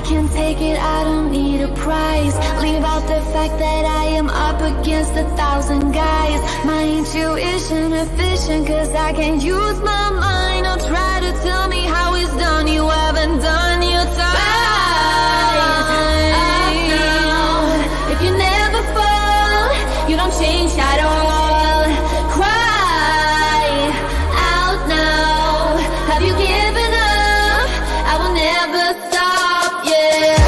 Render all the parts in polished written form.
I can take it, I don't need a prize. Leave out the fact that I am up against 1,000 guys. My intuition efficient, cause I can't use my mind. Don't try to tell me how it's done, you haven't done your time. If you never fall, you don't change at all. Cry out now. Have you given up? I will never stop, yeah.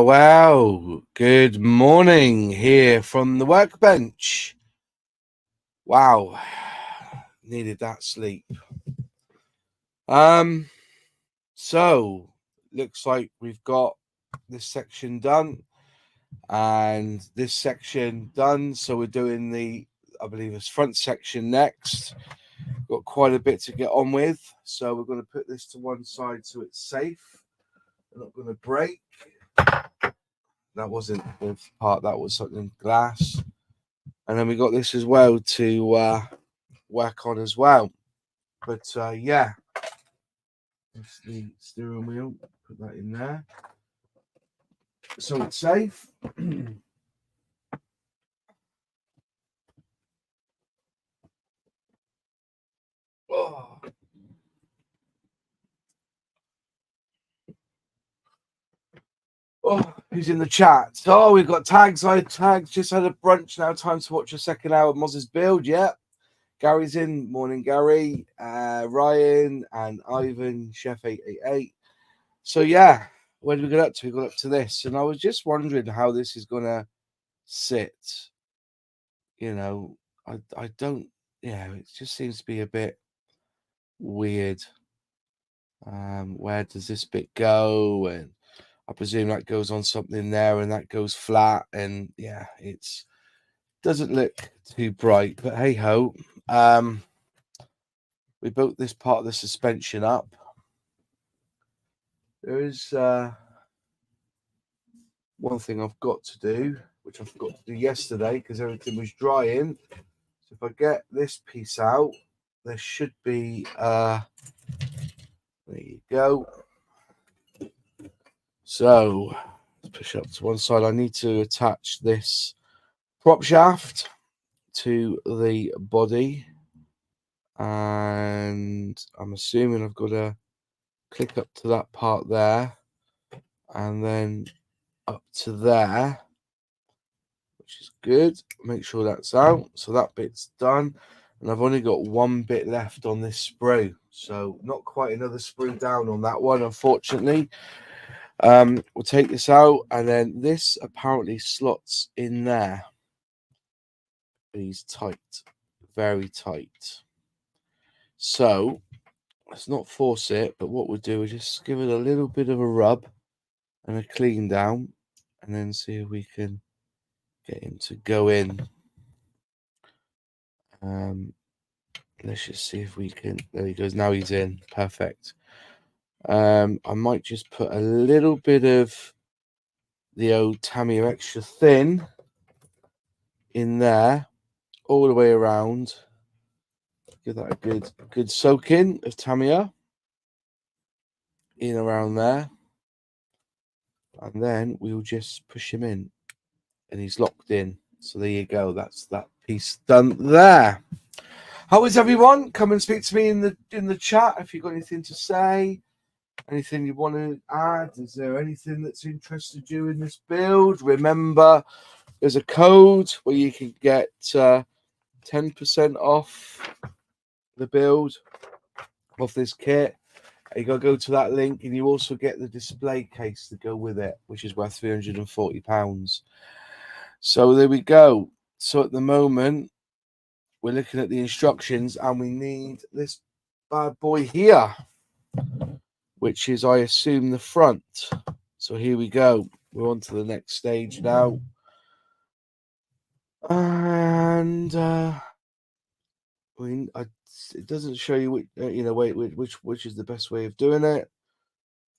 Well, good morning here from the workbench. Wow, needed that sleep. So looks like we've got this section done and this section done. So we're doing the, I believe it's front section next. Got quite a bit to get on with. So we're going to put this to one side so it's safe. We're not going to break. That wasn't the part, that was something glass. And then we got this as well to work on as well. But yeah, that's the steering wheel, put that in there so it's safe. Oh. Oh, who's in the chat? Oh, we've got tags. I tagged. Just had a brunch now. Time to watch a second hour of Moz's build. Yeah. Gary's in. Morning, Gary. Ryan and Ivan, Chef 888. So, yeah. Where did we get up to? We got up to this. And I was just wondering how this is going to sit. You know, I don't, yeah, it just seems to be a bit weird. Where does this bit go? And I presume that goes on something there and that goes flat. And yeah, it's doesn't look too bright, but hey ho. We built this part of the suspension up. There is one thing I've got to do, which I forgot to do yesterday because everything was drying. So if I get this piece out, there should be there you go. So let's push up to one side. I need to attach this prop shaft to the body, and I'm assuming I've got to click up to that part there and then up to there, which is good. Make sure that's out. So that bit's done. And I've only got one bit left on this sprue. So not quite another sprue down on that one, unfortunately. We'll take this out, and then this apparently slots in there. He's tight, very tight. So let's not force it, but what we'll do is just give it a little bit of a rub and a clean down, and then see if we can get him to go in. Let's just see if we can. There he goes. Now he's in. Perfect. I might just put a little bit of the old Tamiya extra thin in there, all the way around. Give that a good soak in of Tamiya in around there, and then we'll just push him in, and he's locked in. So there you go. That's that piece done there. How is everyone? Come and speak to me in the chat if you've got anything to say. Anything you want to add? Is there anything that's interested you in this build? Remember, there's a code where you can get 10% off the build of this kit, you got to go to that link, and you also get the display case to go with it, which is worth £340. So there we go. So at the moment, we're looking at the instructions, and we need this bad boy here, which is, I assume, the front. So here we go. We're on to the next stage now. And it doesn't show you which is the best way of doing it.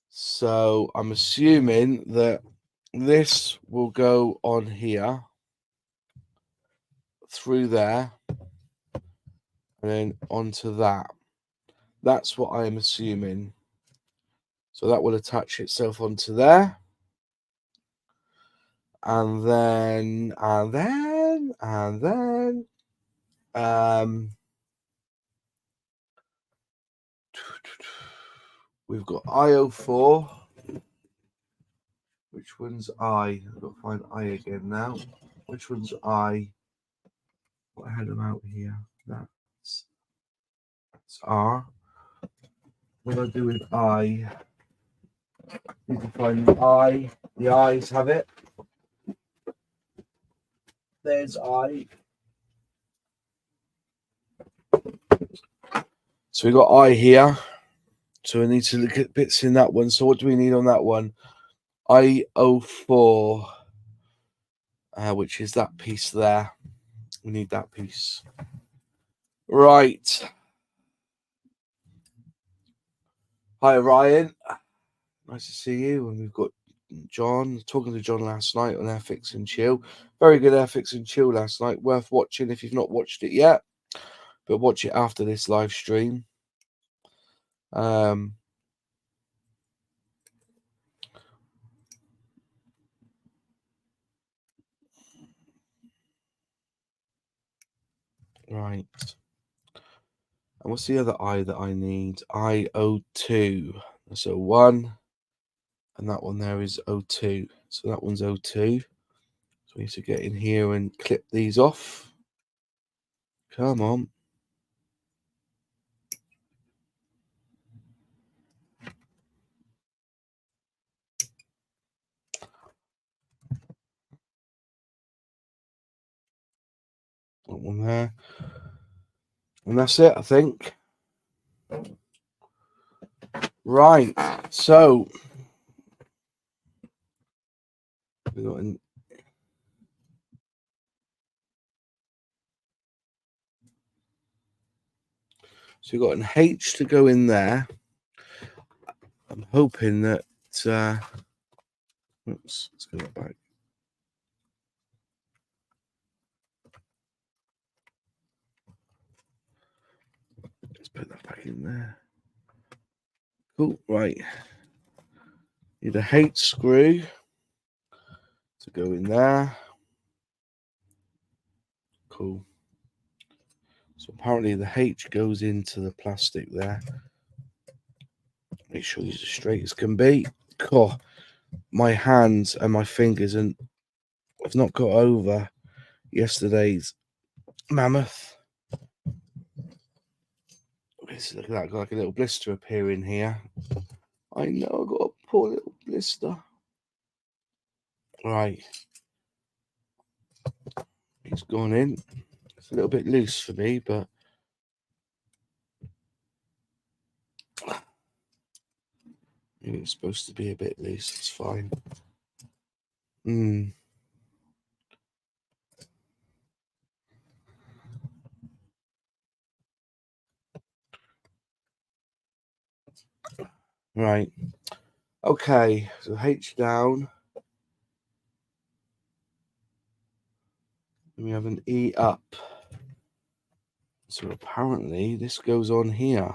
So I'm assuming that this will go on here, through there, and then onto that. That's what I am assuming. So that will attach itself onto there. And then we've got IO4. Which one's I? I've got to find I again now. Which one's I? What I had them out here. That's R. What do I do with I? Need to find the I. The I's have it. There's I. So we got I here. So we need to look at bits in that one. So what do we need on that one? IO4, which is that piece there. We need that piece. Right. Hi, Ryan. Nice to see you. And we've got John. Talking to John last night on Airfix and Chill. Very good Airfix and Chill last night. Worth watching if you've not watched it yet. But watch it after this live stream. Right. And what's the other I that I need? IO2. So 1. And that one there is O2. So that one's O2. So we need to get in here and clip these off. Come on. That one there. And that's it, I think. Right. So we got an So you've got an H to go in there. I'm hoping that oops, let's go back. Let's put that back in there. Cool, right. Need a H screw to go in there. Cool. So apparently the H goes into the plastic there. Make sure these are straight as can be. God, my hands and my fingers and I've not got over yesterday's mammoth. Look at that, got like a little blister appearing here. I know, I've got a poor little blister. Right. It's gone in. It's a little bit loose for me, but maybe it's supposed to be a bit loose. It's fine. Right. Okay, so H down. And we have an E up. So apparently this goes on here.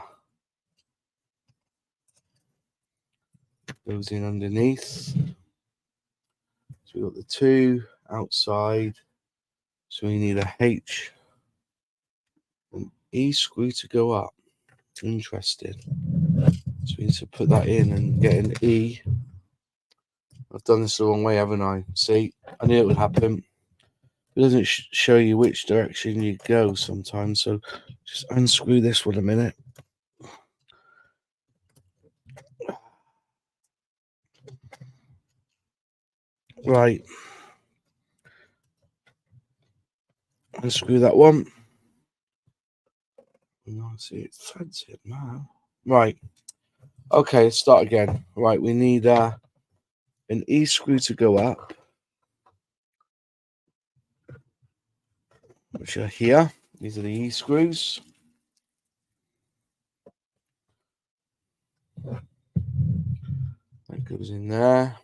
Goes in underneath. So we've got the 2 outside. So we need a H and E screw to go up. Interesting. So we need to put that in and get an E. I've done this the wrong way, haven't I? See, I knew it would happen. It doesn't show you which direction you go sometimes. So just unscrew this one a minute. Right. Unscrew that one. No, see, it threads it now. Right. Okay, let's start again. Right, we need an E screw to go up, which are here. These are the E screws. That goes in there.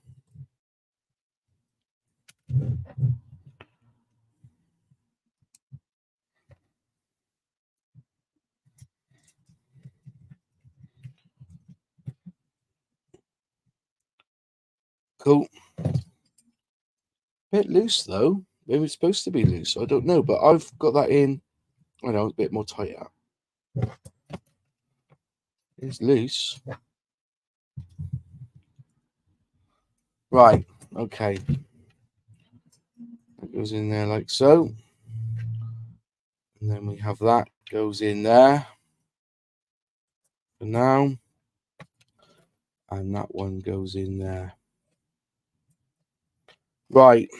Cool. Bit loose though. Maybe it's supposed to be loose. I don't know, but I've got that in. I know, a bit more tighter. It's loose. Right. Okay. That goes in there like so. And then we have that goes in there for now. And that one goes in there. Right.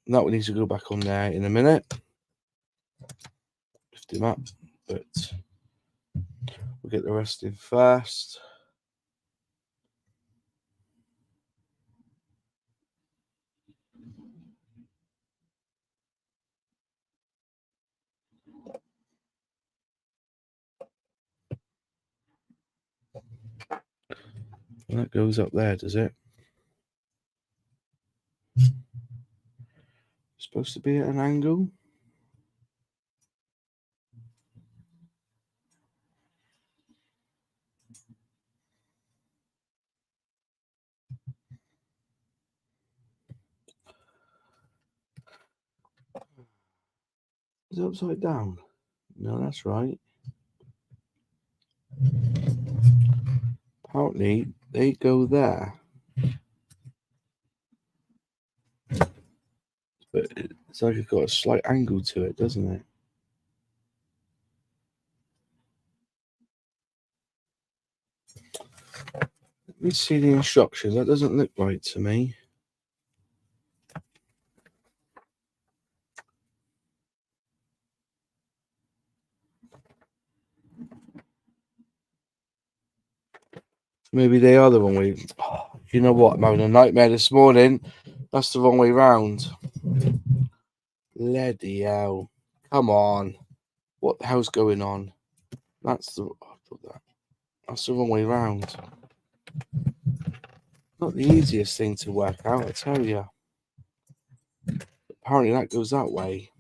That one needs to go back on there in a minute. Lift him up, but we'll get the rest in first. And that goes up there, does it? Supposed to be at an angle. Is it upside down? No, that's right. Apparently, they go there. But it's like it's got a slight angle to it, doesn't it? Let me see the instructions. That doesn't look right to me. Maybe they are the wrong way. Oh, you know what? I'm having a nightmare this morning. That's the wrong way round. Bloody hell. Come on. What the hell's going on? That's the wrong way round. Not the easiest thing to work out, I tell you. Apparently that goes that way.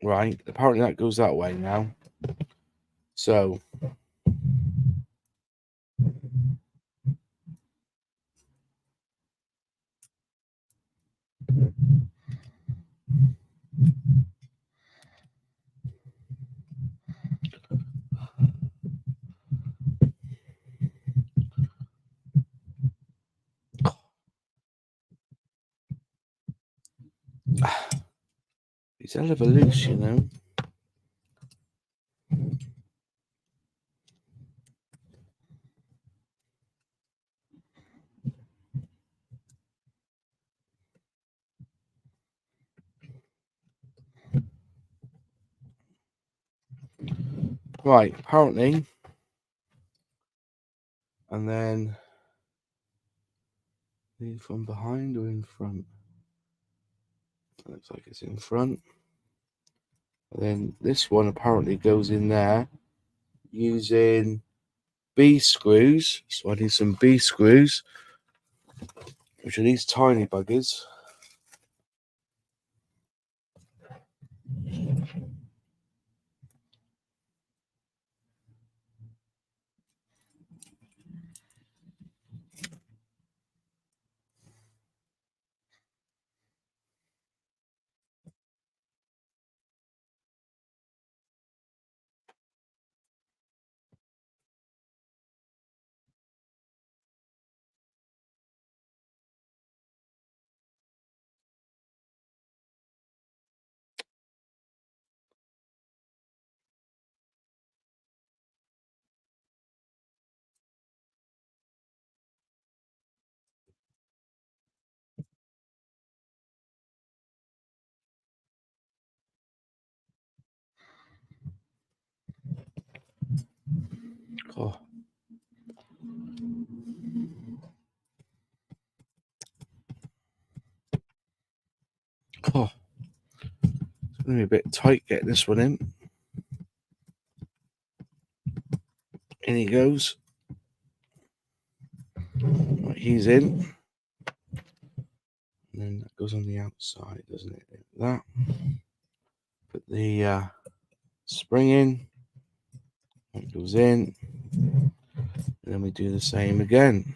Right. Apparently that goes that way now. So it's hell of a loose, you know. Right, apparently. And then from behind or in front? It looks like it's in front. And then this one apparently goes in there using B screws. So I need some B screws, which are these tiny buggers. Oh. Oh. It's going to be a bit tight getting this one in. In he goes. Right, he's in. And then that goes on the outside, doesn't it? Like that. Put the spring in. It goes in. And then we do the same again.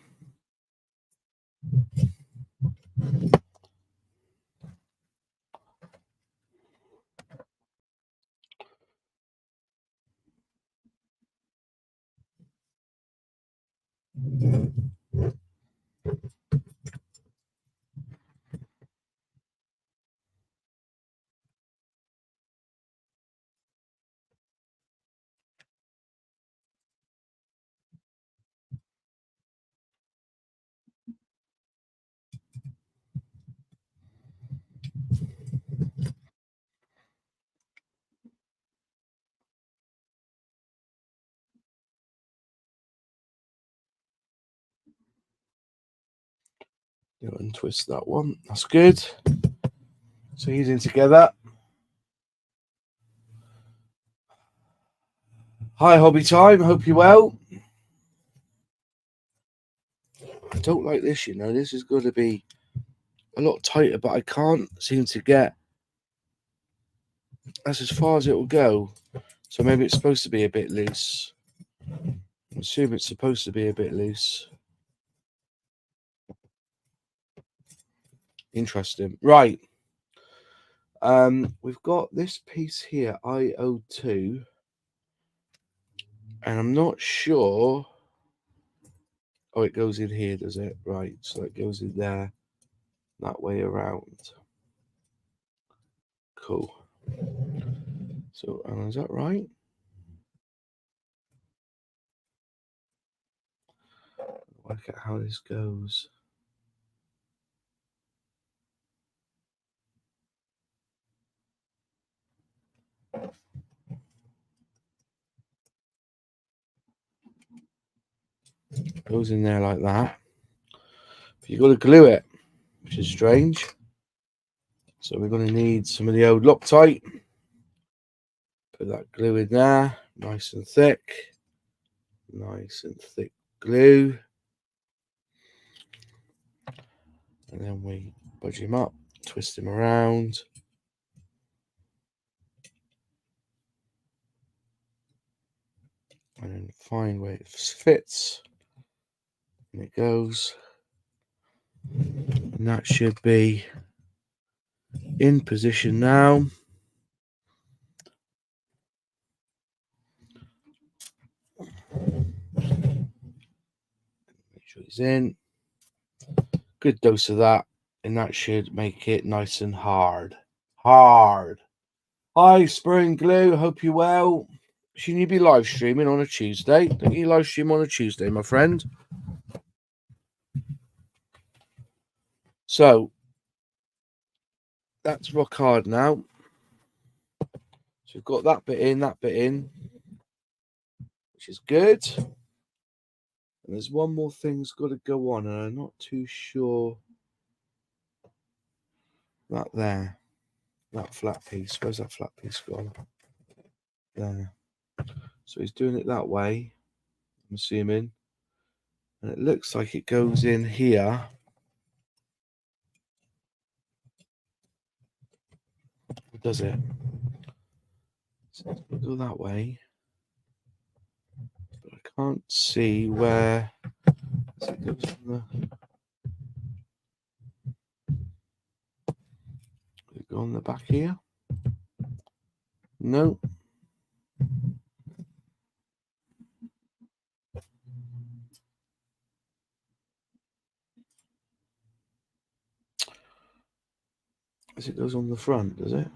Untwist that one. That's good. So he's in together. Hi, Hobby Time. Hope you're well. I don't like this, you know. This is going to be a lot tighter, but I can't seem to get. That's as far as it will go. So maybe it's supposed to be a bit loose. I assume it's supposed to be a bit loose. Interesting. Right. We've got this piece here, IO2. And I'm not sure. Oh, it goes in here, does it? Right. So it goes in there. That way around. Cool. So, is that right? Work out how this goes. Goes in there like that. But you've got to glue it, which is strange. So we're going to need some of the old Loctite. Put that glue in there, nice and thick. Nice and thick glue. And then we budge him up, twist him around. And then find where it fits. And it goes. And that should be in position now. Make sure he's in. Good dose of that. And that should make it nice and hard. Hard. Hi, Spring Glue. Hope you're well. Shouldn't you be live streaming on a Tuesday? Don't you live stream on a Tuesday, my friend? So, that's rock hard now. So we've got that bit in, which is good. And there's one more thing's got to go on, and I'm not too sure. That there. That flat piece. Where's that flat piece gone? There. So he's doing it that way, I'm assuming. And it looks like it goes in here. Does it? So it's going to go that way. But I can't see where it goes on the... Does it go on the back here? No. As it goes on the front, does it?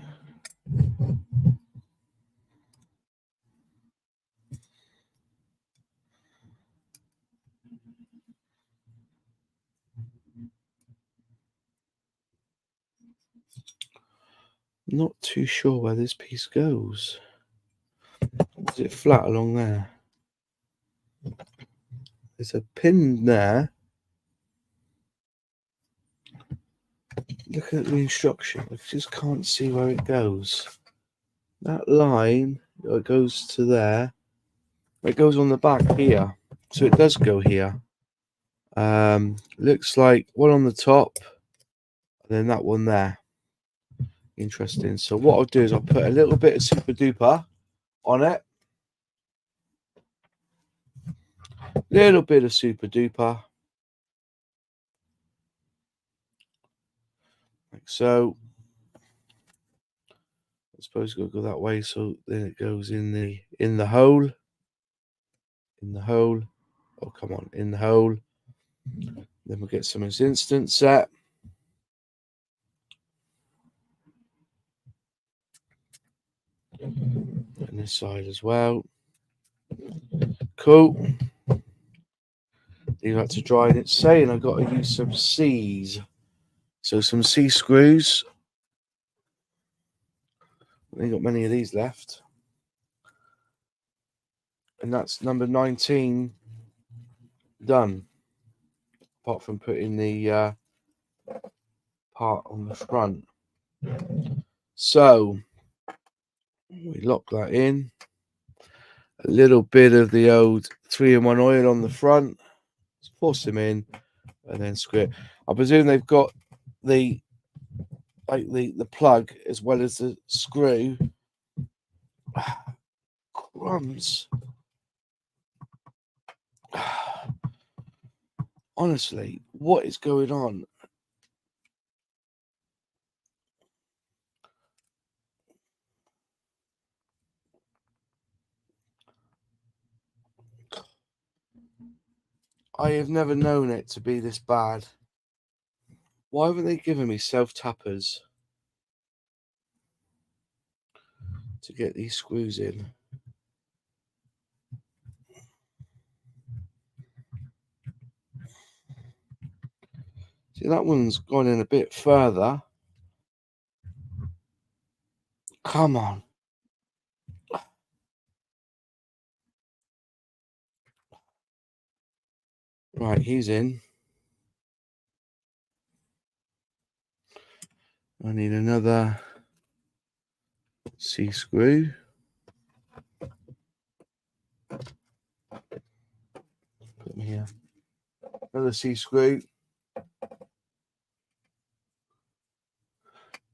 Not too sure where this piece goes. Is it flat along there? there's a pin there. Look at the instruction. I just can't see where it goes. That line, it goes to there. It goes on the back here. So it does go here. Looks like one on the top, and then that one there. Interesting. So what I'll do is I'll put a little bit of super duper on it. Little bit of super duper. Like so. I suppose it's got to go that way, so then it goes in the hole. In the hole. Oh, come on, in the hole. Then we'll get some instant set. And this side as well. Cool. Leave that to dry, and it's saying I've got to use some C's. So some C screws. I ain't got many of these left. And that's number 19 done. Apart from putting the part on the front. So we lock that in. A little bit of the old 3-in-1 oil on the front. Just force them in and then screw it. I presume they've got the plug as well as the screw. Crumbs. Honestly, what is going on? I have never known it to be this bad. Why haven't they given me self-tappers to get these screws in? See, that one's gone in a bit further. Come on. Right, he's in. I need another C screw. Put them here. Another C screw.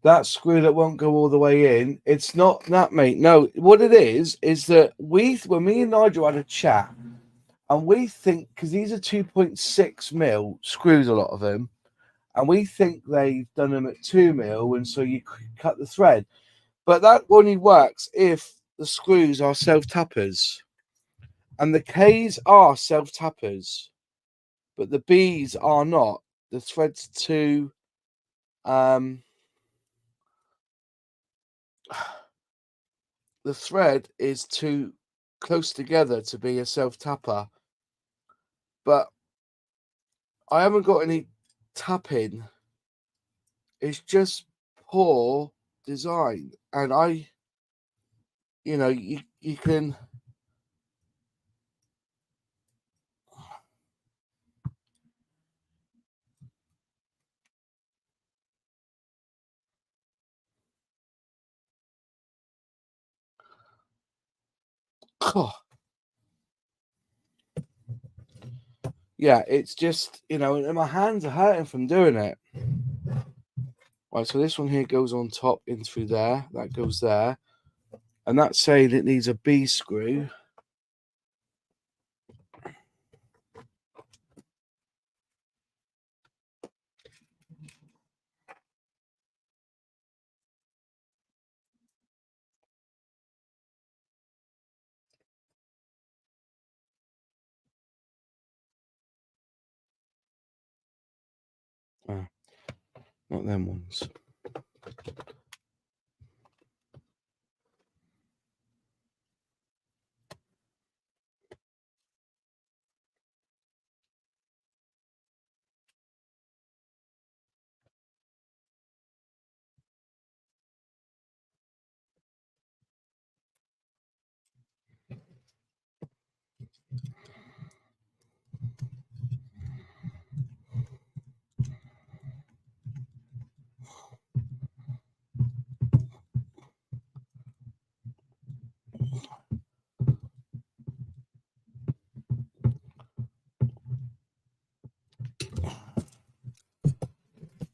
That screw that won't go all the way in, it's not that, mate. No, what it is that when me and Nigel had a chat, and we think, because these are 2.6 mil screws, a lot of them, and we think they've done them at 2 mil, and so you cut the thread. But that only works if the screws are self-tappers. And the K's are self-tappers, but the B's are not. The thread's too... the thread is too close together to be a self-tapper. But I haven't got any tapping. It's just poor design. And you can... Oh. Yeah, it's just, and my hands are hurting from doing it. Right, so this one here goes on top in through there. That goes there. And that's saying it needs a B screw. Oh, not them ones.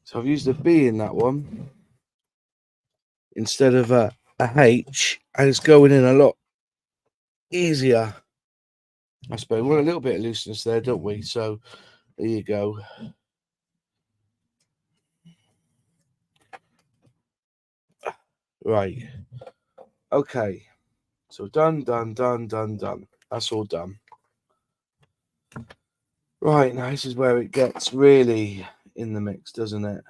So I've used a B in that one instead of a H, and it's going in a lot easier, I suppose. We want a little bit of looseness there, don't we? So there you go. Right. Okay. So done. That's all done. Right, now this is where it gets really in the mix, doesn't it?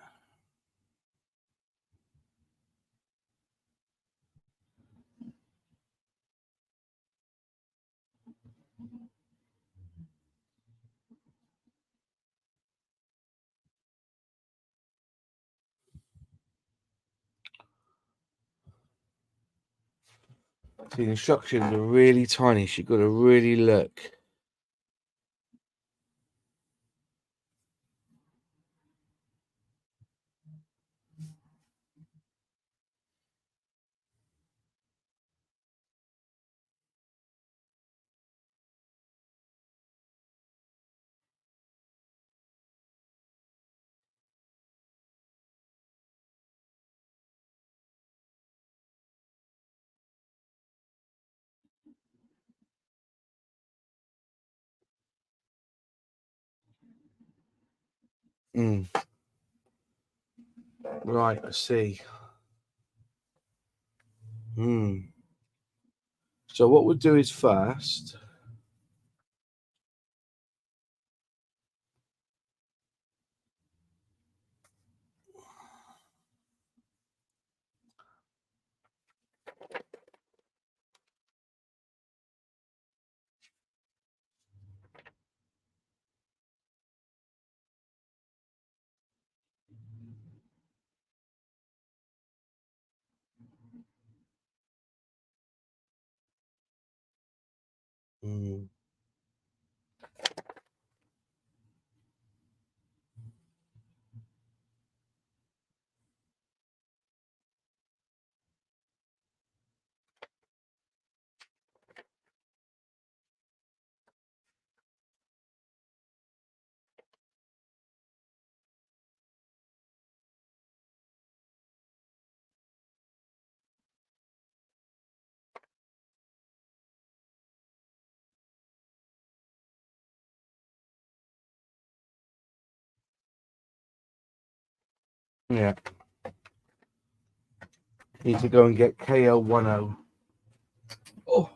The instructions are really tiny, so you've got to really look. Right, I see. So what we'll do is first, yeah, need to go and get KL10. Oh,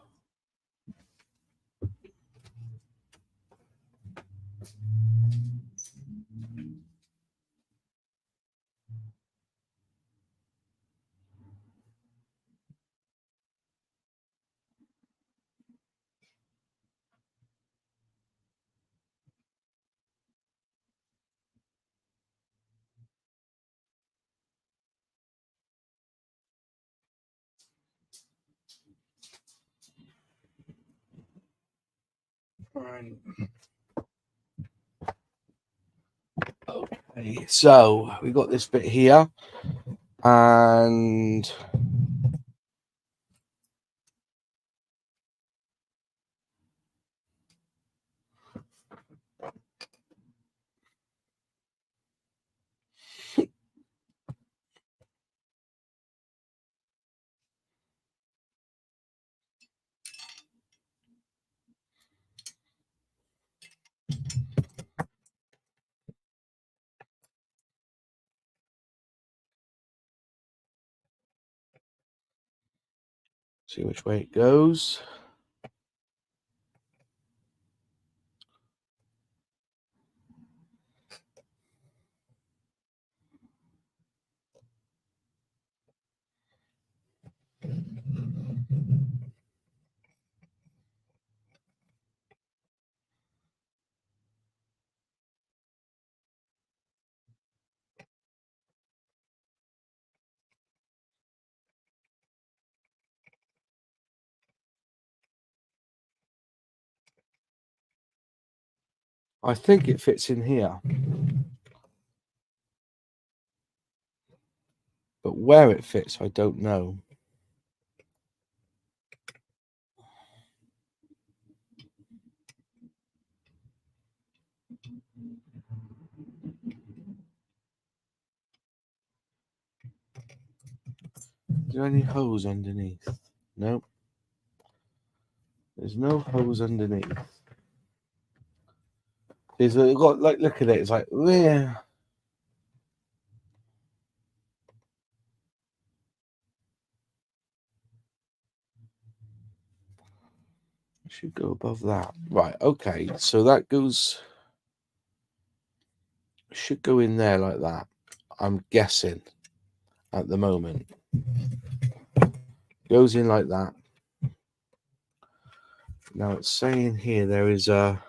right. Okay, so we got this bit here, and see which way it goes. I think it fits in here, but where it fits, I don't know. Is there any hose underneath? No. There's no hose underneath. There's got like, look at it. It's like, yeah. Should go above that. Right, okay. So that goes, should go in there like that. I'm guessing at the moment. Goes in like that. Now it's saying here there is a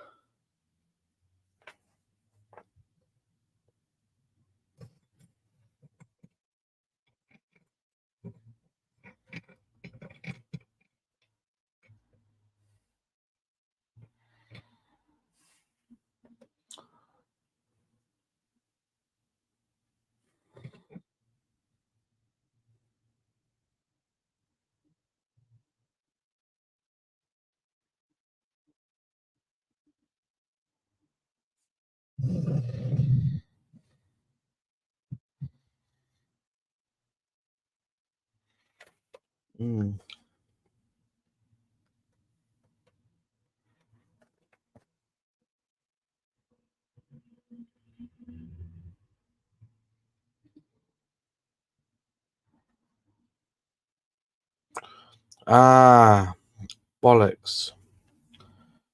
bollocks.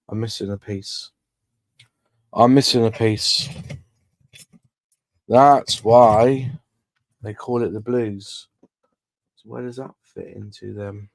I'm missing a piece. I'm missing a piece. That's why they call it the blues. So where does that fit into them?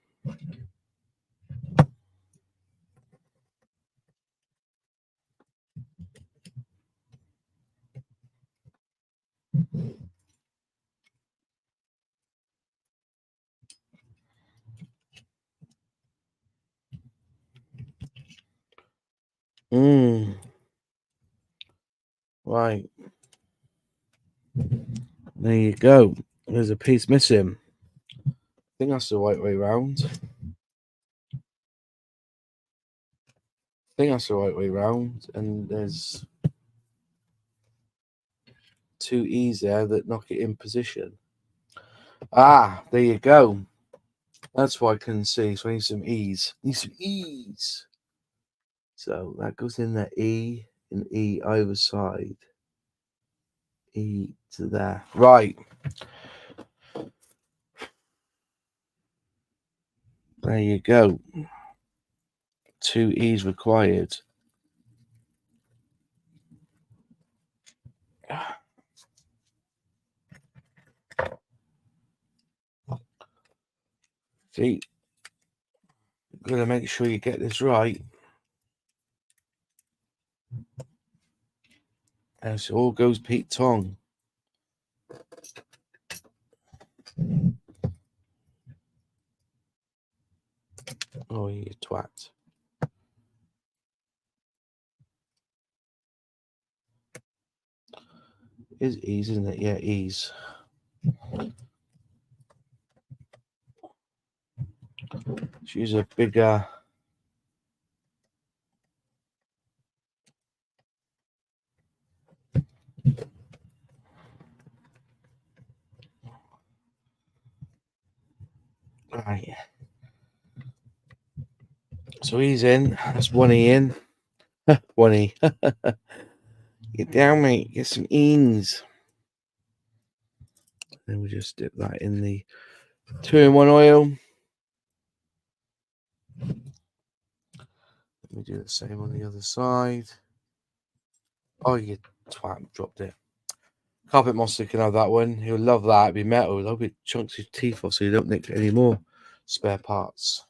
Right. There you go. There's a piece missing. I think that's the right way round. And there's two E's there that knock it in position. There you go. That's why I couldn't see. So I need some E's. So that goes in there, E and E either side. E to there. Right. There you go. Two E's required. See, you've got to make sure you get this right. As all goes Pete Tong. Oh, you twat. Is E's, isn't it? Yeah, E's. She's a bigger. Right. So he's in. That's one E in. One E. Get down, mate. Get some E's. Then we just dip that in the 2-in-1 oil. Let me do the same on the other side. Oh, you twat, dropped it. Carpet monster can have that one. He'll love that. It'll be metal. It'll be chunks of teeth off so you don't nick any more spare parts.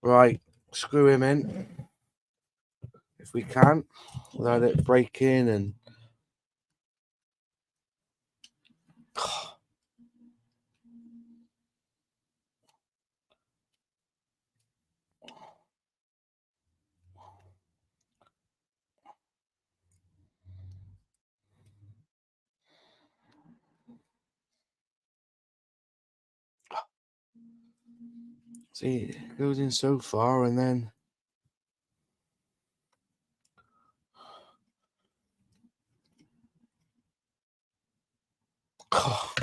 Right, screw him in if we can without it breaking and See, it goes in so far and then... Oh.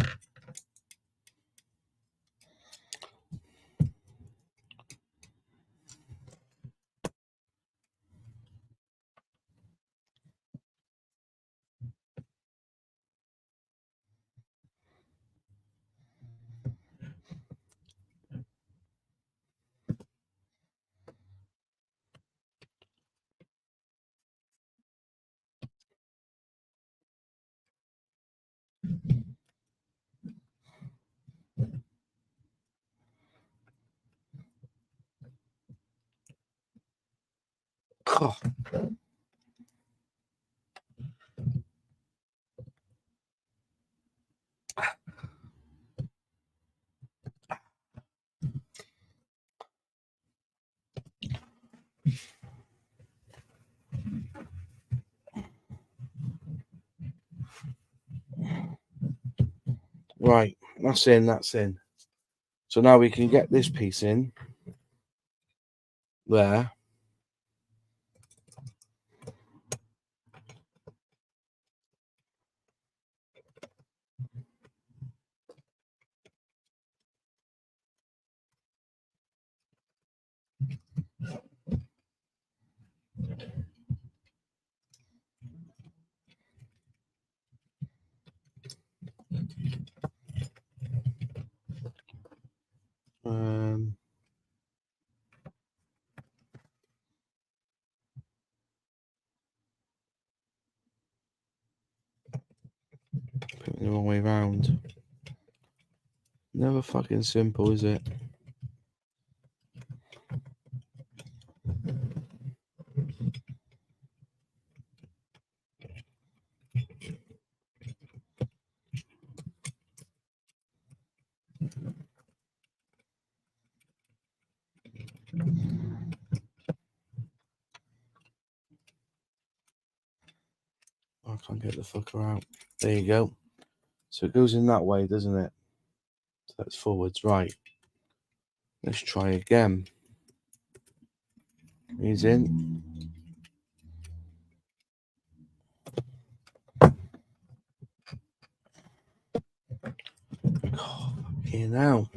Oh. Right, that's in, that's in. So now we can get this piece in there. Put it the wrong way round. Never fucking simple, is it? I can't get the fucker out. There you go. So it goes in that way, doesn't it? So that's forwards, right. Let's try again. He's in. Oh, here now.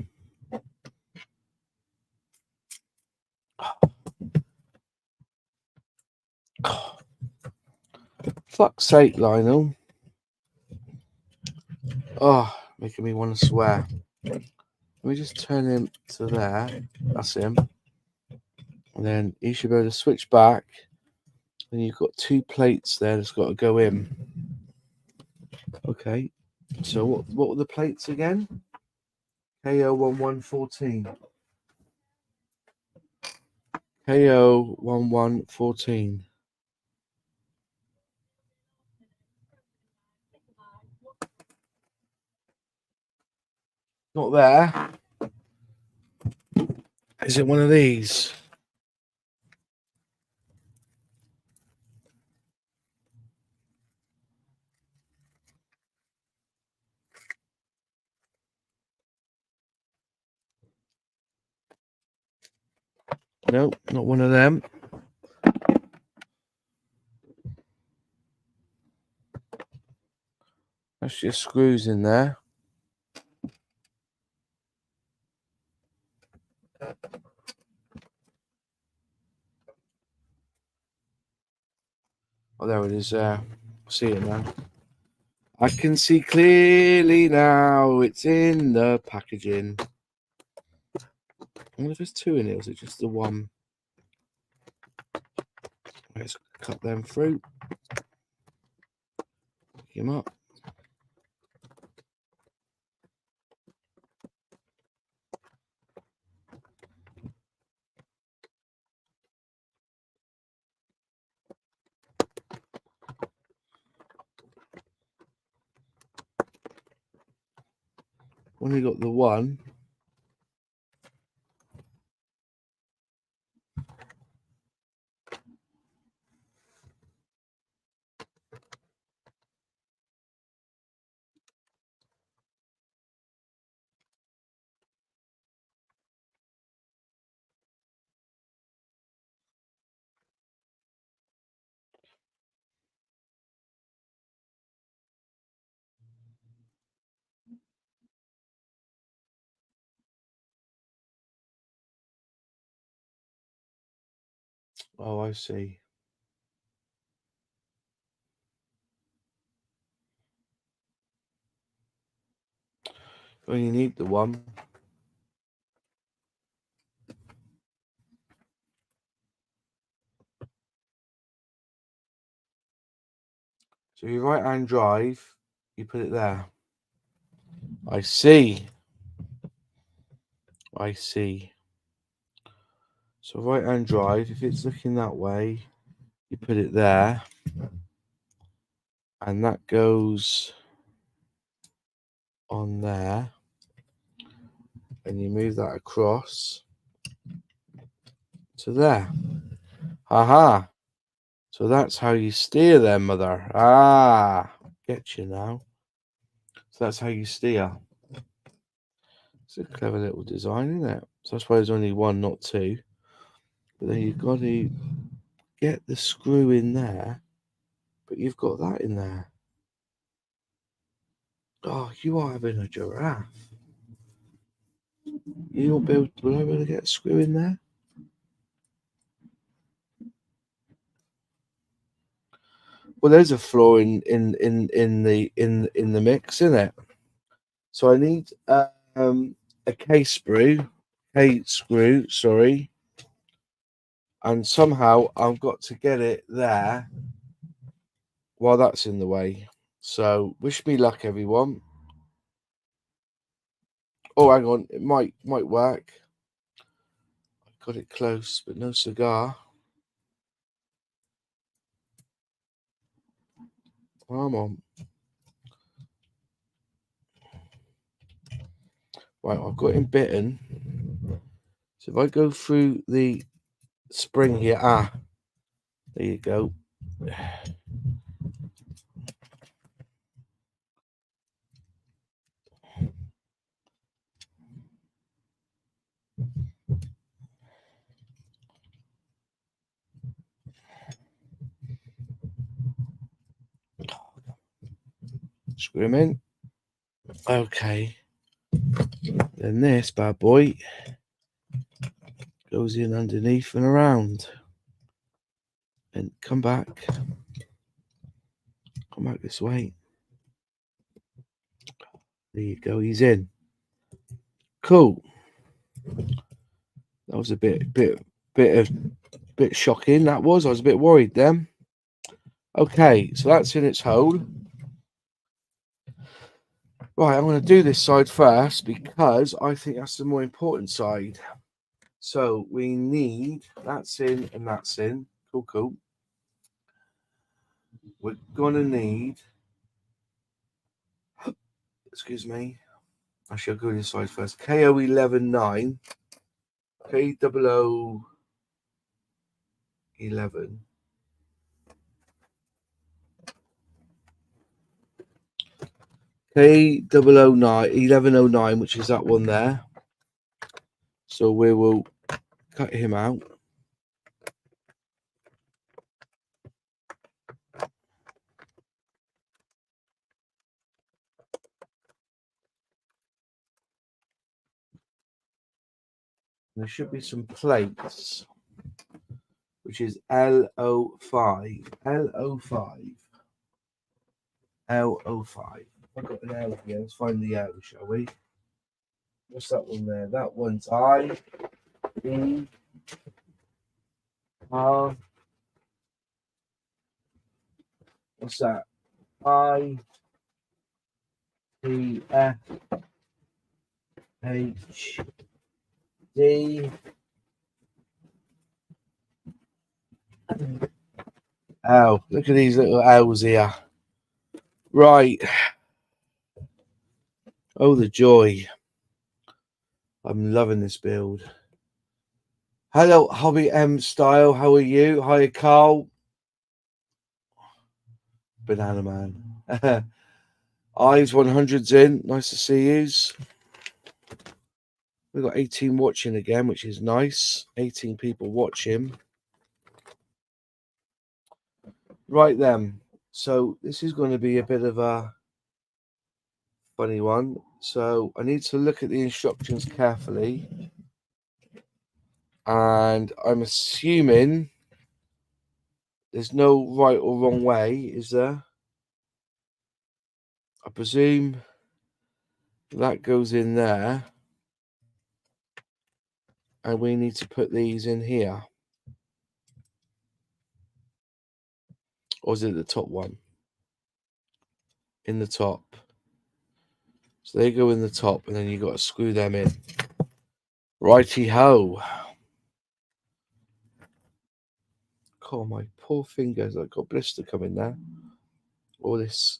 Oh. Fuck's sake, Lionel. Oh, making me want to swear. Let me just turn him to there. That's him. And then he should be able to switch back. And you've got two plates there that's got to go in. Okay. So what were the plates again? KO1114. KO1114. Not there. Is it one of these? No, not one of them. That's just screws in there. Oh, there it is. See it now. I can see clearly now. It's in the packaging. I wonder if there's two in it, or is it just the one? Let's cut them through. Pick him up. Only got the one. Oh, I see. Well, you need the one. So your right hand drive, you put it there. I see. I see. So right hand drive, if it's looking that way, you put it there. And that goes on there. And you move that across to there. Haha. So that's how you steer there, mother. Ah, get you now. So that's how you steer. It's a clever little design, isn't it? So that's why there's only one, not two. But then you've got to get the screw in there. But you've got that in there. Oh, you are having a giraffe. You won't be able to get a screw in there. Well, there's a flaw in the mix, isn't it? So I need a K screw, sorry, and somehow I've got to get it there while that's in the way. So wish me luck, everyone. Oh, hang on, it might work. I got it close, but no cigar. Come on. Right, I've got him bitten. So if I go through the spring here, there you go. Screw him in. Okay. Then this bad boy goes in underneath and around. And come back. Come back this way. There you go, he's in. Cool. That was a bit shocking. That was. I was a bit worried then. Okay, so that's in its hole. Right, I'm going to do this side first because I think that's the more important side. So we need that's in and that's in. Cool. We're going to need. Excuse me. I shall go this side first. KO119. KOO11. K009, 1109, which is that one there. So we will cut him out. There should be some plates, which is LO5. LO5. LO5. I've got an L here. Let's find the L, shall we? What's that one there? That one's I, E, R. What's that? I, T, F, H, D. L. Look at these little L's here. Right. Oh, the joy. I'm loving this build. Hello, Hobby M Style. How are you? Hi, Carl. Banana Man. Eyes 100's in. Nice to see yous. We've got 18 watching again, which is nice. 18 people watching. Right then. So this is going to be a bit of a funny one. So I need to look at the instructions carefully. And I'm assuming There's no right or wrong way, is there? I presume that goes in there. And we need to put these in here. Or is it the top one? In the top. So they go in the top, and then you got to screw them in. Righty ho. Oh, my poor fingers. I've got blister coming there. All this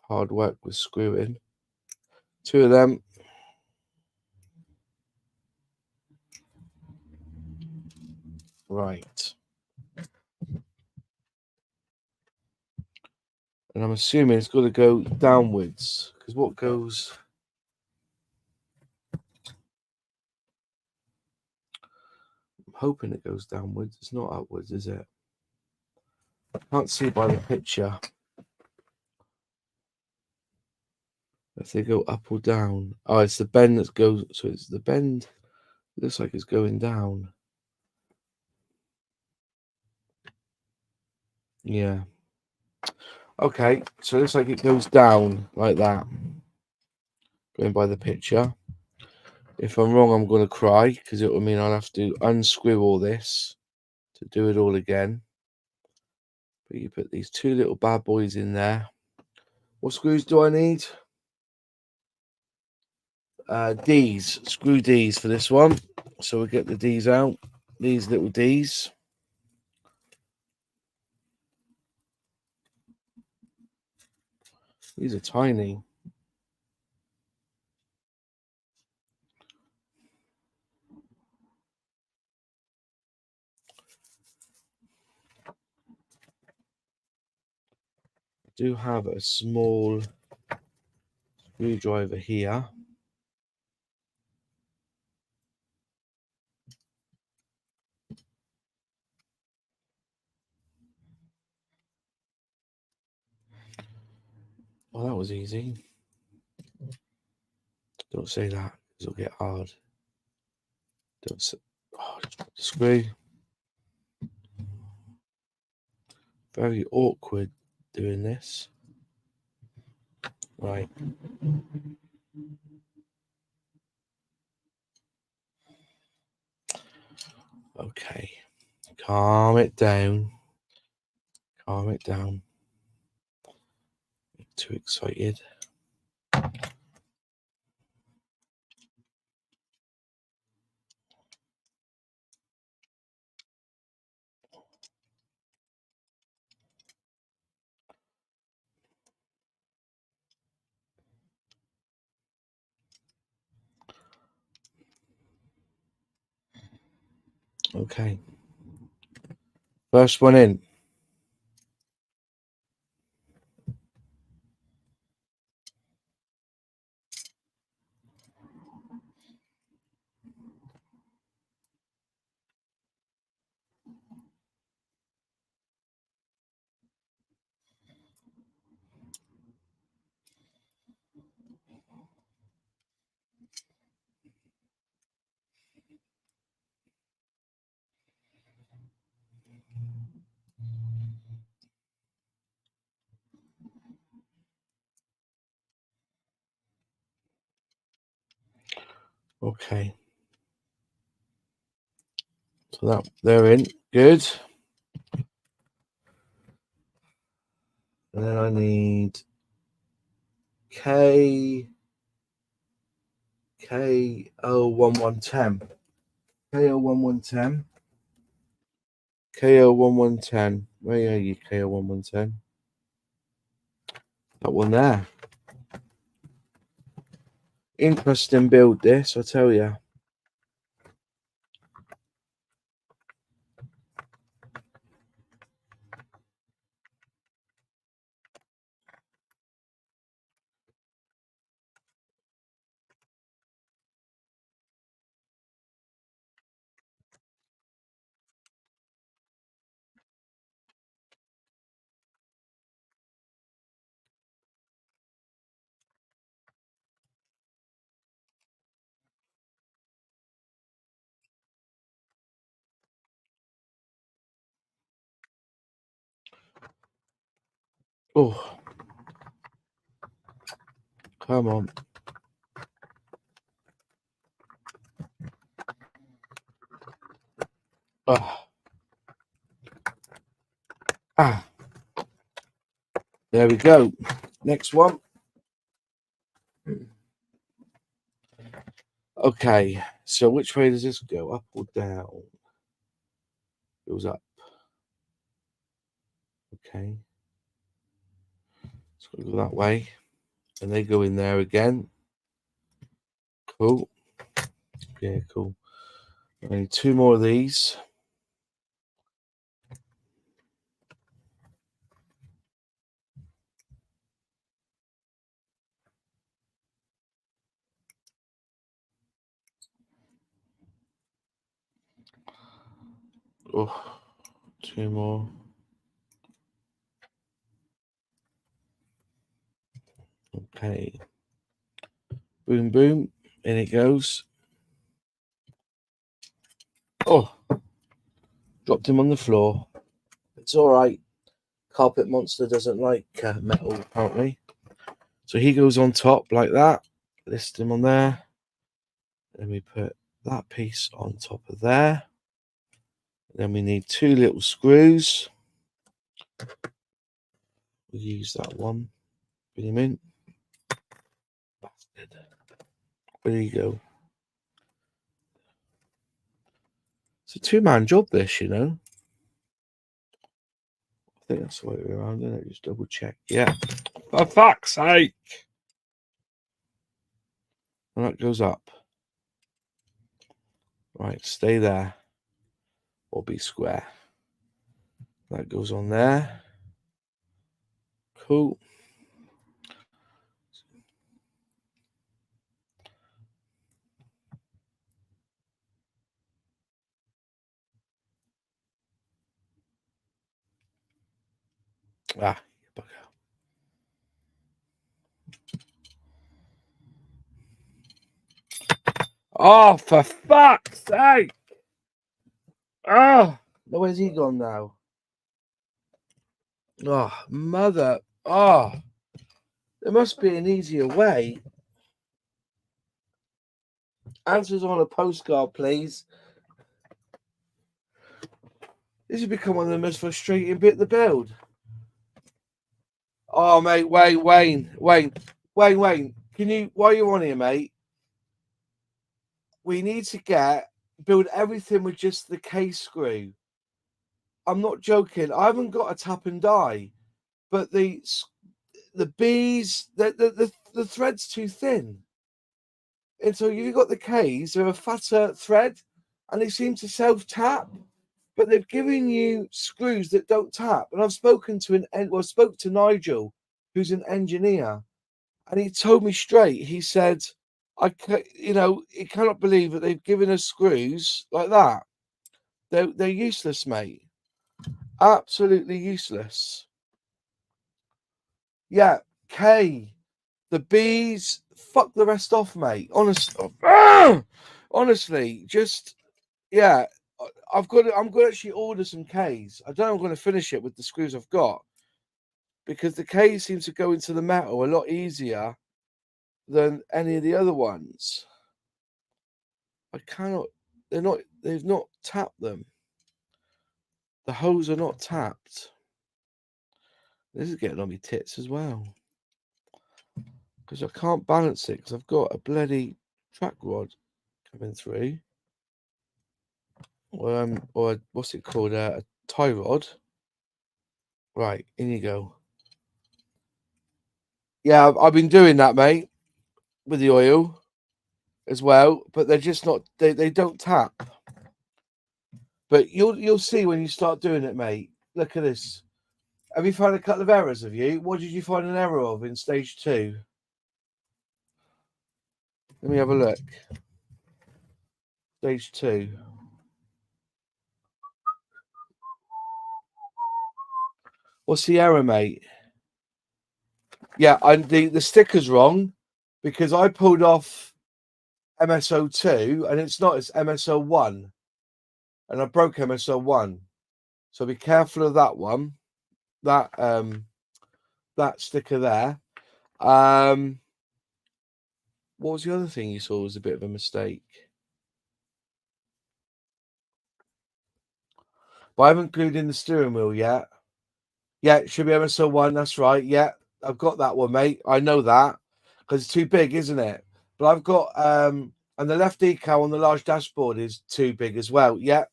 hard work with screwing. 2 of them. Right. And I'm assuming it's got to go downwards. Because what goes... I'm hoping it goes downwards. It's not upwards, is it? I can't see by the picture if they go up or down. Oh, it's the bend that goes... So it's the bend... It looks like it's going down. Yeah. Okay, so it looks like it goes down like that. Going by the picture. If I'm wrong, I'm going to cry, because it will mean I'll have to unscrew all this to do it all again. But you put these 2 little bad boys in there. What screws do I need? D's. Screw D's for this one. So we'll get the D's out. These little D's. These are tiny. I do have a small screwdriver here. Well, that was easy. Don't say that, because it'll get hard. Don't say... Oh, screw. Very awkward doing this. Right. Okay. Calm it down. Calm it down. Too excited. Okay. First one in. Okay. So that they're in. Good. And then I need KO1110. KO1110. KO1110. Where are you, KO1110? That one there. Interesting build this, I tell you. Oh, come on. Oh. Ah, there we go. Next one. Okay, so which way does this go? Up or down? It goes up. Okay. It's got to go that way. And they go in there again. Cool. Yeah, cool. I need 2 more of these. Oh, 2 more. Okay. Boom, boom. In it goes. Oh, dropped him on the floor. It's all right. Carpet Monster doesn't like metal, apparently. So he goes on top like that. List him on there. Then we put that piece on top of there. Then we need 2 little screws. We'll use that one. Put him in. Bastard. There you go. It's a 2-man job, this, you know. I think that's the way around, isn't it? Just double check. Yeah. For fuck's sake. And that goes up. Right, stay there. Or be square. That goes on there. Cool. Ah, bugger. Oh, for fuck's sake! Oh, where's he gone now? Oh, mother. Oh, there must be an easier way. Answers on a postcard, please. This has become one of the most frustrating bit of the build. Oh, mate, Wayne. Can you, while you're on here, mate, we need to build everything with just the case screw. I'm not joking. I haven't got a tap and die, but the bees, the thread's too thin. And so you've got the K's, they're a fatter thread, and they seem to self-tap, but they've given you screws that don't tap. And I've spoken to spoke to Nigel, who's an engineer, and he told me straight. He said, he cannot believe that they've given us screws like that. They're useless, mate. Absolutely useless. Yeah, K. The bees, fuck the rest off, mate. Honestly, just yeah. I'm going to actually order some K's. I don't know I'm going to finish it with the screws I've got, because the K's seem to go into the metal a lot easier than any of the other ones. I cannot. They've not tapped them. The holes are not tapped. This is getting on my tits as well, because I can't balance it because I've got a bloody track rod coming through. Or what's it called? A tie rod. Right, in you go. Yeah, I've been doing that, mate, with the oil as well, but they're just not. They don't tap. But you'll see when you start doing it, mate. Look at this. Have you found a couple of errors? Have you? What did you find an error of in stage 2? Let me have a look. Stage 2. What's the error, mate? Yeah, the sticker's wrong, because I pulled off MSO2 and it's MSO1, and I broke MSO1. So be careful of that one. That that sticker there. What was the other thing you saw was a bit of a mistake? But I haven't glued in the steering wheel yet. Yeah, it should be MSO1. That's right. Yeah, I've got that one, mate. I know that because it's too big, isn't it? But I've got and the left decal on the large dashboard is too big as well. Yeah,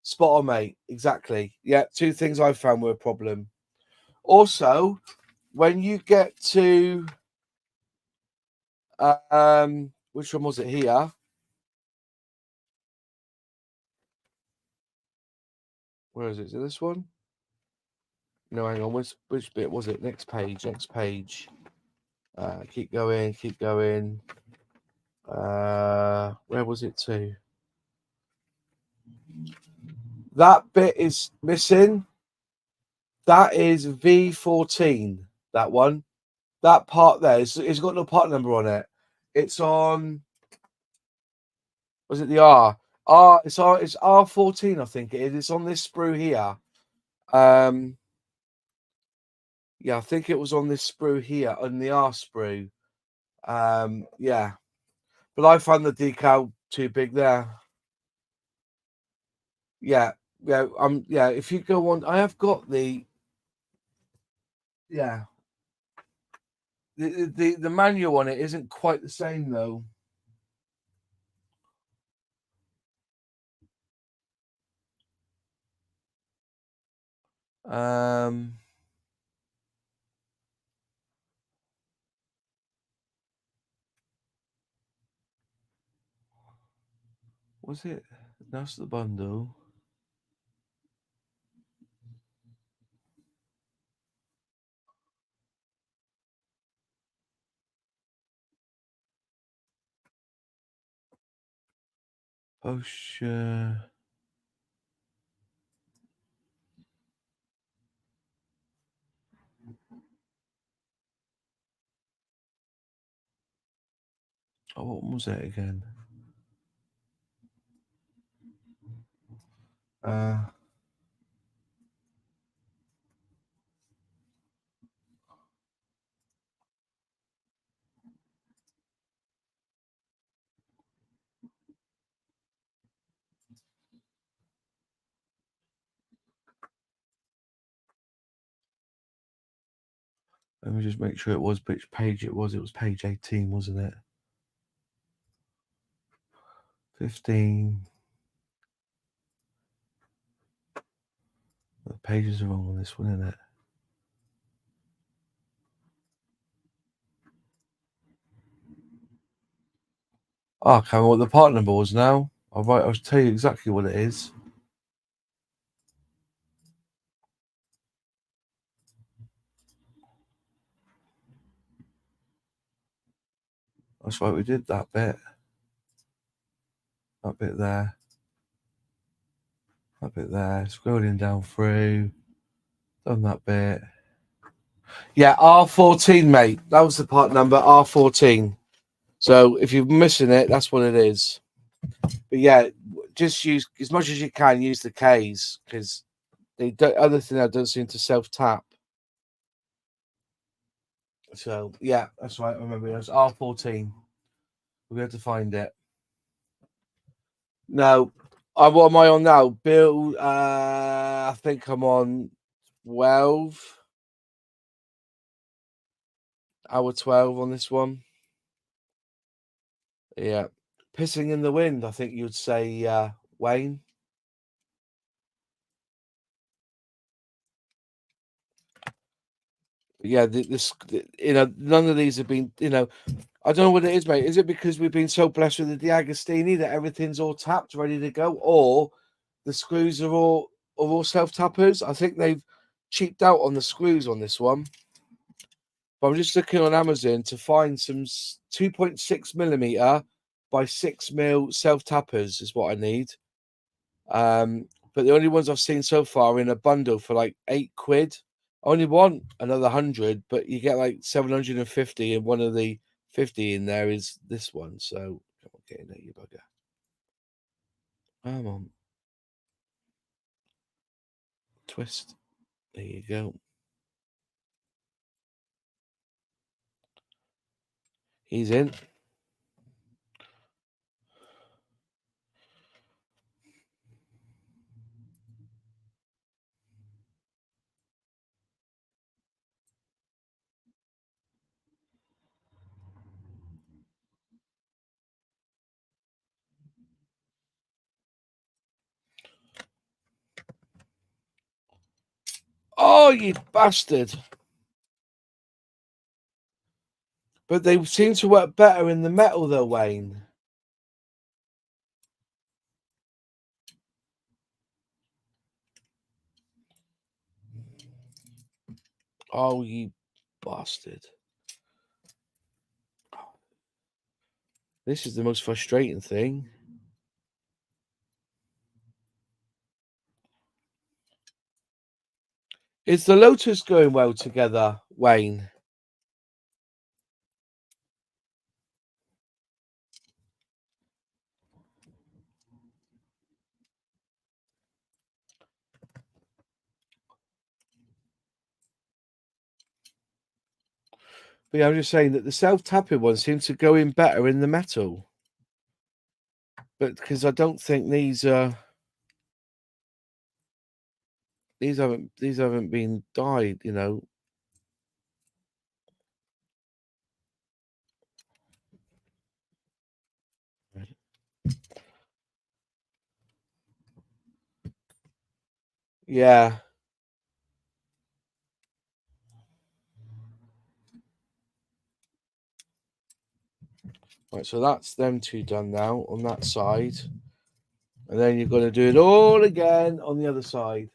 spot on, mate. Exactly. Yeah, two things I found were a problem. Also, when you get to which one was it here? Where is it? Is it this one? No, hang on. Which bit was it? Next page. Next page. Keep going. Keep going. Where was it to? That bit is missing. That is V14. That one. That part there. It's got no part number on it. It's on. Was it the R? It's R14. I think it is. It's on this sprue here. Yeah, I think it was on this sprue here, on the R sprue. Yeah. But I found the decal too big there. Yeah. Yeah, if you go on, I have got the the manual on it isn't quite the same though. Was it? That's the bundle. Pocher. Oh, what was it again? Let me just make sure it was which page it was. It was page 18, wasn't it? 15. The pages are wrong on this one, isn't it? Oh, I can't remember what the part number was now. I'll tell you exactly what it is. That's right, we did that bit. That bit there. That bit there. Scrolling down through. Done that bit. Yeah, R14, mate. That was the part number, R14. So if you're missing it, that's what it is. But yeah, just use as much as you can. Use the K's because the other thing that doesn't seem to self tap. So yeah, that's right. I remember it was R14. We had to find it. No, what am I on now? Bill, I think I'm on 12. Hour 12 on this one. Yeah. Pissing in the wind, I think you'd say, Wayne. Yeah, none of these have been, I don't know what it is, mate. Is it because we've been so blessed with the D'Agostini that everything's all tapped, ready to go, or the screws are all self tappers? I think they've cheaped out on the screws on this one. But I'm just looking on Amazon to find some 2.6 millimeter by 6 mil self tappers is what I need. But the only ones I've seen so far are in a bundle for like £8. I only want another 100, but you get like 750, and one of the 50 in there is this one. So come on, get in there, you bugger. Come on. Twist. There you go. He's in. Oh, you bastard. But they seem to work better in the metal though, Wayne. Oh, you bastard. This is the most frustrating thing. Is the Lotus going well together, Wayne? But yeah, I'm just saying that the self-tapping ones seem to go in better in the metal. But because I don't think these haven't been dyed, you know. Yeah. Right, so that's them two done now on that side. And then you're going to do it all again on the other side.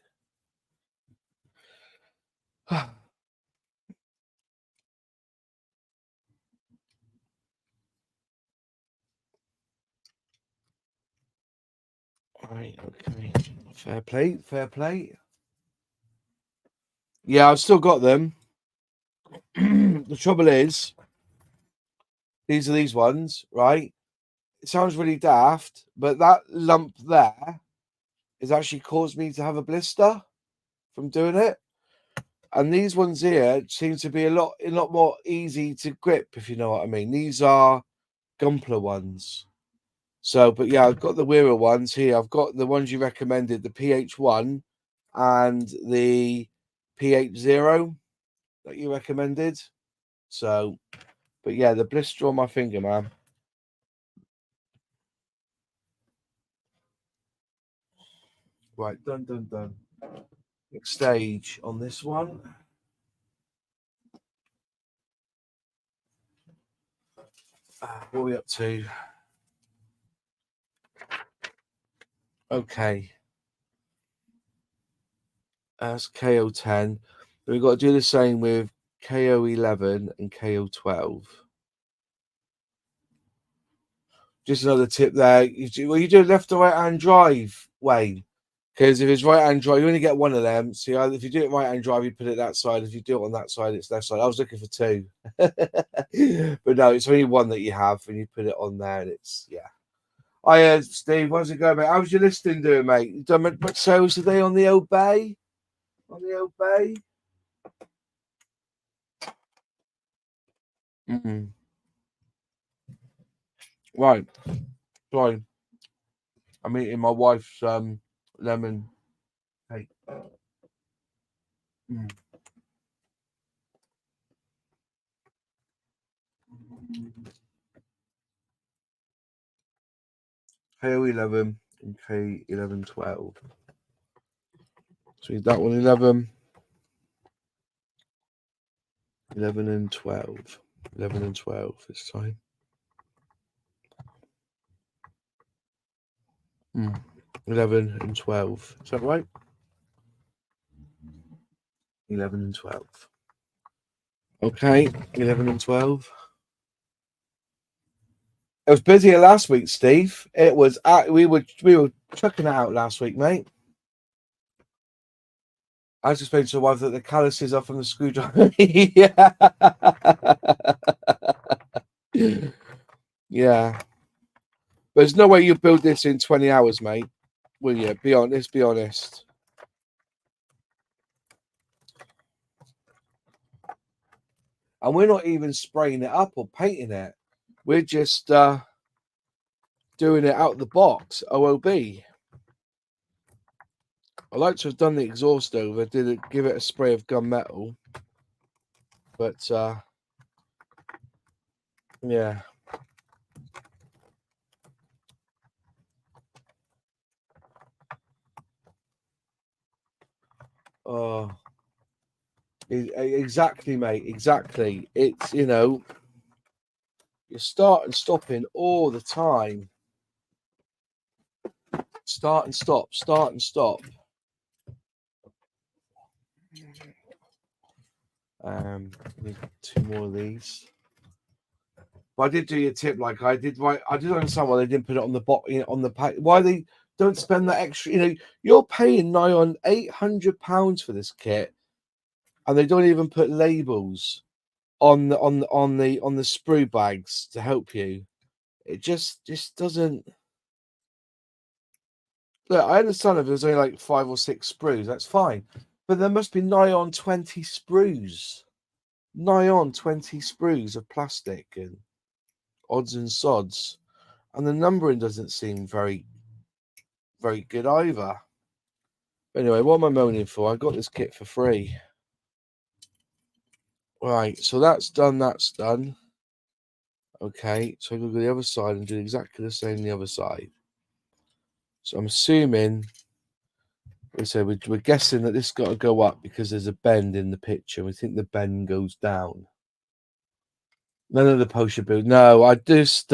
Right, okay. Fair play, fair play. Yeah, I've still got them. The trouble is, these are these ones, right? It sounds really daft, but that lump there has actually caused me to have a blister from doing it. And these ones here seem to be a lot more easy to grip, if you know what I mean. These are Gumpler ones. So, but yeah, I've got the Wearer ones here. I've got the ones you recommended, the PH1 and the PH0 that you recommended. So, but yeah, the blister on my finger, man. Right, done. Next stage on this one. What are we up to? Okay. That's KO10. We've got to do the same with KO11 and KO12. Just another tip there. You do left or right hand drive, Wayne. Because if it's right hand drive, you only get one of them. So if you do it right hand drive, you put it that side. If you do it on that side, it's left side. I was looking for two. But no, it's only one that you have, and you put it on there, and it's, yeah. Hi, Steve. How's it going, mate? How's your listing doing, mate? You done much sales today on the old bay? On the old bay? Mm-hmm. Right. Sorry. I'm eating my wife's lemon cake. Mm. KO11 and K1112. So that one 11. 11 and 12. 11 and 12 this time. 11 and 12. Is that right? 11 and 12. Okay, 11 and 12. It was busier last week, Steve. It was we were chucking it out last week, mate. I just explained to the wife that the calluses are from the screwdriver. Yeah. Yeah. There's no way you build this in 20 hours, mate. Will you? Be honest, be honest. And we're not even spraying it up or painting it. We're just doing it out the box, OOB. I like to have done the exhaust over, give it a spray of gunmetal, but yeah. Oh, exactly, mate. Exactly. It's, you know, you're start and stopping all the time. Start and stop. Start and stop. Need 2 more of these. But I did do your tip, like I did. Right, I did understand why they didn't put it on the box, on the pack. Why they don't spend that extra? You know, you're paying nigh on £800 for this kit, and they don't even put labels on the sprue bags to help you. It just doesn't. Look, I understand if there's only like 5 or 6 sprues, that's fine, but there must be nigh on 20 sprues, nigh on 20 sprues of plastic and odds and sods, and the numbering doesn't seem very good either. Anyway, what am I moaning for? I got this kit for free. Right, so that's done. Okay, so I go to the other side and do exactly the same on the other side. So I'm assuming, we're guessing that this got to go up because there's a bend in the picture. We think the bend goes down. None of the Pocher build. No, I just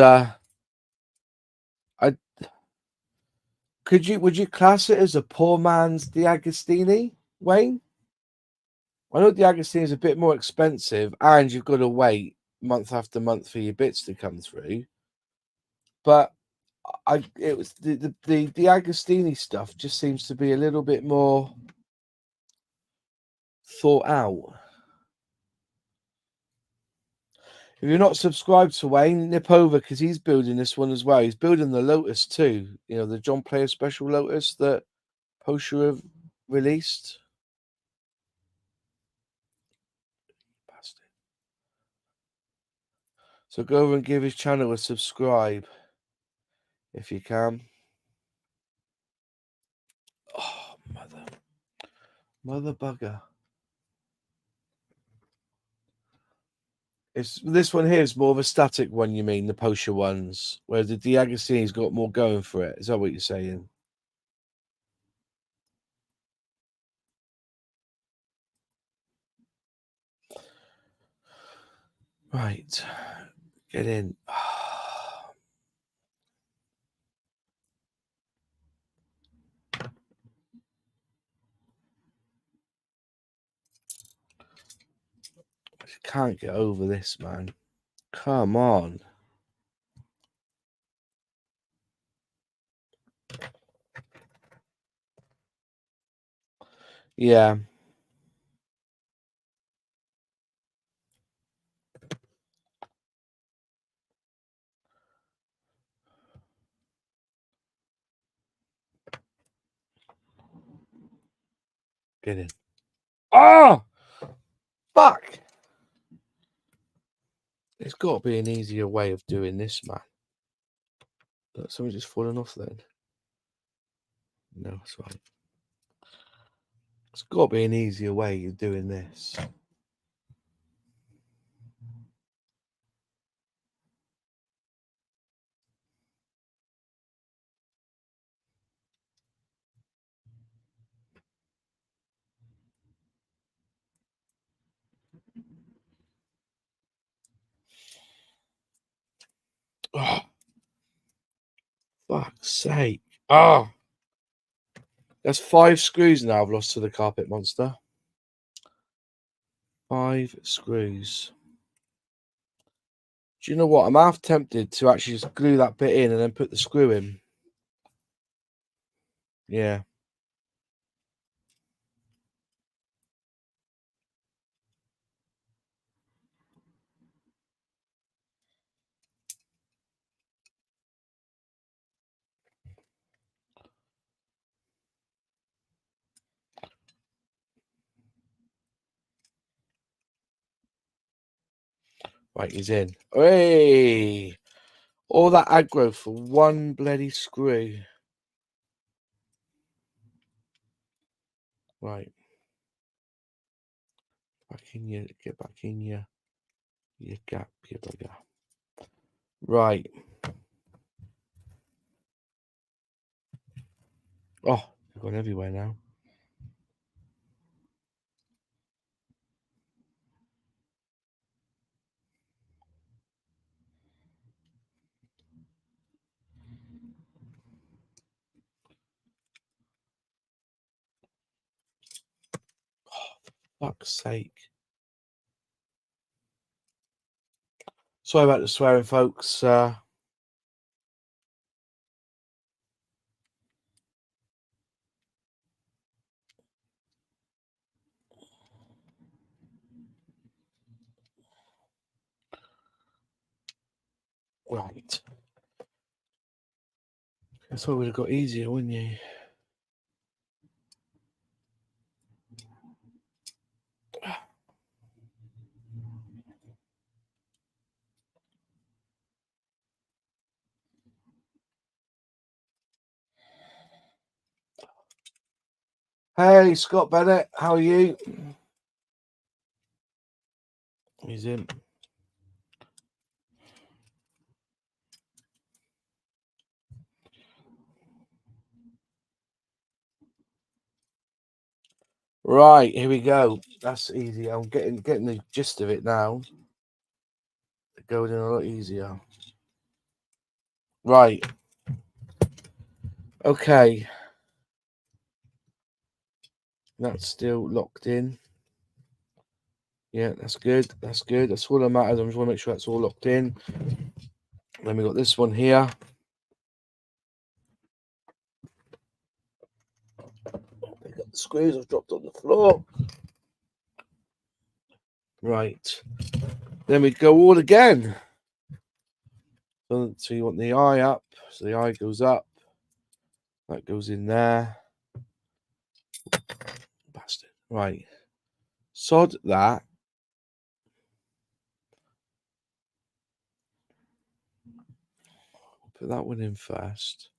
would you class it as a poor man's D'Agostini, Wayne? I know D'Agostini is a bit more expensive, and you've got to wait month after month for your bits to come through. But it was the D'Agostini stuff just seems to be a little bit more thought out. If you're not subscribed to Wayne, nip over because he's building this one as well. He's building the Lotus too. You know, the John Player Special Lotus that Pocher have released. Bastard. So go over and give his channel a subscribe if you can. Oh, mother bugger. This one here is more of a static one, you mean, the Pocher ones, where the D'Agostini's got more going for it. Is that what you're saying? Right. Get in. I can't get over this, man. Come on. Yeah. Get in. Oh! Fuck! There's got to be an easier way of doing this, man. Something just fallen off then. No, that's right. There's got to be an easier way of doing this. Oh, fuck's sake. Oh, that's 5 screws now I've lost to the carpet monster. 5 screws. Do you know what? I'm half tempted to actually just glue that bit in and then put the screw in. Yeah. Right, he's in. Hey! All that aggro for one bloody screw. Right. Back in your, get back in your gap, your bugger. Right. Oh, they've gone everywhere now. Fuck's sake. Sorry about the swearing, folks. Right. I thought it would have got easier, wouldn't you? Hey, Scott Bennett, how are you? He's in. Right, here we go. That's easy. I'm getting the gist of it now. It's going in a lot easier. Right. Okay. That's still locked in. Yeah, that's good. That's good. That's all that matters. I just want to make sure that's all locked in. Then we got this one here. They got the screws I've dropped on the floor. Right. Then we go all again. So you want the eye up. So the eye goes up. That goes in there. Bastard. Right. Sod that. Put that one in first.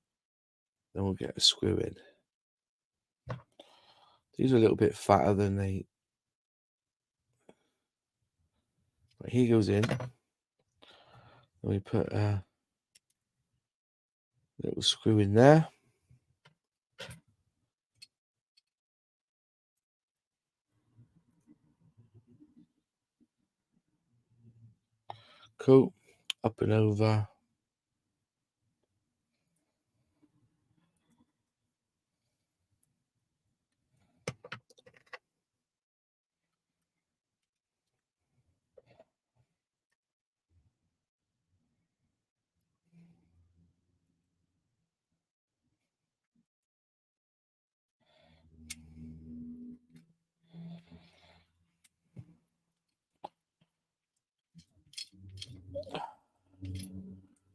Then we'll get a screw in. These are a little bit fatter than they. Right, he goes in. Then we put a little screw in there. Cool. Up and over.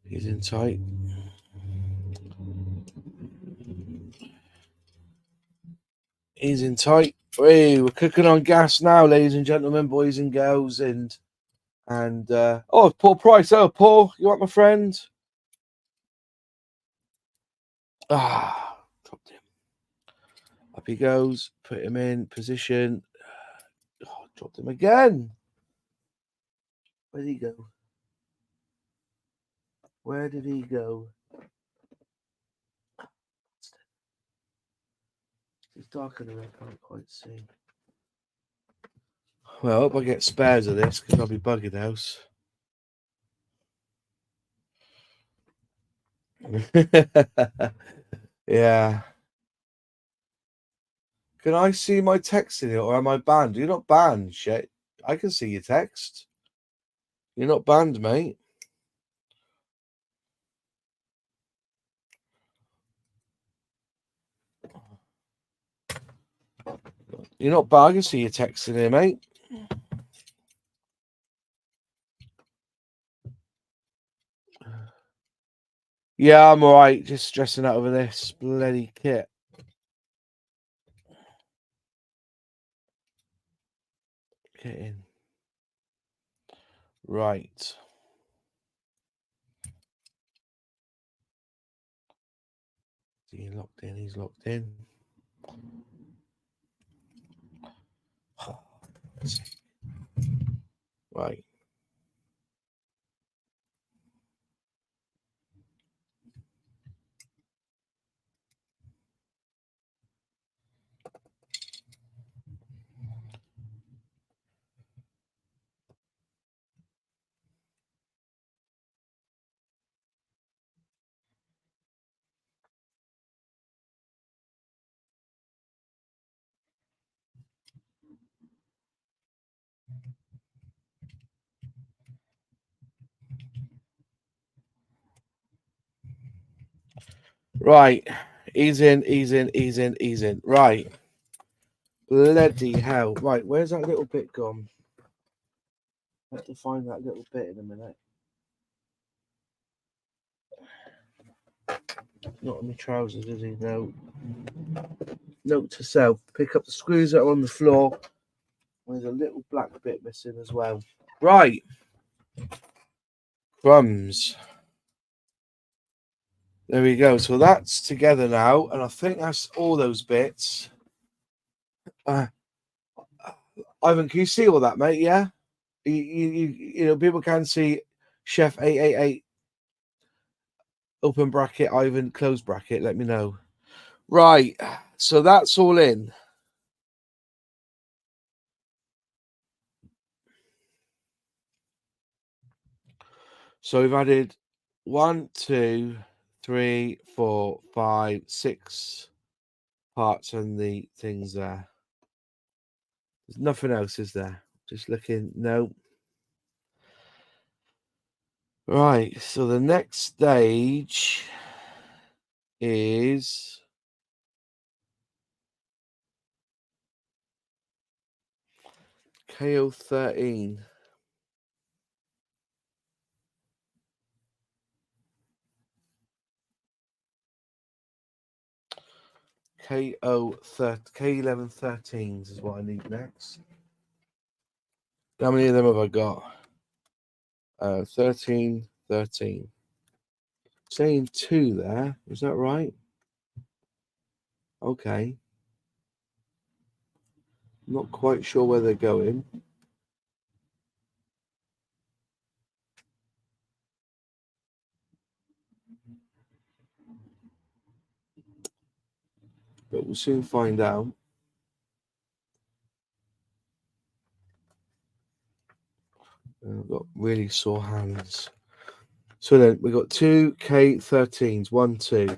He's in tight. He's in tight. Hey, we're cooking on gas now, ladies and gentlemen, boys and girls, and oh, Paul Price. Oh, Paul, you want my friend? Ah, dropped him. Up he goes. Put him in position. Oh, dropped him again. Where did he go? Where did he go? It's dark in there. I can't quite see. Well, I hope I get spares of this because I'll be bugging house. Yeah. Can I see my text in it or am I banned? You're not banned, shit. I can see your text. You're not banned, mate. You're not banned. I can see your text in here, mate. Yeah, I'm alright. Just stressing out over this bloody kit. Get in. Right. He's locked in. He's locked in. Right. Right. He's in. He's in. He's in. He's in. Right. Bloody hell. Right. Where's that little bit gone? I have to find that little bit in a minute. Not in my trousers, is he? No. Note to self: pick up the screws that are on the floor. There's a little black bit missing as well. Right. Crumbs. There we go. So that's together now, and I think that's all those bits. Ivan, can you see all that, mate? Yeah. You know, people can see Chef 888 open bracket, Ivan close bracket. Let me know. Right. So that's all in. So we've added 1, 2, 3, 4, 5, 6 parts and the things there. There's nothing else, is there? Just looking. No. Right. So the next stage is KO13. K1113s is what I need next. How many of them have I got? 13. Saying 2 there. Is that right? Okay. Not quite sure where they're going. But we'll soon find out. I've got really sore hands. So then we've got 2 K13s. 1, 2.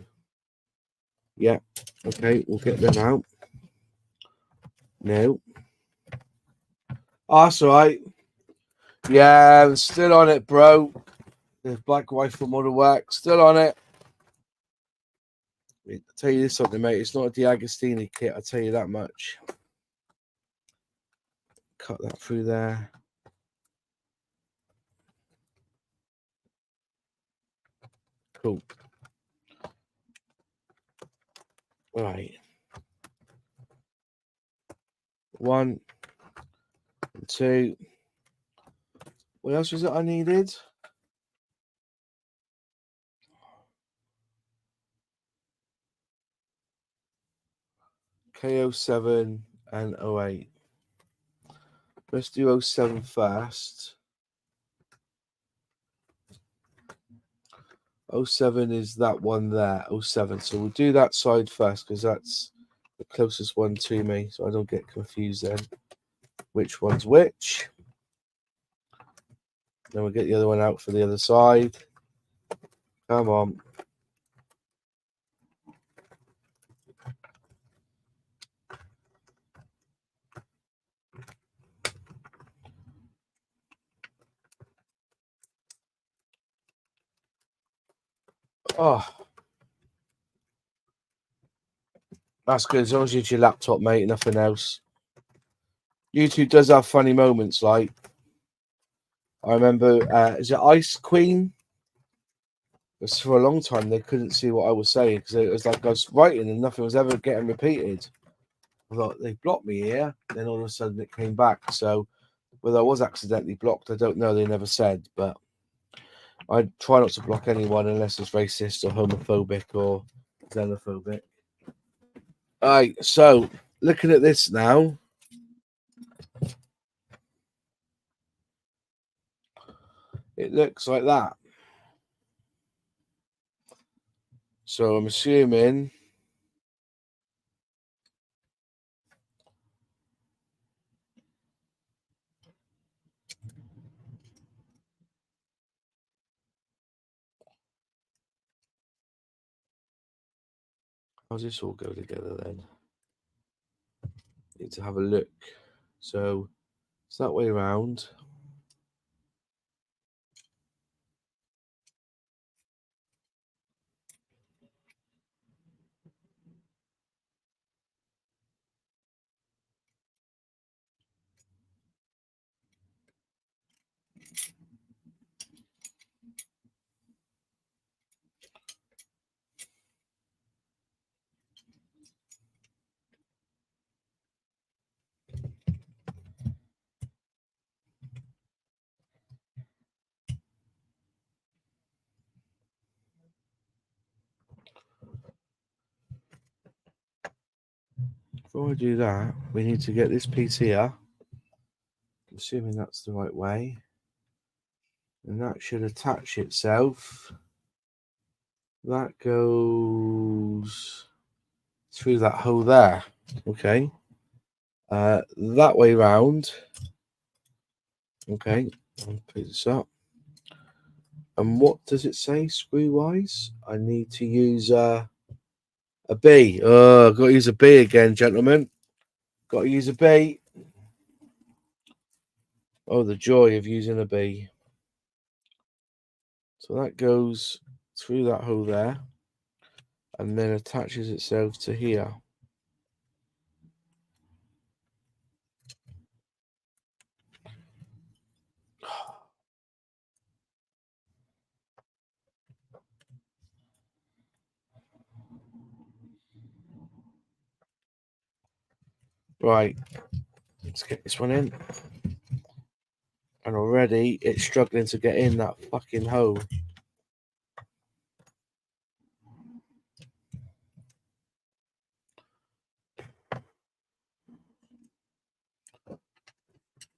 Yeah. Okay, we'll get them out. No. Oh, that's all right. Yeah, I'm still on it, bro. The Black Rifle Model Work. Still on it. I'll tell you this something, mate. It's not a D'Agostini kit, I'll tell you that much. Cut that through there. Cool. Right. 1, 2. What else was it I needed? KO7 and 08. Let's do 07 first. 07 is that one there, 07. So we'll do that side first because that's the closest one to me, so I don't get confused then. Which one's which? Then we'll get the other one out for the other side. Come on. Oh, that's good. As long as you use your laptop, mate, nothing else. YouTube does have funny moments. Like, I remember, is it Ice Queen? Because for a long time they couldn't see what I was saying because it was like I was writing and nothing was ever getting repeated. I thought they blocked me here. Then all of a sudden it came back. So whether I was accidentally blocked, I don't know. They never said, but I try not to block anyone unless it's racist or homophobic or xenophobic. All right, so looking at this now, it looks like that. So I'm assuming how's this all go together then? Need to have a look. So it's that way around. Before I do that, we need to get this piece here. I'm assuming that's the right way. And that should attach itself. That goes through that hole there. Okay. That way round. Okay. I'll put this up. And what does it say screw wise? I need to use a B. Oh, I've got to use a B again, gentlemen. Got to use a B. Oh, the joy of using a B. So that goes through that hole there and then attaches itself to here. Right, let's get this one in. And already it's struggling to get in that fucking hole.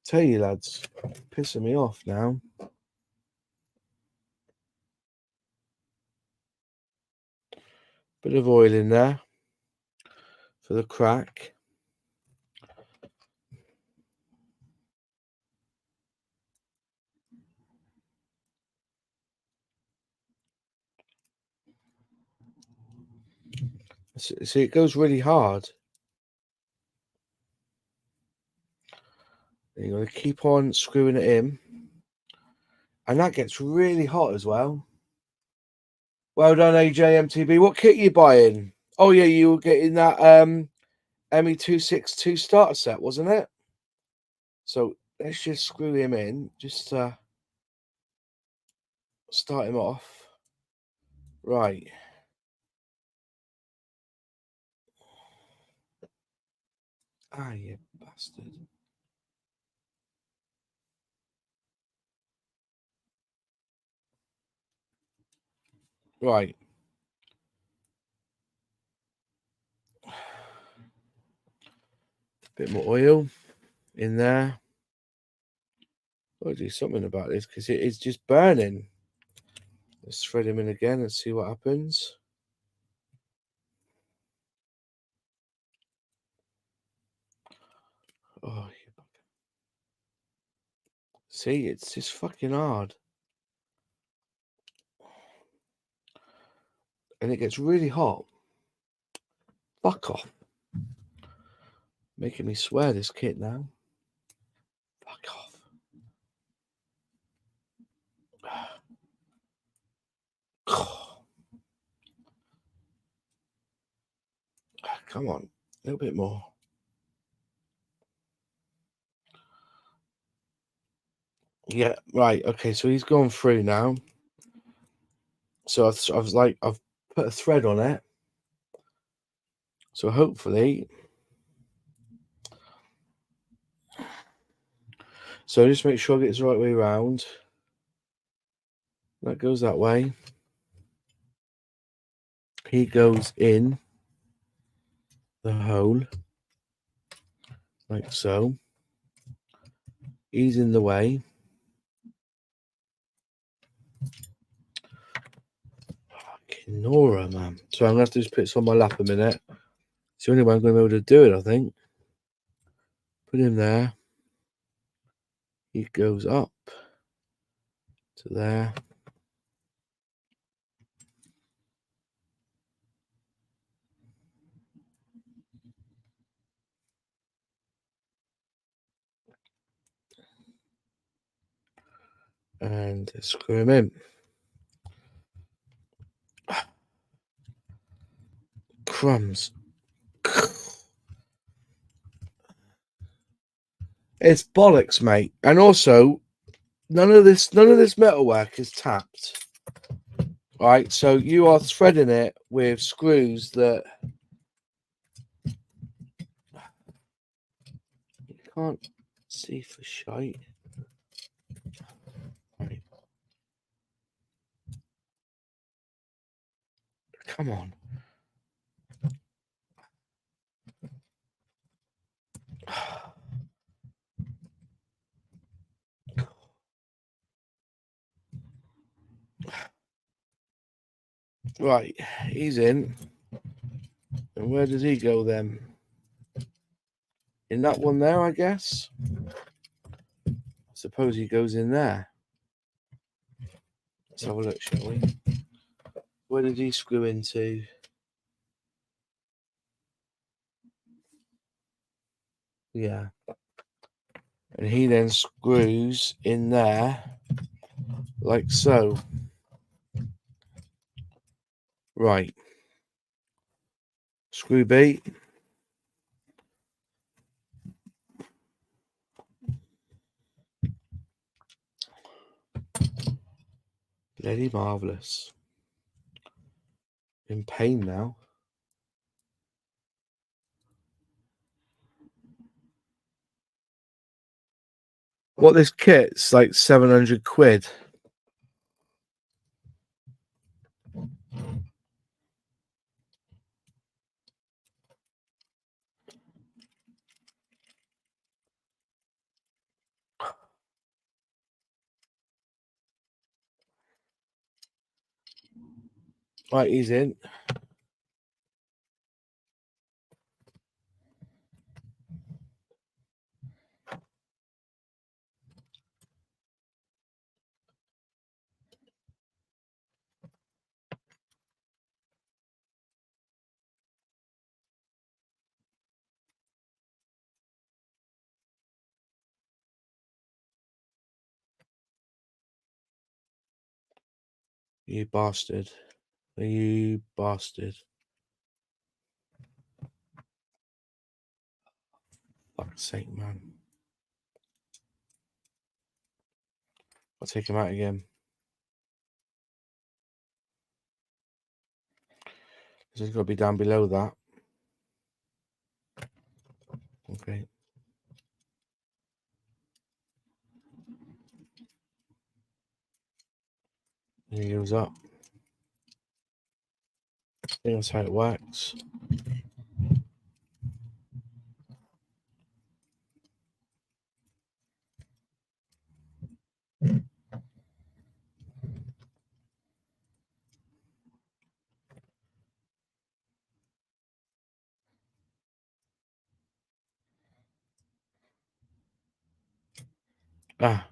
Tell you lads, pissing me off now. Bit of oil in there for the crack. See, it goes really hard. And you're going to keep on screwing it in. And that gets really hot as well. Well done, AJMTB. What kit are you buying? Oh, yeah, you were getting that ME262 starter set, wasn't it? So let's just screw him in. Just start him off. Right. Ah, you bastard. Right. Bit more oil in there. I'll do something about this because it is just burning. Let's thread him in again and see what happens. Oh, see, it's just fucking hard. And it gets really hot. Fuck off. Making me swear this kit now. Fuck off. Come on, a little bit more. Yeah, right. Okay, so he's gone through now. So I've put a thread on it. So hopefully, so just make sure I get it the right way around. That goes that way. he goes in the hole like so. He's in the way. Fucking Nora, man. So I'm gonna have to just put this on my lap a minute. It's the only way I'm gonna be able to do it, I think. Put him there. He goes up to there. And screw him in. Crumbs. It's bollocks, mate. And also, none of this metalwork is tapped. Right, so you are threading it with screws that you can't see for shite. Right. Come on. Right, he's in. And where does he go then? In that one there, I guess. I suppose he goes in there. Let's have a look, shall we? Where did he screw into? Yeah. And he then screws in there like so. Right. Screw B. Bloody marvellous. In pain now. What, this kit's like 700 quid. Right, he's in. You bastard. You bastard. Fuck's sake, man. I'll take him out again. This has got to be down below that. Okay. And he goes up. I think that's how it works. Ah.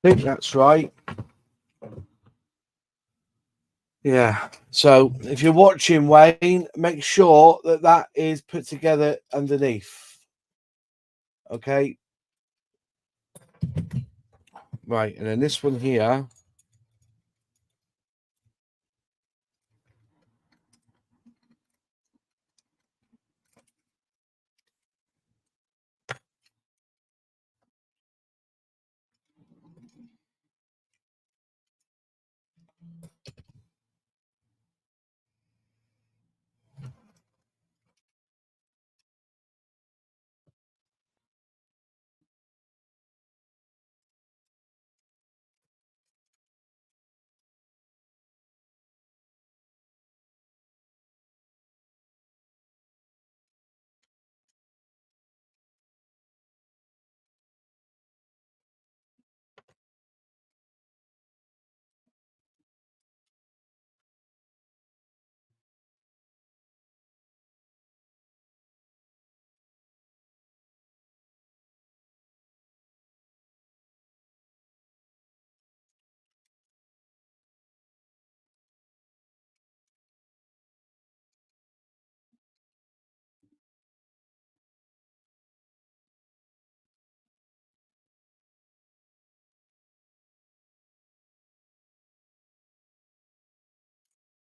I think that's right. Yeah. So if you're watching, Wayne, make sure that that is put together underneath. Okay. Right. And then this one here.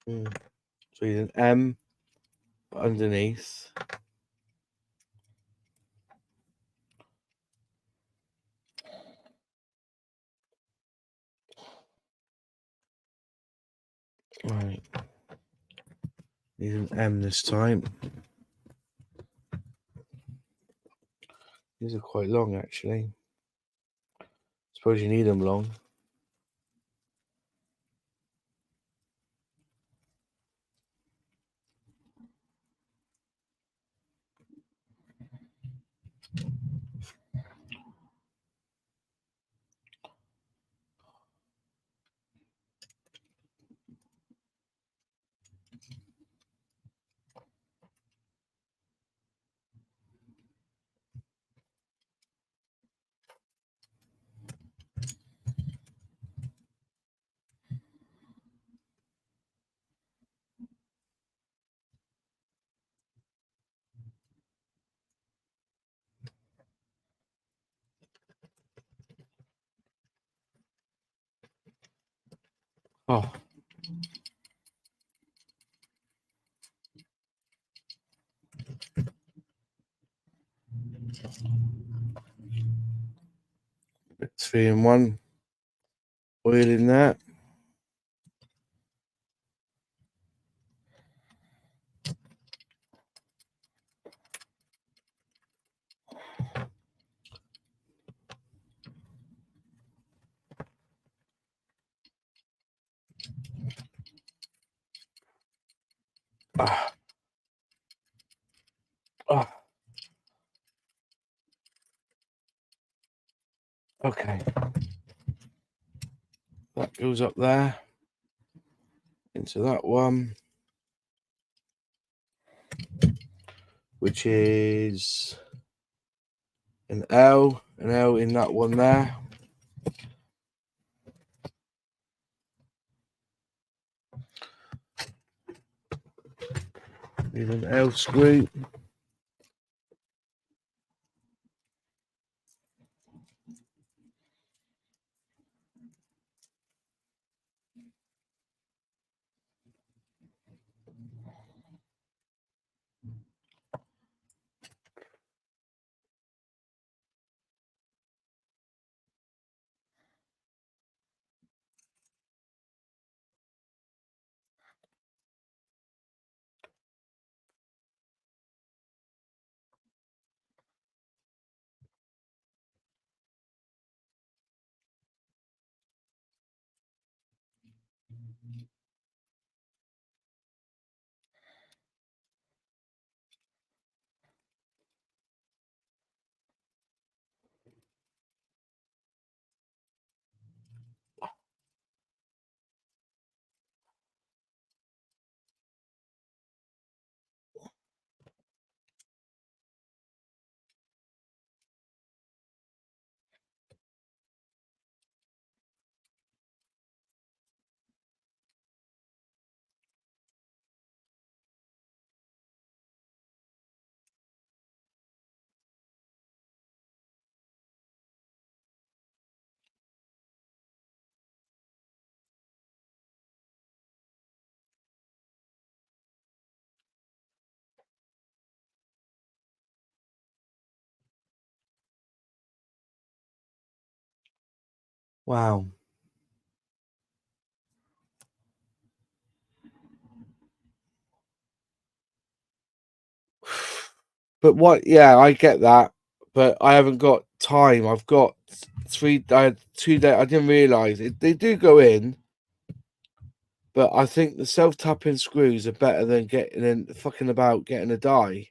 So you an M underneath. Right. Need an M this time. These are quite long, actually. Suppose you need them long. Oh. Bit 3-in-1 oil in that. Ah. Ah. Okay. That goes up there into that one, which is an L in that one there. Need an L screw. Wow. But what? Yeah, I get that, but I haven't got time. I've got I had 2 days. I didn't realize it. They do go in, but I think the self-tapping screws are better than fucking about getting a die.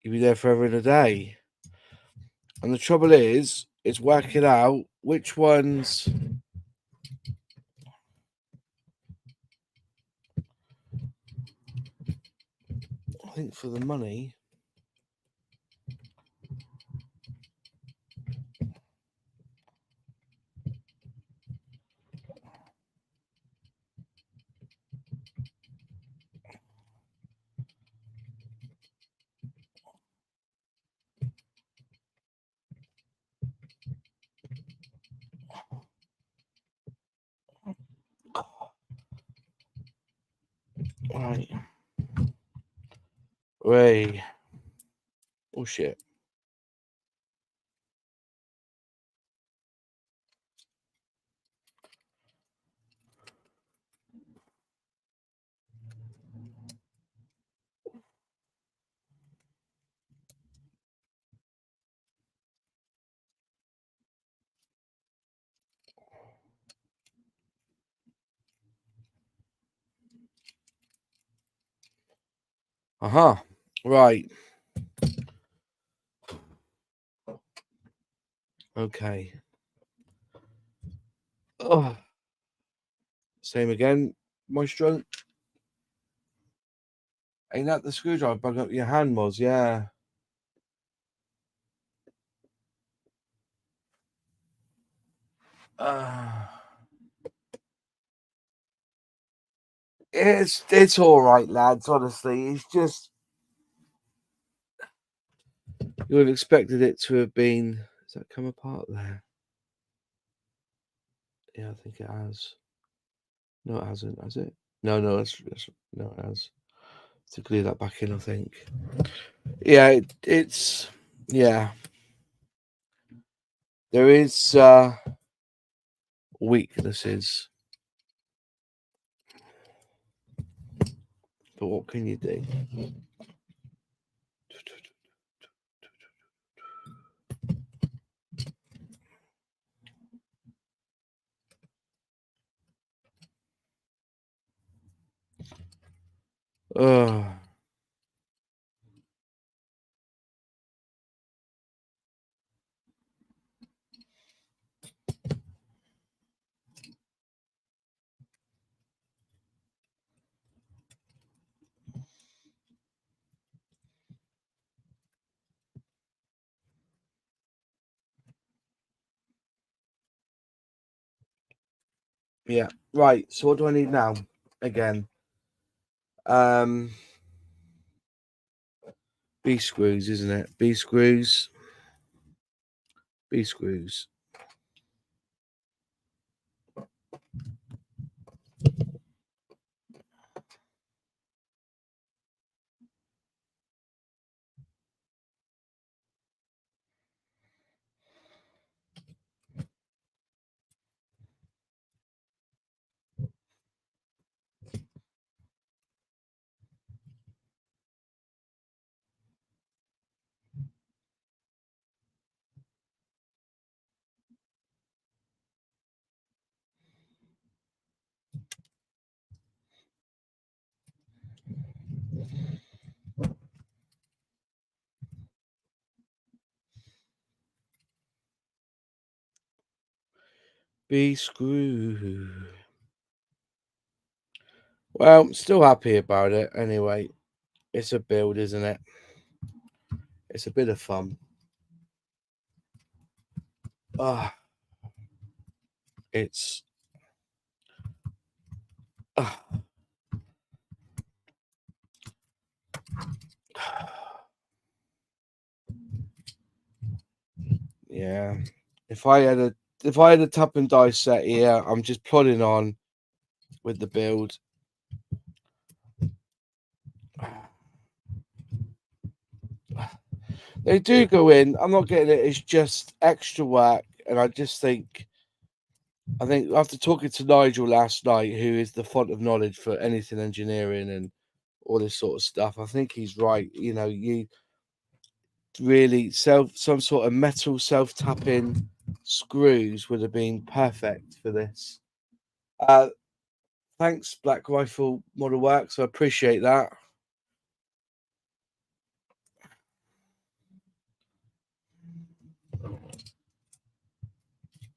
You'll be there forever and a day. And the trouble is, it's working out which ones. I think for the money. Right. Ray. Oh shit. Uh-huh. Right. Okay. Oh. Same again. Moisture. Ain't that the screwdriver bug up your hand was? Yeah. It's all right, lads. Honestly, it's just you would have expected it to have been. Has that come apart there? Yeah, I think it has. No, it hasn't. Has it? No, no, no, it has. To glue that back in, I think. Yeah, it's yeah. There is weaknesses, but what can you do? Oh, yeah. Right. So what do I need now? Again, B screws, isn't it? B screws. B screws. B screw. Well, I'm still happy about it. Anyway, it's a build, isn't it? It's a bit of fun. It's yeah. If I had a tap and die set here, I'm just plodding on with the build. They do go in. I'm not getting it. It's just extra work And I think after talking to Nigel last night, who is the font of knowledge for anything engineering and all this sort of stuff, I think he's right. You know, you really some sort of metal self-tapping screws would have been perfect for this. Thanks, Black Rifle Model Works. I appreciate that.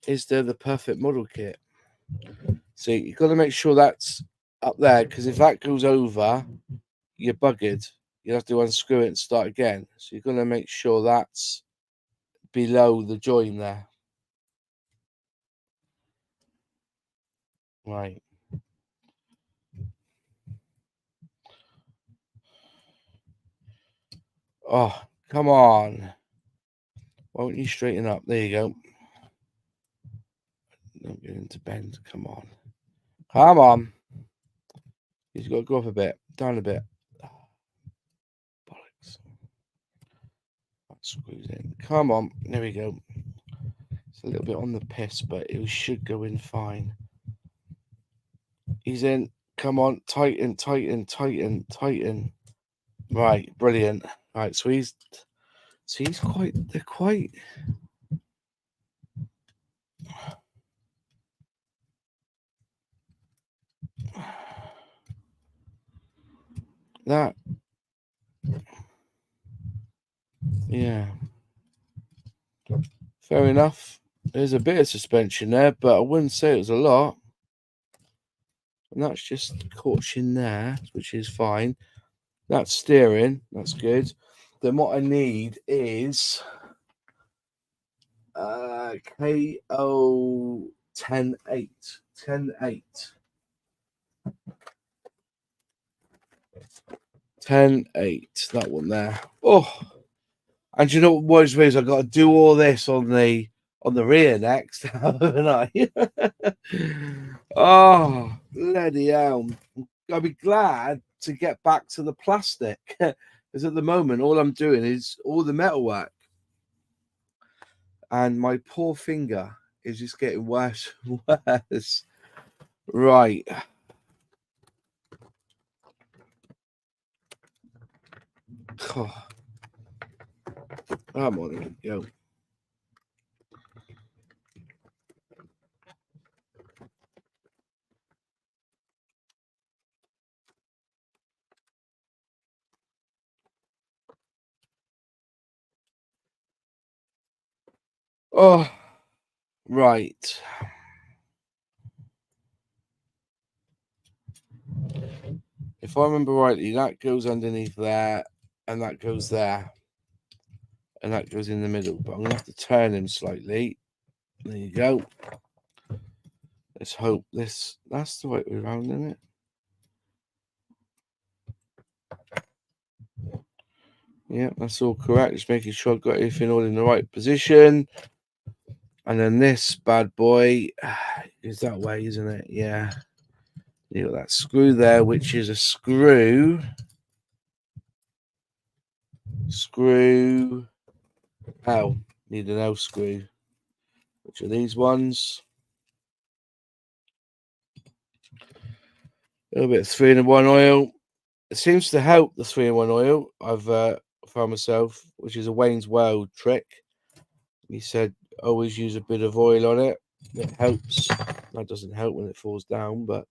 Is there the perfect model kit? See, you've got to make sure that's up there, because if that goes over, you're buggered. You have to unscrew it and start again. So you've got to make sure that's below the join there. Right. Oh, come on. Why don't you straighten up? There you go. Don't get into bend. Come on. Come on. He's got to go up a bit. Down a bit. Bollocks. That screws in. Come on. There we go. It's a little bit on the piss, but it should go in fine. He's in. Come on. Tighten, tighten, tighten, tighten. Right. Brilliant. Right. So they're quite. That. Yeah. Fair enough. There's a bit of suspension there, but I wouldn't say it was a lot. And that's just caught in there, which is fine. That's steering. That's good. Then what I need is KO 10.8. 10.8. 10.8. That one there. Oh. And you know what worries me is I've got to do all this on the rear next, haven't I? Oh, bloody hell. I'll be glad to get back to the plastic. Because at the moment, all I'm doing is all the metalwork. And my poor finger is just getting worse and worse. Right. Oh. Come on, go. Oh, right. If I remember rightly, that goes underneath there, and that goes there, and that goes in the middle. But I'm going to have to turn him slightly. There you go. Let's hope that's the right way around, isn't it? Yeah, that's all correct. Just making sure I've got everything all in the right position. And then this bad boy is that way, isn't it? Yeah. You got that screw there, which is a screw. L. Need an L screw. Which are these ones? A little bit of 3-in-1 oil. It seems to help, the 3-in-1 oil. I've found myself, which is a Wayne's World trick. He said always use a bit of oil on it. It helps. That doesn't help when it falls down, but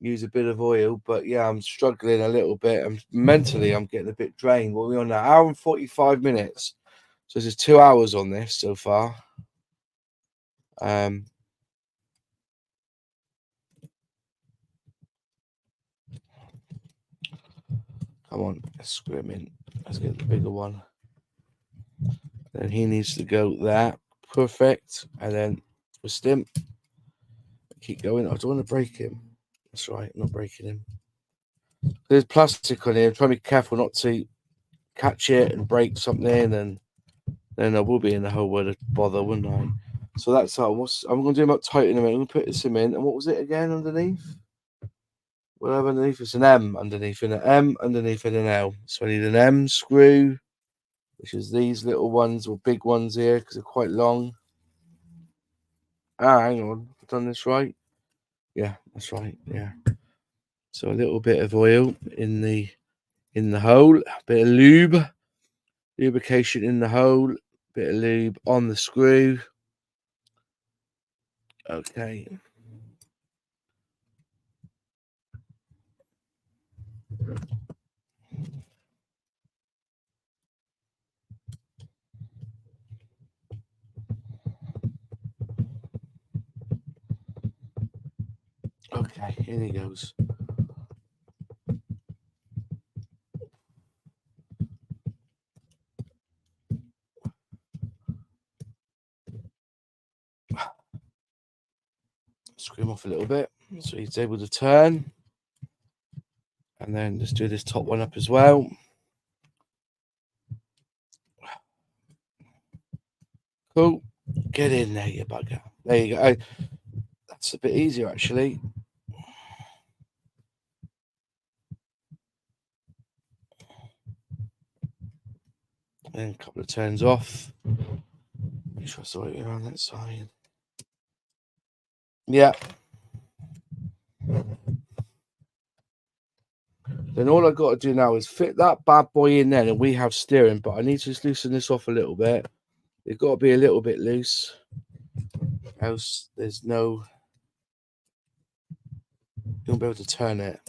use a bit of oil. But yeah, I'm struggling a little bit. Mentally, I'm getting a bit drained. What are we on now? Hour and 45 minutes. So there's 2 hours on this so far. Come on, let's screw him in. Let's get the bigger one. Then he needs to go there. Perfect. And then twist him. Keep going. I don't want to break him. That's right, I'm not breaking him. There's plastic on here. I'm trying to be careful not to catch it and break something, and then I will be in the whole world of bother, wouldn't I? So that's how I'm going to do about tightening him. I'm going to put this in. And what was it again underneath? Well, underneath it's an M underneath, and an M underneath, and an L. So I need an M screw, which is these little ones or big ones here because they're quite long. hang on, I've done this right. Yeah, that's right. Yeah. So a little bit of oil in the hole, a bit of lube, lubrication in the hole, bit of lube on the screw. Okay. Okay, here he goes. Screw him off a little bit so he's able to turn. And then just do this top one up as well. Cool. Get in there, you bugger. There you go. That's a bit easier, actually. Then a couple of turns off. Make sure I saw it around that side. Yeah. Then all I've got to do now is fit that bad boy in there, and we have steering. But I need to just loosen this off a little bit. It's got to be a little bit loose, else there's no... You won't be able to turn it.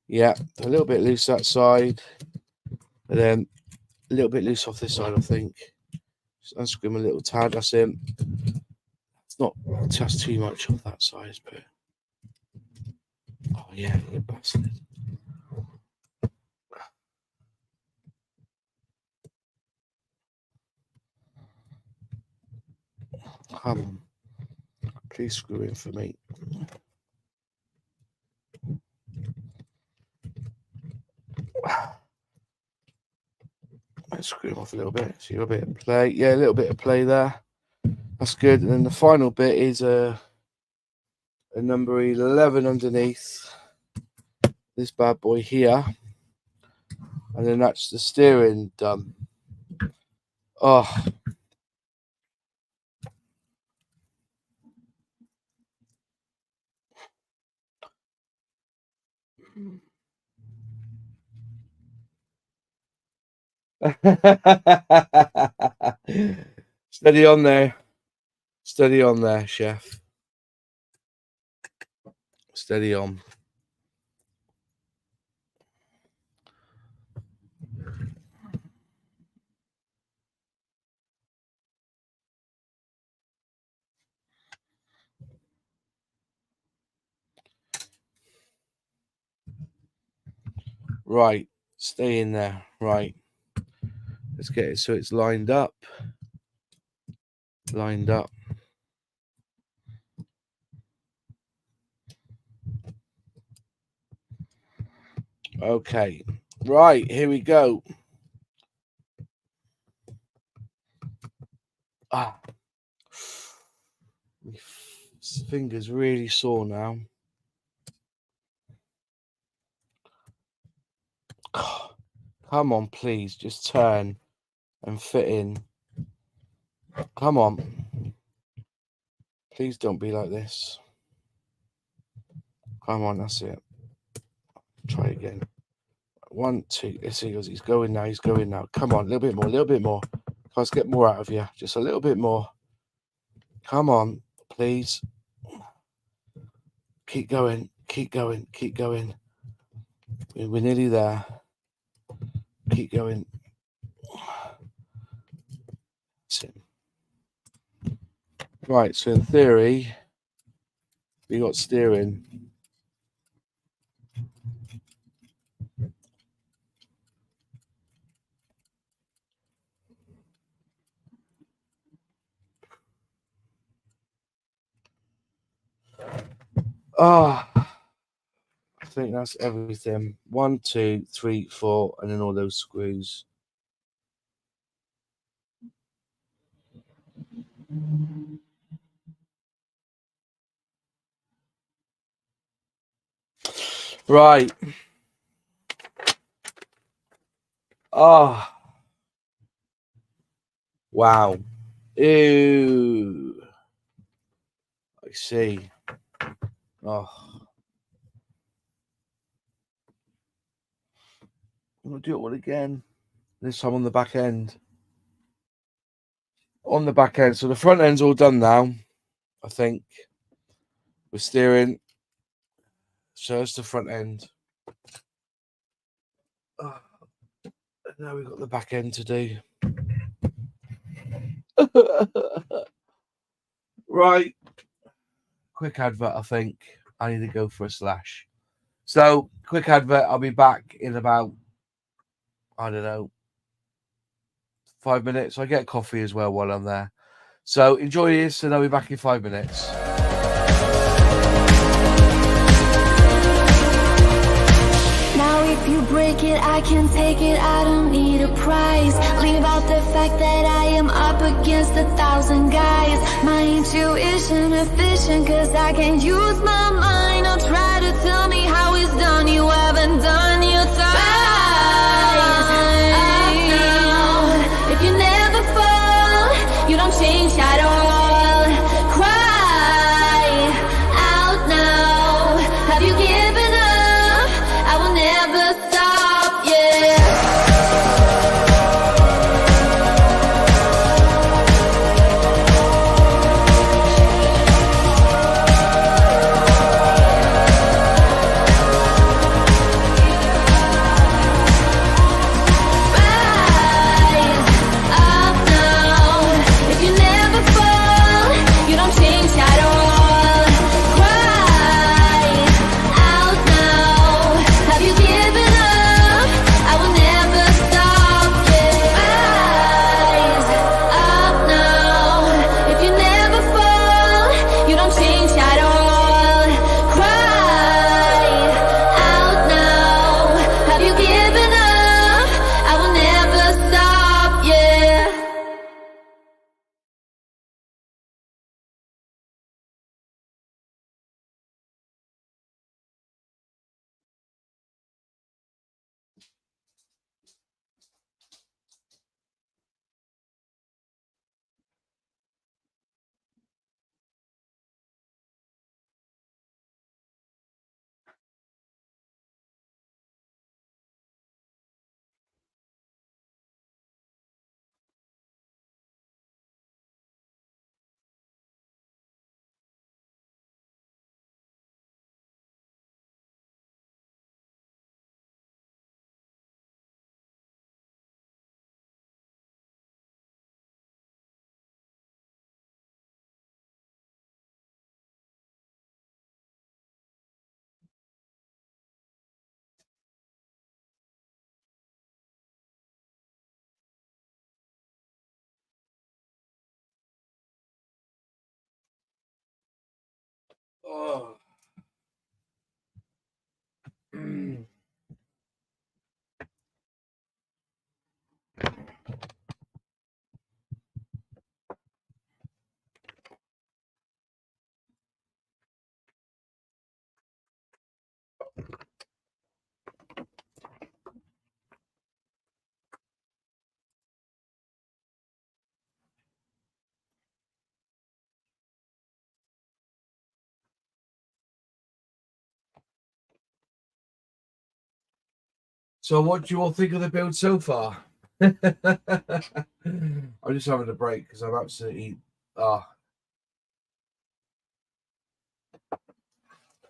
Yeah, a little bit loose that side, and then a little bit loose off this side, I think. Just unscrew him a little tad, that's it. It's not just too much off that side, but... Oh, yeah, you bastard. Come on. Please screw in for me. Let's screw him off a little bit. See a bit of play. Yeah, a little bit of play there. That's good. And then the final bit is a number 11 underneath this bad boy here. And then that's the steering done. Oh. Steady on there. Steady on there, chef. Steady on. Right. Stay in there. Right. Let's get it so it's lined up. Lined up. Okay. Right. Here we go. Ah. My finger's really sore now. Come on, please. Just turn and fit in. Come on. Please don't be like this. Come on, that's it. Try again. 1, 2. Let's see. He's going now. He's going now. Come on, a little bit more. A little bit more. Let's get more out of you. Just a little bit more. Come on, please. Keep going. Keep going. Keep going. We're nearly there. Keep going. That's it. Right, so in theory, we got steering. I think that's everything. 1, 2, 3, 4, and then all those screws. Right. Wow. Ew. I see. Oh. I'm going to do it all again. This time on the back end. On the back end. So the front end's all done now, I think. We're steering. So that's the front end. Oh. Now we've got the back end to do. Right. Quick advert, I think. I need to go for a slash. So, quick advert. I'll be back in about, I don't know, 5 minutes. I get coffee as well while I'm there. So, enjoy this, and I'll be back in 5 minutes. Now if you break it, I can take it, I don't need a prize. Leave out the fact that I am up against 1,000 guys. My intuition efficient, cause I can't use my mind. Don't try to tell me how it's done, you haven't done your time. If you never fall, you don't change at all. Cry out now, have you given up? I will never stop, Oh. So, what do you all think of the build so far? I'm just having a break because I'm absolutely. How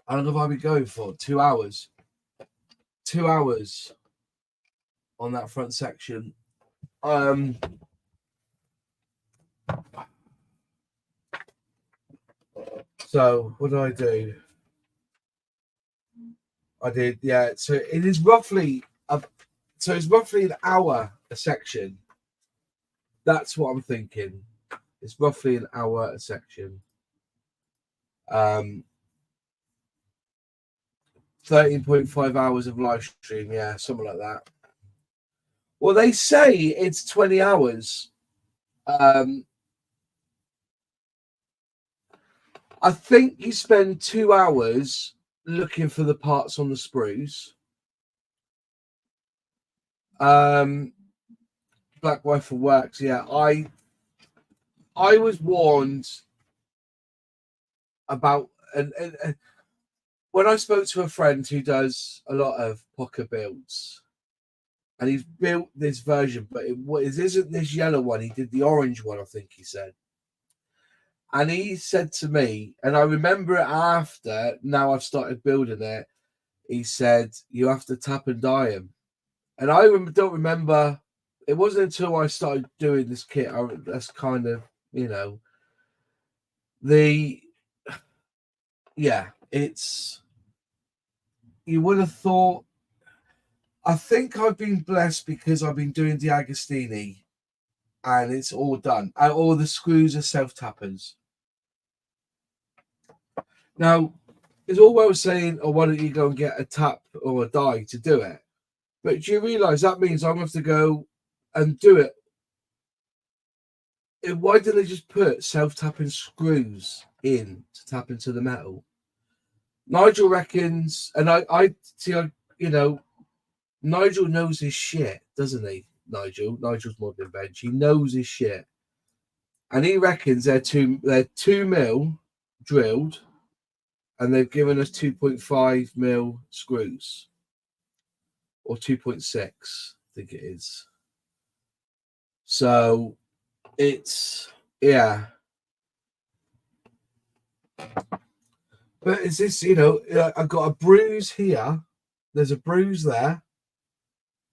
long have I been going for? 2 hours. 2 hours on that front section. So, what did I do? I did, yeah. So it is roughly it's roughly an hour a section. That's what I'm thinking. It's roughly an hour a section. 13.5 hours of live stream, yeah, something like that. Well, they say it's 20 hours. I think you spend 2 hours looking for the parts on the sprues. Black Rifle works, yeah. I was warned about and when I spoke to a friend who does a lot of Pocher builds, and he's built this version, but it isn't this yellow one. He did the orange one, I think he said. And he said to me, and I remember it after, now I've started building it, he said, you have to tap and dye them. And I don't remember, it wasn't until I started doing this kit, that's kind of, you know, it's, you would have thought, I think I've been blessed because I've been doing the Agostini and it's all done. And all the screws are self-tappers. Now, it's all well saying, oh, why don't you go and get a tap or a die to do it? But do you realise that means I'm going to have to go and do it? Why didn't they just put self-tapping screws in to tap into the metal? Nigel reckons, and I see, you know, Nigel knows his shit, doesn't he? Nigel's modelling bench. He knows his shit, and he reckons they're 2 mil drilled, and they've given us 2.5 mil screws, or 2.6, I think it is. So it's But is this, you know, I've got a bruise here. There's a bruise there.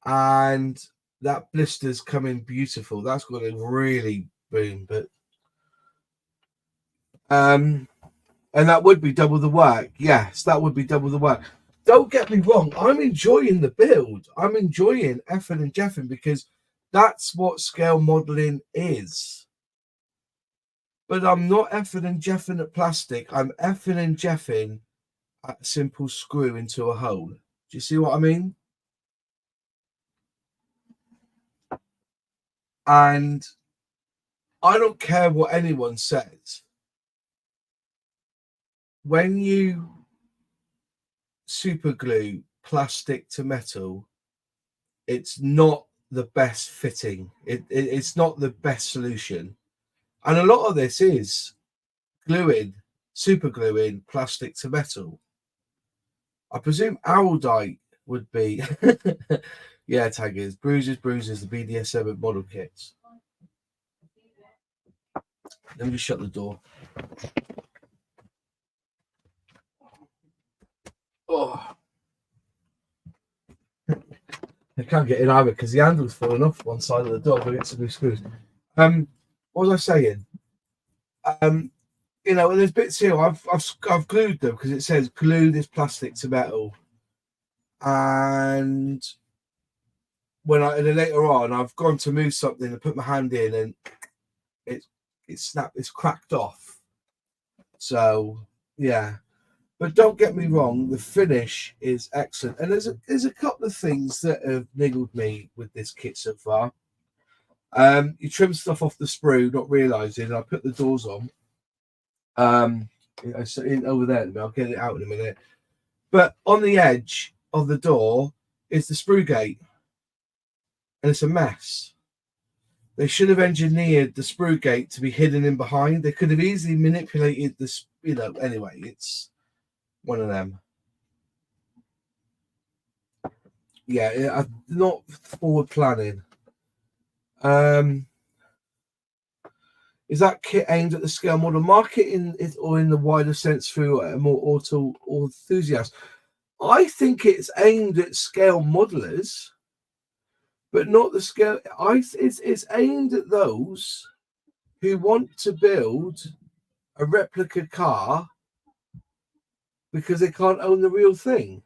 And that blister's coming beautiful. That's going to really boom. But and that would be double the work. Yes, that would be double the work. Don't get me wrong. I'm enjoying the build. I'm enjoying effing and jeffing because that's what scale modeling is. But I'm not effing and jeffing at plastic. I'm effing and jeffing at a simple screw into a hole. Do you see what I mean? And I don't care what anyone says. When you super glue plastic to metal, it's not the best fitting. It's not the best solution. And a lot of this is super gluing plastic to metal. I presume Araldite would be, yeah, taggers, bruises, the BDSM model kits. Let me just shut the door. Oh, I can't get in either because the handle's fallen off one side of the door. We'll get some new screws. What was I saying? You know, there's bits here. I've glued them because it says glue this plastic to metal. And then later on, I've gone to move something and put my hand in, and it's snapped. It's cracked off. So yeah. But don't get me wrong, the finish is excellent. And there's a couple of things that have niggled me with this kit so far. You trim stuff off the sprue, not realising. I put the doors on. Over there, I'll get it out in a minute. But on the edge of the door is the sprue gate. And it's a mess. They should have engineered the sprue gate to be hidden in behind. They could have easily manipulated this, you know, anyway, it's one of them. Yeah, not forward planning. Is that kit aimed at the scale model market or in the wider sense through a more auto enthusiast? I think it's aimed at scale modelers, but not the scale. It's aimed at those who want to build a replica car because they can't own the real thing.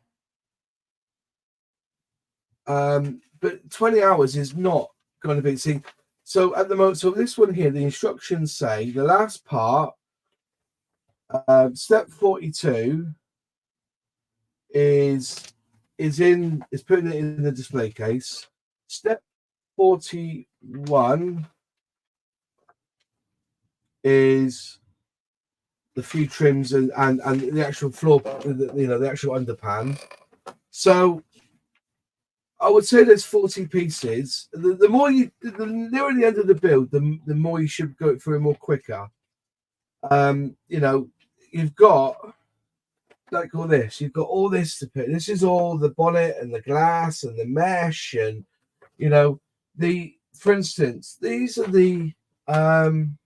But 20 hours is not going to be. See, so at the moment, so this one here, the instructions say the last part, step 42 is putting it in the display case. Step 41 is the few trims and the actual floor, you know, the actual underpan. So I would say there's 40 pieces. The nearer the end of the build, the more you should go through more quicker. You know, you've got like all this. You've got all this to put. This is all the bonnet and the glass and the mesh, and you know for instance, these are the lamps.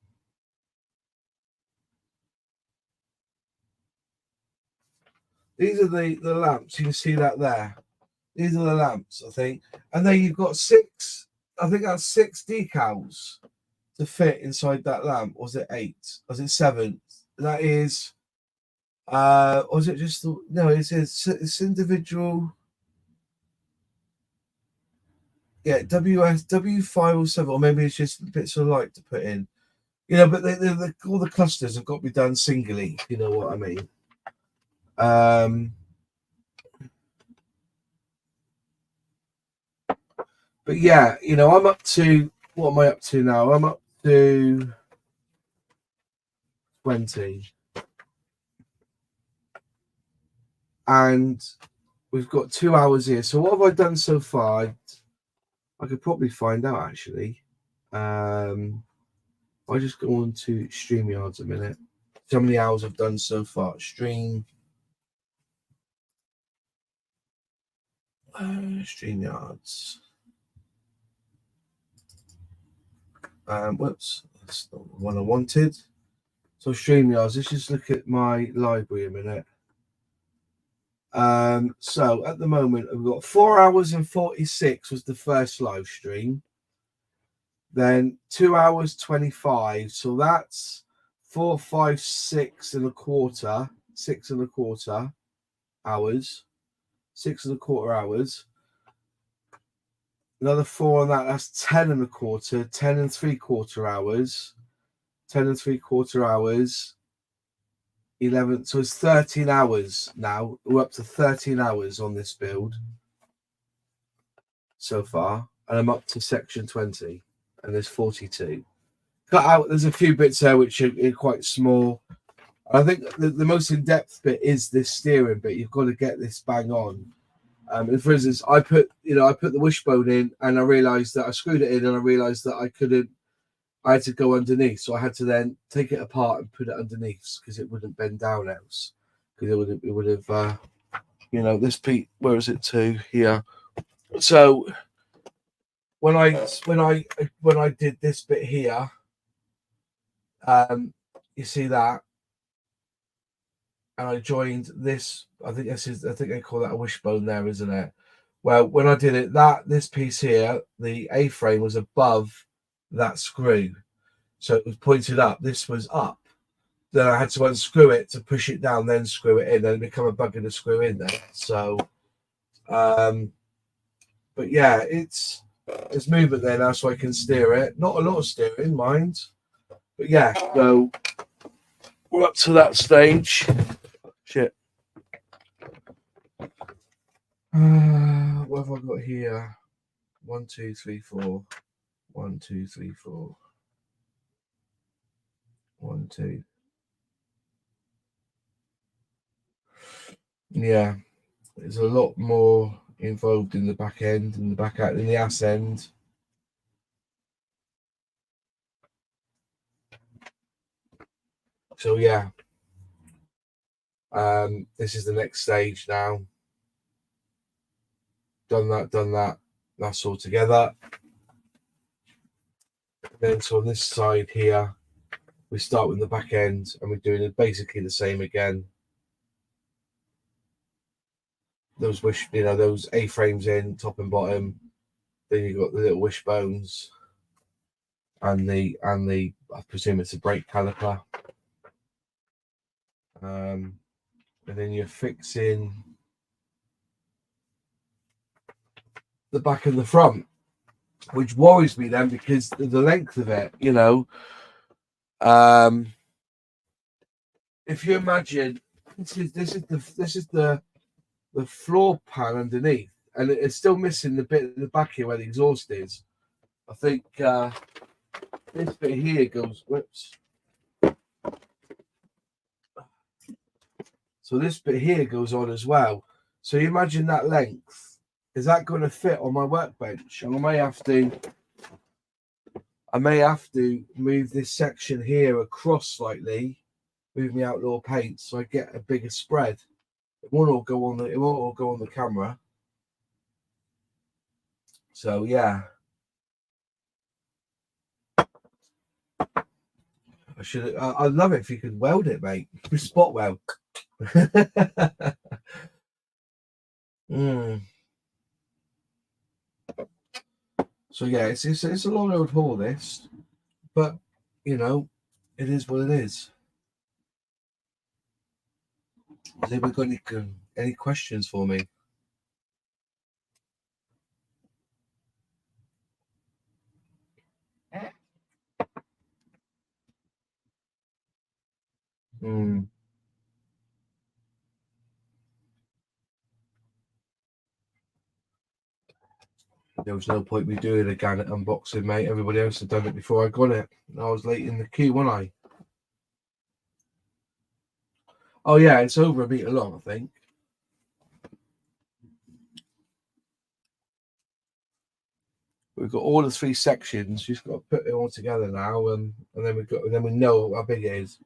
You can see that there. These are the lamps, I think. And then you've got 6, I think that's 6 decals to fit inside that lamp. Or was it 8? Or was it 7? That is, or is it just, no, it's individual. Yeah, W507, or maybe it's just bits of light to put in. You know, but all the clusters have got to be done singly, you know what I mean? But yeah, you know, I'm up to, what am I up to now? I'm up to 20. And we've got 2 hours here. So what have I done so far? I could probably find out, actually. I just go on to StreamYards a minute. How many hours I've done so far? StreamYards. Whoops, that's not the one I wanted. So StreamYards, let's just look at my library a minute. So at the moment, I've got 4 hours and 46 was the first live stream. Then 2 hours 25. So that's 4, 5, 6 and a quarter. 6 and a quarter hours. 6 and a quarter hours. Another 4 on that. That's 10 and a quarter. 10 and 3/4 hours. 10 and 3/4 hours. 11. So it's 13 hours now. We're up to 13 hours on this build so far. And I'm up to section 20. And there's 42. Cut out, there's a few bits there which are quite small. I think the most in-depth bit is this steering bit. You've got to get this bang on. And for instance, I put the wishbone in, and I realised that I screwed it in, and I realised that I had to go underneath. So I had to then take it apart and put it underneath because it wouldn't bend down else. Because it would have, you know, this piece. Where is it to? Here. So when I did this bit here, you see that, and I joined this. I think they call that a wishbone there, isn't it? Well, when I did it, this piece here, the A-frame was above that screw, so it was pointed up. This was up. Then I had to unscrew it to push it down, then screw it in, then become a bugger to screw in there. So, but yeah, it's movement there now, so I can steer it. Not a lot of steering, mind, but yeah. So we're up to that stage. Shit. What have I got here? 1, 2, 3, 4. 1, 2, 3, 4. 1, 2. Yeah, there's a lot more involved in the back end and in the ass end. So yeah, this is the next stage now. Done that. That's all together. Then so on this side here, we start with the back end, and we're doing it basically the same again. Those those A-frames in top and bottom. Then you've got the little wishbones, and the I presume it's a brake caliper. And then you're fixing the back and the front, which worries me then because the length of it, you know. If you imagine, this is the floor pan underneath, and it's still missing the bit at the back here where the exhaust is. I think this bit here goes. Whoops. So this bit here goes on as well. So you imagine that length. Is that going to fit on my workbench? And I may have to move this section here across slightly with my outdoor paints, so I get a bigger spread. It won't all go on the camera. So yeah, I'd love it if you could weld it, mate. Spot weld. So yeah, it's a long old haul, this, but you know, it is what it is. Has anybody got any questions for me? There was no point me doing it again at unboxing, mate. Everybody else had done it before I got it. I was late in the queue, wasn't I? Oh yeah, it's over a metre long, I think. We've got all the 3 sections. Just got to put it all together now, and then we know how big it is.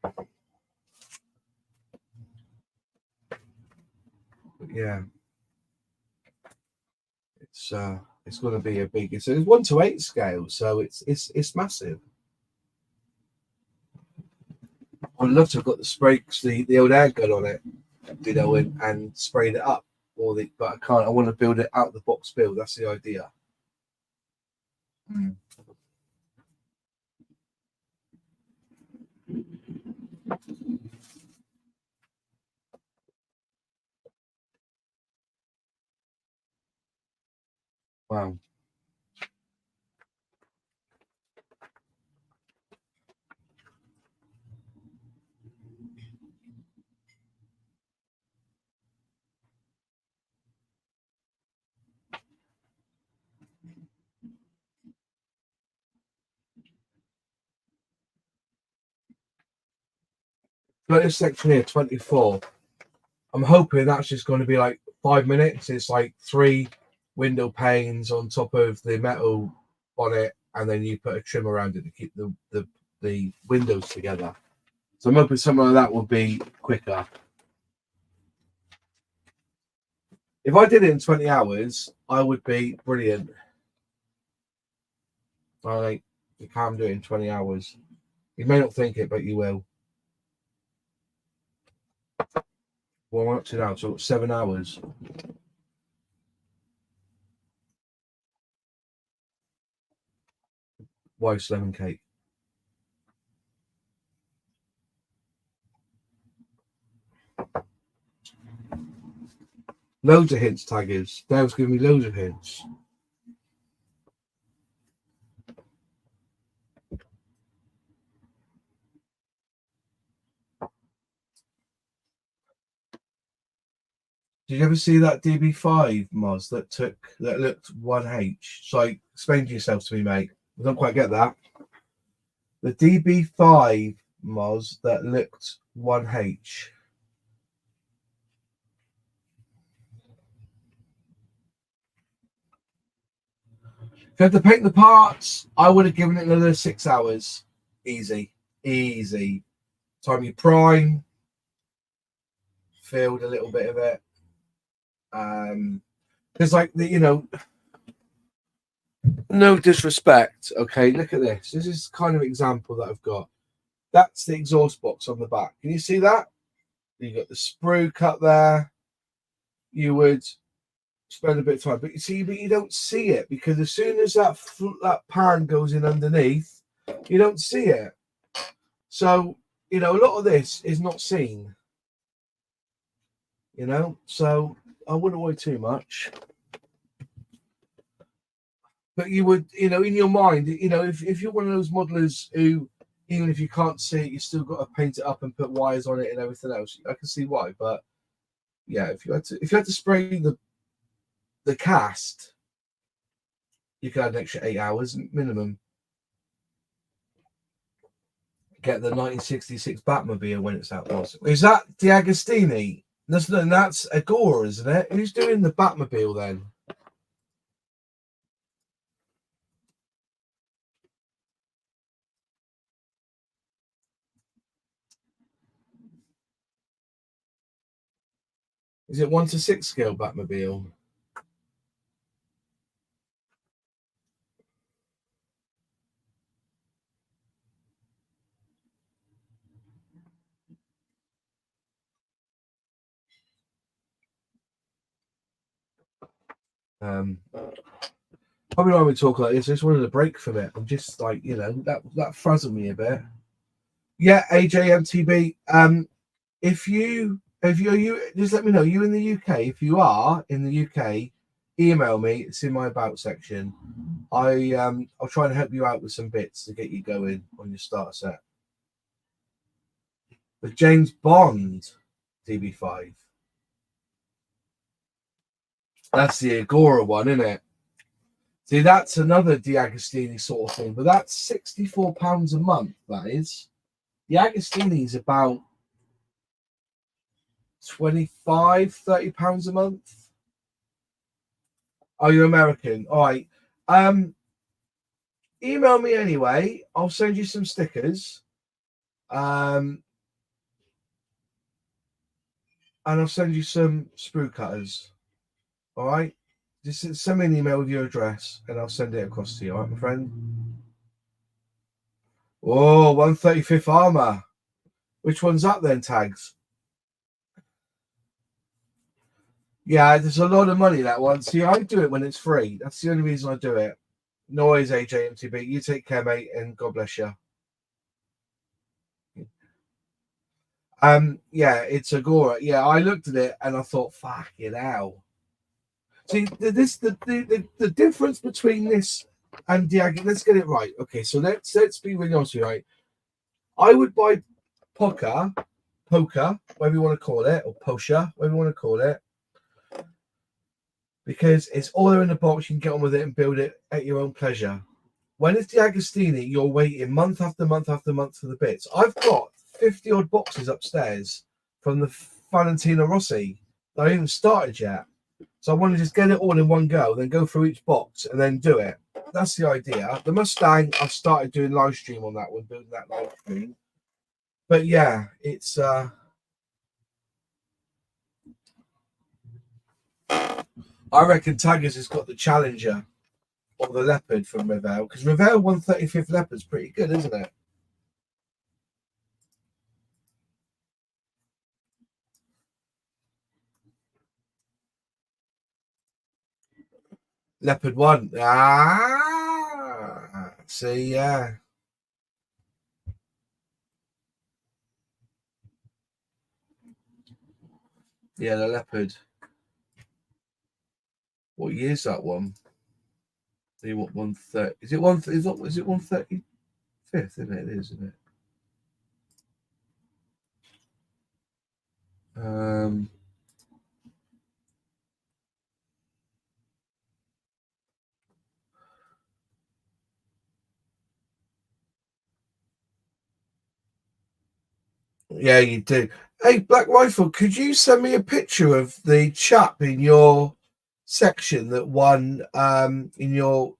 But yeah, it's going to be a big. It's a 1:8 scale, so it's massive. I'd love to have got the old air gun on it, you know, and sprayed it up. But I can't. I want to build it out the box build. That's the idea. Wow. But this section here, 24. I'm hoping that's just going to be like 5 minutes. It's like 3 window panes on top of the metal bonnet, and then you put a trim around it to keep the windows together. So I'm hoping something like that will be quicker. If I did it in 20 hours, I would be brilliant. I think you can't do it in 20 hours. You may not think it, but you will. Well, I'm up to now, so 7 hours. Wife's lemon cake. Loads of hints, taggers. Dale's giving me loads of hints. Did you ever see that DB5 Moz that looked 1H? So explain to yourself to me, mate. I don't quite get that. The DB5 Moz that looked 1H. If I had to paint the parts, I would have given it another 6 hours. Easy. Time you prime, filled a little bit of it. Because no disrespect, okay, look at this. This is kind of example that I've got. That's the exhaust box on the back. Can you see that? You got the sprue cut there. You would spend a bit of time, but you don't see it, because as soon as that pan goes in underneath, you don't see it. So a lot of this is not seen. So I wouldn't worry too much. But you would, in your mind, if you're one of those modelers who, even if you can't see it, you still got to paint it up and put wires on it and everything else. I can see why, but yeah, if you had to spray the cast, you could add an extra 8 hours minimum. Get the 1966 Batmobile when it's out. Is that D'Agostini? That's Agora, isn't it? Who's doing the Batmobile then? Is it 1:6 scale Batmobile? Probably why we talk like this. I just wanted a break from it. I'm just like, you know, that frazzled me a bit. Yeah, AJMTB. If you just let me know. You in the UK? If you are in the UK, email me. It's in my about section. I'll try and help you out with some bits to get you going on your starter set. The James Bond DB5. That's the Agora one, isn't it? See, that's another D'Agostini sort of thing, but that's £64 a month. That is. The Agostini is about £25-30 a month. Are you American? All right. Email me anyway. I'll send you some stickers. And I'll send you some sprue cutters. All right. Just send me an email with your address and I'll send it across to you. All right, my friend? Oh, 135th Armour. Which one's that then, Tags? Yeah, there's a lot of money, that one. See, I do it when it's free. That's the only reason I do it. No worries, AJMTB. You take care, mate, and God bless you. Yeah, it's Agora. Yeah, I looked at it and I thought, fuck it out. See, the difference between this and Diageo, let's get it right. Okay, so let's be really honest with you, right? I would buy Pocher, whatever you want to call it, or Pocher, whatever you want to call it, because it's all there in the box. You can get on with it and build it at your own pleasure. When it's the Agostini, you're waiting month after month after month for the bits. I've got 50 odd boxes upstairs from the Valentino Rossi that I haven't started yet. So I want to just get it all in one go, then go through each box and then do it. That's the idea. The Mustang, I've started doing live stream on that one, building that live stream. But yeah, it's I reckon Taggers has got the Challenger or the Leopard from Revell, because Revell 135th Leopard's pretty good, isn't it? Leopard 1. See, yeah. Yeah, the Leopard. What year's that one? You want 130? Is it 135th? Isn't it? It is, isn't it? Yeah, you do. Hey, Black Rifle, could you send me a picture of the chap in your section that won in your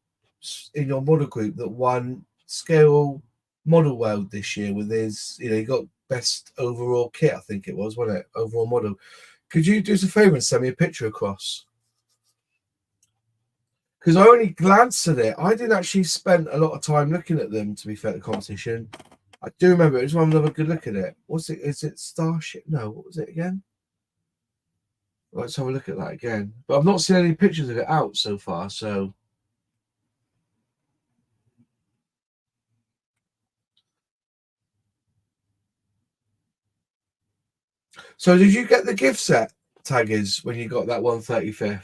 model group that won Scale Model World this year with his, you know, he got best overall kit, I think it was, wasn't it? Overall model. Could you do us a favor and send me a picture across? Because I only glanced at it. I didn't actually spend a lot of time looking at them, to be fair to the competition. I do remember it. I just want to have a good look at it. What's it? Is it Starship? No, what was it again? Let's have a look at that again. But I've not seen any pictures of it out so far, so. So did you get the gift set, Taggers, when you got that 135th?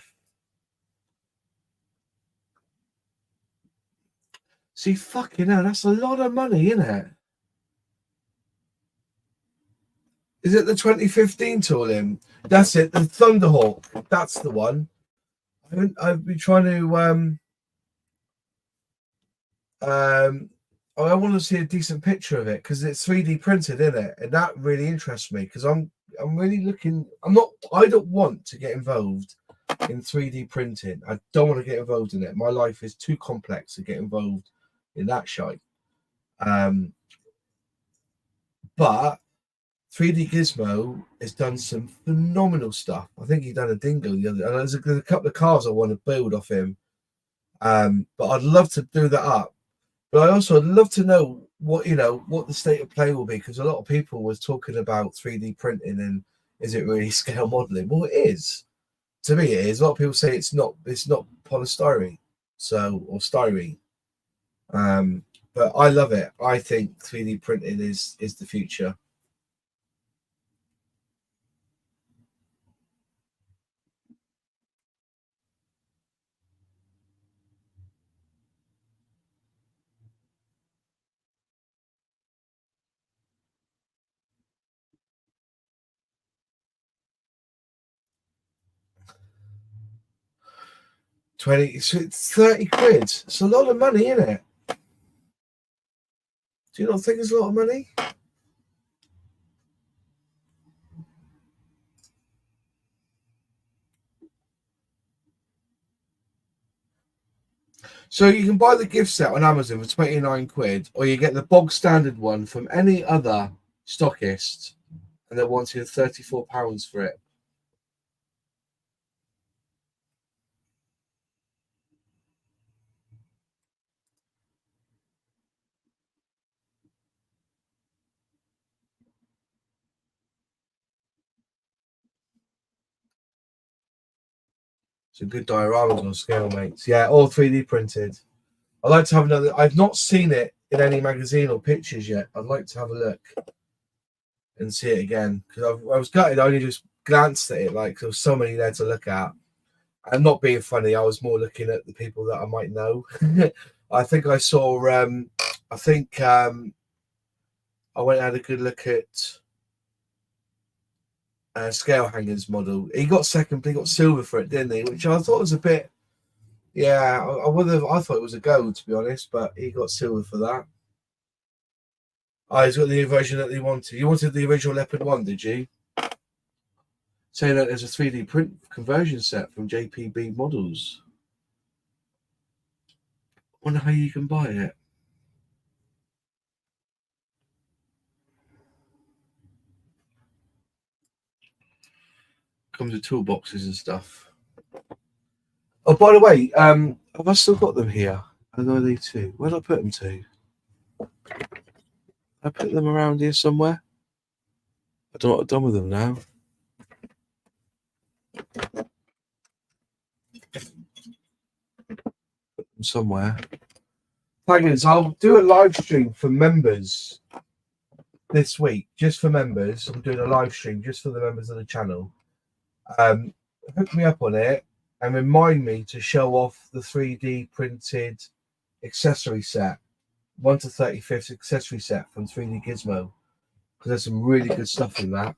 See, fucking hell, that's a lot of money, isn't it? Is it the 2015 tooling? That's it, the Thunderhawk. That's the one. I've been trying to I want to see a decent picture of it because it's 3D printed, isn't it? And that really interests me because I'm really looking. I don't want to get involved in 3D printing. I don't want to get involved in it. My life is too complex to get involved in that shite. But 3D Gizmo has done some phenomenal stuff. I think he done a Dingo the other, and there's a couple of cars I want to build off him. But I'd love to do that up. But I also would love to know what the state of play will be, because a lot of people was talking about 3D printing and is it really scale modeling? Well, it is. To me, it is. A lot of people say it's not polystyrene, or styrene. But I love it. I think 3D printing is the future. It's 30 quid. It's a lot of money, isn't it? Do you not think it's a lot of money? So you can buy the gift set on Amazon for 29 quid, or you get the bog standard one from any other stockist, and they're wanting £34 for it. Some good dioramas on scale, mates. Yeah, all 3D printed. I'd like to have another. I've not seen it in any magazine or pictures yet. I'd like to have a look and see it again, because I was gutted. I only just glanced at it, like there was so many there to look at. I'm not being funny. I was more looking at the people that I might know. I think I saw. I went and had a good look at Scale Hangers model. He got second. He got silver for it, didn't he? Which I thought was a bit. Yeah, I thought it was a gold, to be honest, but he got silver for that. Oh, he's got the version that he wanted. You wanted the original Leopard 1, did you? Saying that there's a 3D print conversion set from JPB Models. Wonder how you can buy it. Comes with toolboxes and stuff. Oh, by the way, have I still got them here? I know they too. Where did I put them to? I put them around here somewhere. I don't know what I've done with them now. Put them somewhere. Faggots, I'll do a live stream for members this week, just for members. I'm doing a live stream just for the members of the channel. Hook me up on it and remind me to show off the 3D printed accessory set, 1 to 35th accessory set from 3D Gizmo, because there's some really good stuff in that,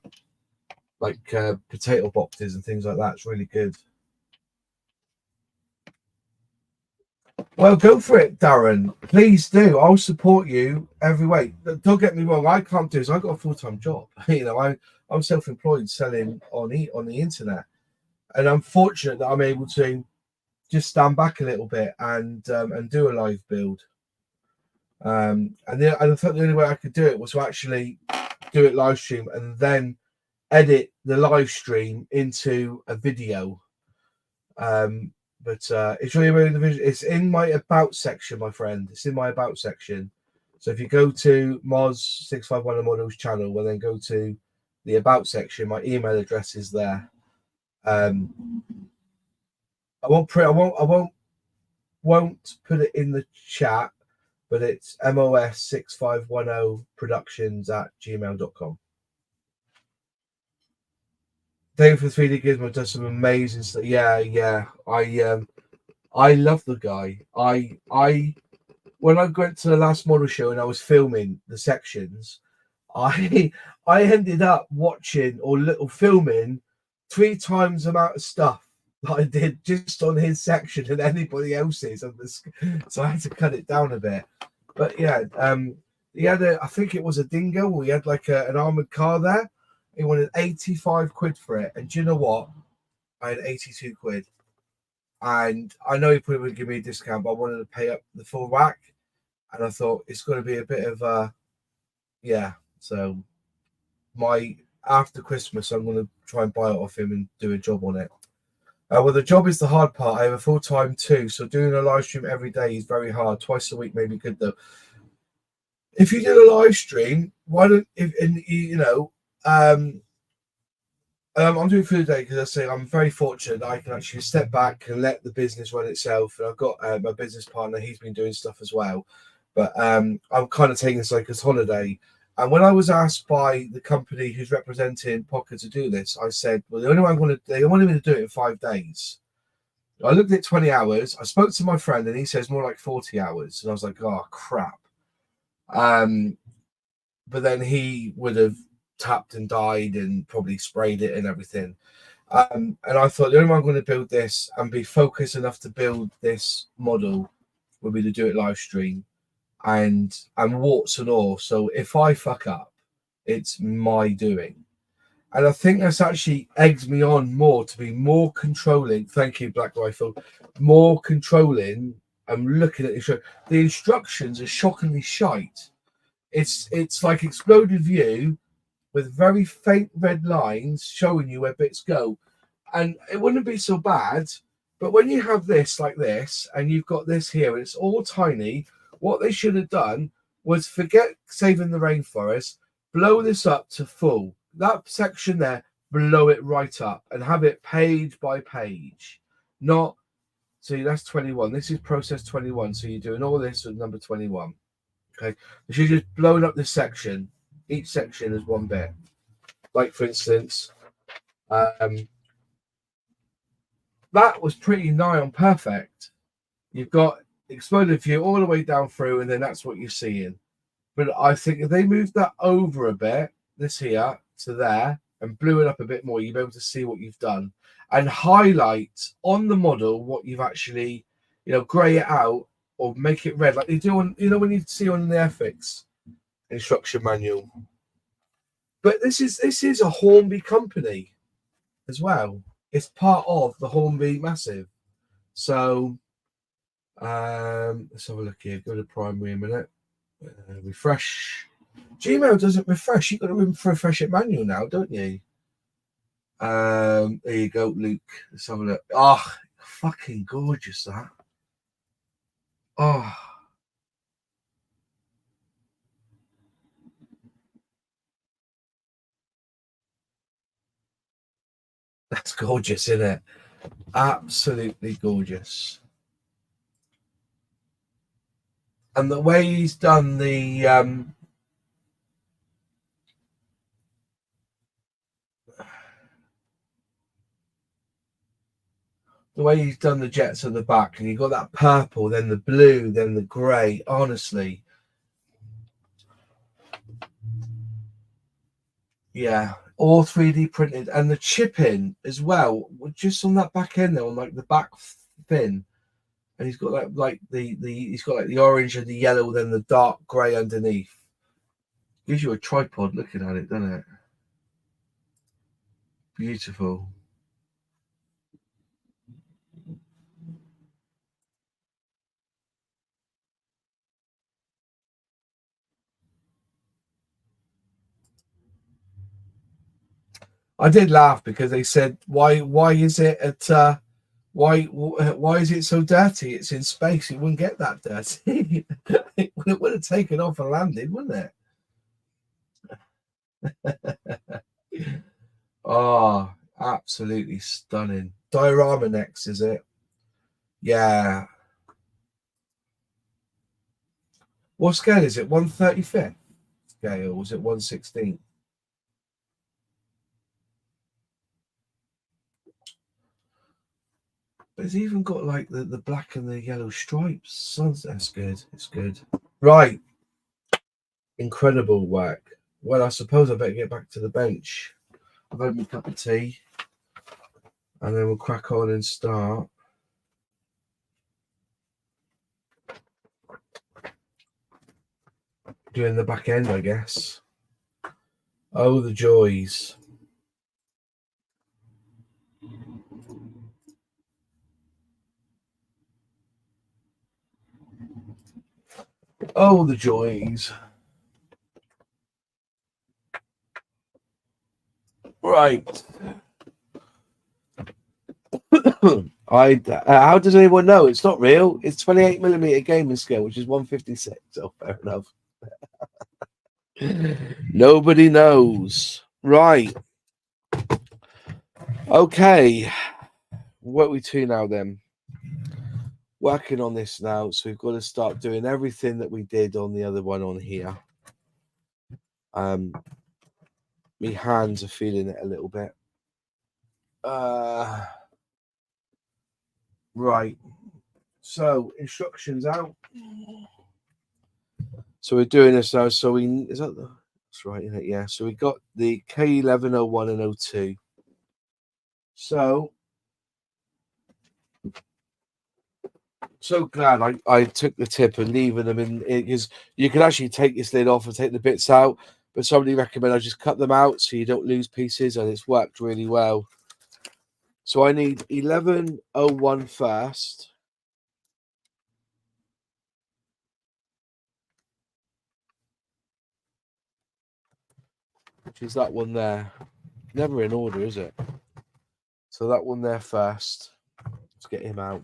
like potato boxes and things like that. It's really good. Well, go for it, Darren. Please do. I'll support you every way. Don't get me wrong. I can't do this. I've got a full-time job. I'm self-employed selling on the internet, and I'm fortunate that I'm able to just stand back a little bit and do a live build. And I thought the only way I could do it was to actually do it live stream and then edit the live stream into a video. But it's really it's in my about section, my friend. It's in my about section. So if you go to Moz651 Models channel and then go to the about section, my email address is there. I won't put it in the chat, but it's mos6510productions@gmail.com. David for 3D Gizmo does some amazing stuff. Yeah. I love the guy. When I went to the last model show and I was filming the sections, I ended up watching or filming 3 times the amount of stuff that I did just on his section and anybody else's. So I had to cut it down a bit. But yeah, he had I think it was a Dingo, or he had like an armored car there. He wanted 85 quid for it. And do you know what? I had 82 quid. And I know he probably would give me a discount, but I wanted to pay up the full rack. And I thought it's going to be a bit of so after Christmas, I'm going to try and buy it off him and do a job on it. Well, the job is the hard part. I have a full-time too, so doing a live stream every day is very hard. Twice a week may be good though. If you did a live stream, why don't I'm doing it for the day because I say I'm very fortunate that I can actually step back and let the business run itself. And I've got my business partner; he's been doing stuff as well. But I'm kind of taking this like as holiday. And when I was asked by the company who's representing Pocher to do this, I said, "Well, the only way they wanted me to do it in 5 days." I looked at 20 hours. I spoke to my friend, and he says more like 40 hours. And I was like, "Oh crap!" But then he would have tapped and died and probably sprayed it and everything. And I thought the only way I'm going to build this and be focused enough to build this model would be to do it live stream and warts and all. So if I fuck up, it's my doing. And I think that's actually eggs me on more to be more controlling. Thank you, Black Rifle. More controlling. I'm looking at the show. The instructions are shockingly shite. It's like exploded view with very faint red lines showing you where bits go. And it wouldn't be so bad, but when you have this like this, and you've got this here, and it's all tiny, what they should have done was forget saving the rainforest, blow this up to full. That section there, blow it right up and have it page by page. Not, see, that's 21. This is process 21. So you're doing all this with number 21. Okay. You should just blown up this section. Each section is one bit. Like, for instance, that was pretty nigh on perfect. You've got exploded view all the way down through, and then that's what you're seeing. But I think if they moved that over a bit, this here to there, and blew it up a bit more, you'll be able to see what you've done. And highlight on the model what you've actually, grey it out or make it red, like they do on, when you see on the Ethics instruction manual. But this is a Hornby company as well. It's part of the Hornby Massive. So let's have a look here. Go to primary a minute. Refresh. Gmail doesn't refresh. You've got to refresh it manual now, don't you? There you go, Luke. Let's have a look. Oh, fucking gorgeous that. Oh. That's gorgeous, isn't it? Absolutely gorgeous. And the way he's done the jets at the back, and you've got that purple, then the blue, then the grey. Honestly, yeah, all 3D printed, and the chipping as well, just on that back end there, on like the back fin. And he's got he's got like the orange and the yellow, then the dark grey underneath. Gives you a tripod looking at it, doesn't it? Beautiful. I did laugh because they said, why is it at why is it so dirty? It's in space. It wouldn't get that dirty. It would have taken off and landed, wouldn't it? Oh, absolutely stunning. Diorama next, is it? Yeah. What scale is it? 1/35th scale, or was it 1/16th? But it's even got like the black and the yellow stripes. That's good. It's good. Right. Incredible work. Well, I suppose I better get back to the bench. I've had my cup of tea. And then we'll crack on and start. Doing the back end, I guess. Oh, the joys. Oh, the joys. Right. How does anyone know? It's not real. It's 28mm gaming scale, which is 156. Oh, fair enough. Nobody knows. Right. Okay. What are we to now then? Working on this now, so we've got to start doing everything that we did on the other one on here. My hands are feeling it a little bit. Right. So instructions out. So we're doing this now. So that's right, isn't it? Yeah. So we got the K11, 01, and 02. So glad I took the tip of leaving them in, because you can actually take this lid off and take the bits out, but somebody recommended I just cut them out so you don't lose pieces, and it's worked really well. So I need 1101 first. Which is that one there. Never in order, is it? So that one there first. Let's get him out.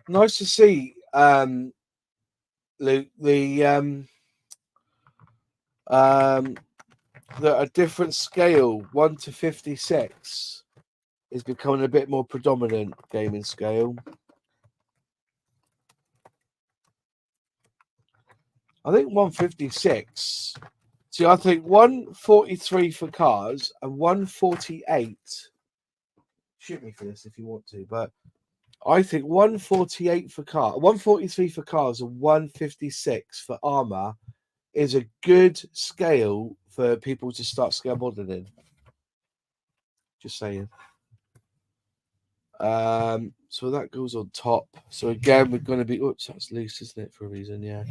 Nice to see, Luke, the a different scale, 1 to 56, is becoming a bit more predominant gaming scale. I think 156. See, I think 143 for cars and 148. Shoot me for this if you want to, but I think 148 for car, 143 for cars, and 156 for armor is a good scale for people to start scale modeling in. Just saying. So that goes on top. So again, we're going to be. Oops, that's loose, isn't it? For a reason, yeah.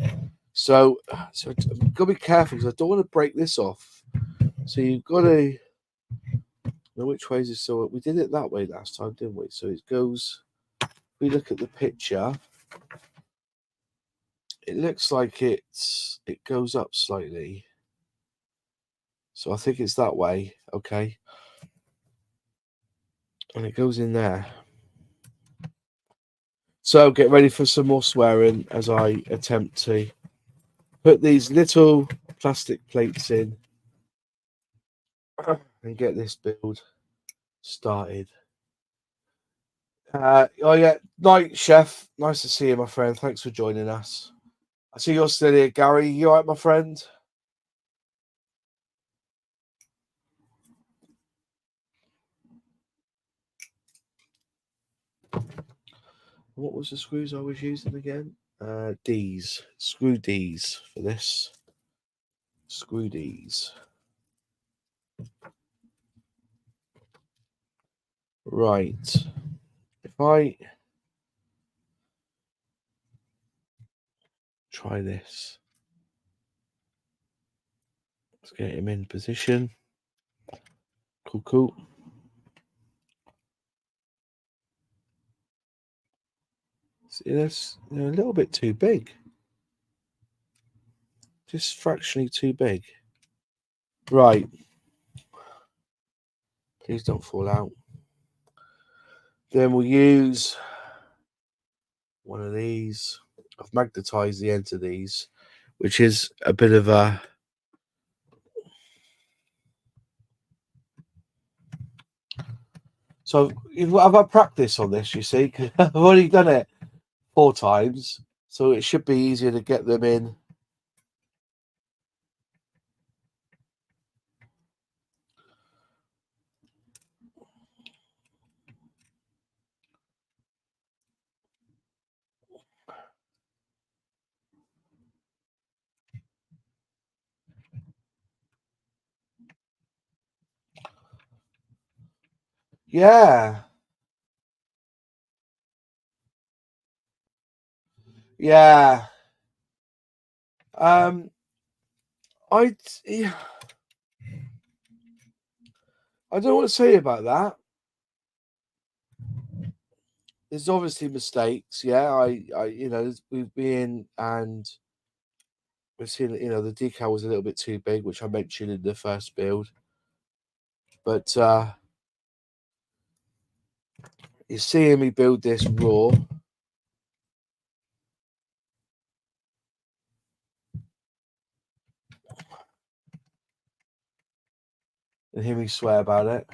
So you've got to be careful because I don't want to break this off. So you've got to know which way is it. So we did it that way last time, didn't we? So it goes. We look at the picture. It looks like it goes up slightly. So I think it's that way. Okay. And it goes in there. So get ready for some more swearing as I attempt to put these little plastic plates in and get this build started. Oh yeah, night, Chef. Nice to see you, my friend. Thanks for joining us. I see you're still here, Gary. You all right, my friend? What was the screws I was using again? D's. Screw D's for this. Screw D's. Right. If I try this. Let's get him in position. Cool. See this? A little bit too big. Just fractionally too big. Right. Please don't fall out. Then we'll use one of these. I've magnetized the end of these, which is a bit of a... So I've had practice on this, you see, because I've already done it 4 times. So it should be easier to get them in. Yeah. Yeah. I don't know what to say about that. there's obviously mistakes. Yeah, you know, we've been and we've seen, you know, the decal was a little bit too big, which I mentioned in the first build. But you're seeing me build this raw. And hear me swear about it.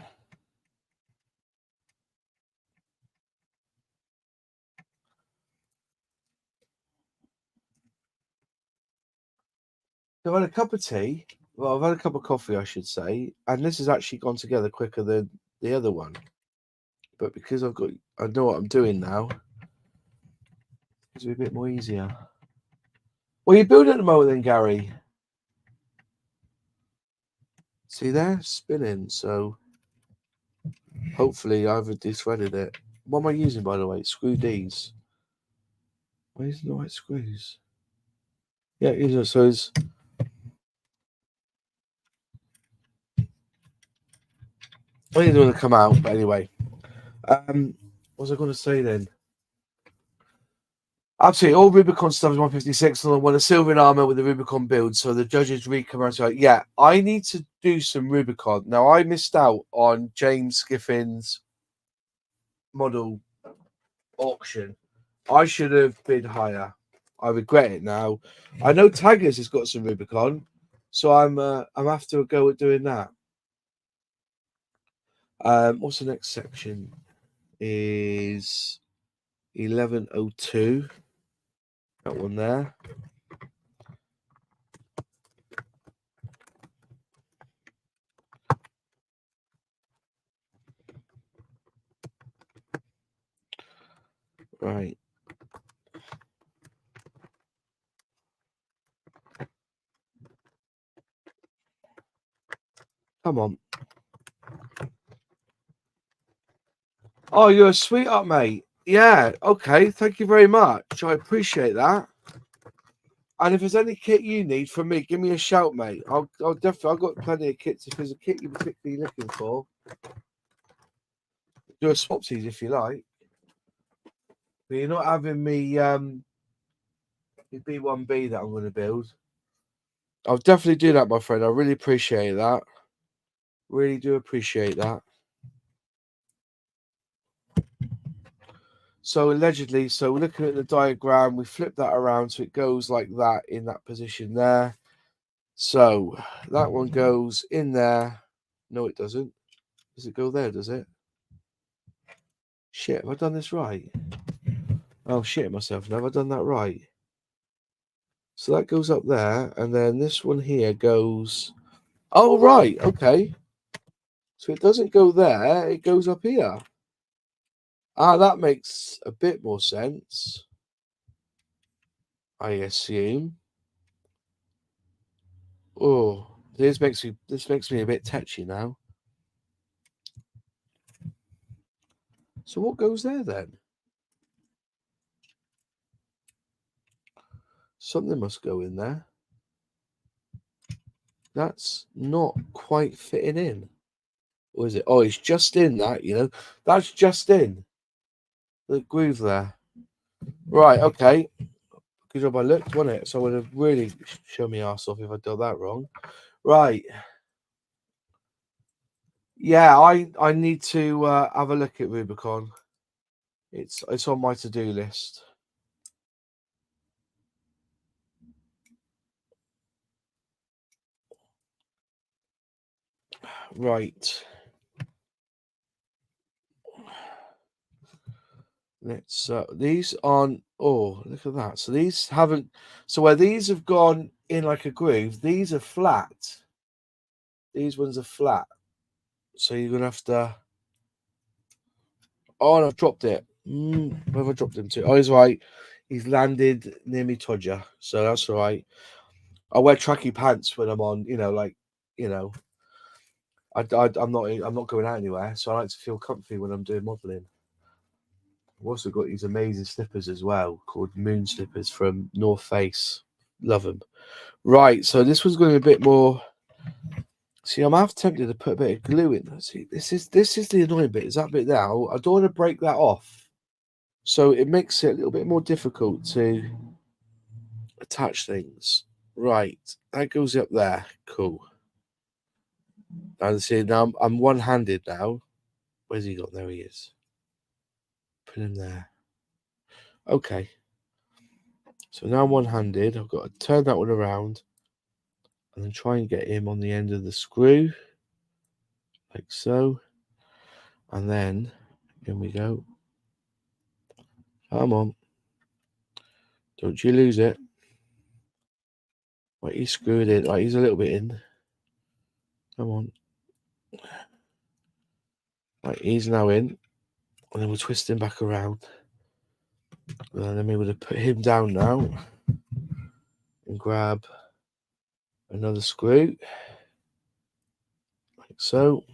I've had a cup of tea. Well, I've had a cup of coffee, I should say, and this has actually gone together quicker than the other one. But because I know what I'm doing now, it's a bit more easier. What are you building at the moment, then, Gary? See there, spinning. So hopefully I've de-threaded it. What am I using, by the way? Screw D's. Why isn't the right screws? Yeah, so it's. I didn't want to come out, but anyway. What was I going to say then? Absolutely, all Rubicon stuff is 156, and I want a silver in armor with the Rubicon build. So the judges re-commercial. Yeah, I need to do some Rubicon. Now I missed out on James Skiffin's model auction. I should have bid higher. I regret it now. I know Taggers has got some Rubicon, so I'm after a go at doing that. What's the next section? Is 1102. That one there. Right. Come on. Oh, you're a sweetheart, mate. Yeah, okay. Thank you very much. I appreciate that. And if there's any kit you need from me, give me a shout, mate. I'll definitely. I've got plenty of kits. If there's a kit you're particularly looking for, do a swapsies if you like. But you're not having me the B1B that I'm going to build. I'll definitely do that, my friend. I really appreciate that. Really do appreciate that. So allegedly, so we're looking at the diagram, we flip that around so it goes like that in that position there. So that one goes in there. No, it doesn't. Does it go there, does it? Shit, have I done this right? Oh, shit myself. Now have I done that right? So that goes up there, and then this one here goes... Oh, right, okay. So it doesn't go there, it goes up here. Ah, that makes a bit more sense, I assume. Oh, this makes me a bit touchy now. So what goes there then? Something must go in there. That's not quite fitting in. Or is it? Oh, it's just in that, you know. That's just in the groove there. Right, okay. Good job I looked, wasn't it? So I would have really shown me arse off if I'd done that wrong. Right. Yeah, I need to have a look at Rubicon. It's on my to-do list. Right. Let's these aren't. Oh, look at that. So these haven't. So where these have gone in like a groove, these are flat. These ones are flat. So you're gonna have to. Oh, and I've dropped it. Where have I dropped him to? Oh, he's right. He's landed near me, Todger. So that's all right. I wear tracky pants when I'm on. You know, like you know. I'm not going out anywhere, so I like to feel comfy when I'm doing modelling. I've also got these amazing slippers as well, called Moon Slippers from North Face. Love them. Right, so this one's going to be a bit more. See, I'm half tempted to put a bit of glue in. See, this is the annoying bit. Is that bit there? I don't want to break that off. So it makes it a little bit more difficult to attach things. Right, that goes up there. Cool. Now see, now I'm one-handed now. Where's he got? There he is. Put him there. Okay. So now I'm one-handed. I've got to turn that one around and then try and get him on the end of the screw, like so. And then, in we go. Come on. Don't you lose it. Right, he's screwed in. Right, he's a little bit in. Come on. Right, he's now in. And then we'll twist him back around. And then I'm able to put him down now. And grab another screw. Like so.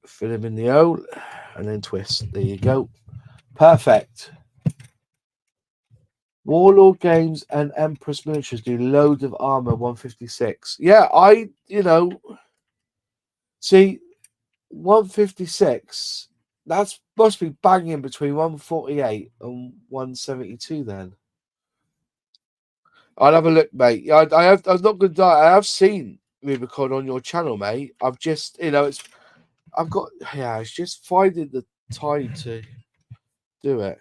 Fill him in the hole. And then twist. There you go. Perfect. Warlord Games and Empress Miniatures do loads of armor 156. Yeah, see, 156, that's must be banging between 148 and 172 then. I'll have a look, mate. Yeah, I'm not going to die. I have seen Rubicon on your channel, mate. I've just, it's just finding the time to do it.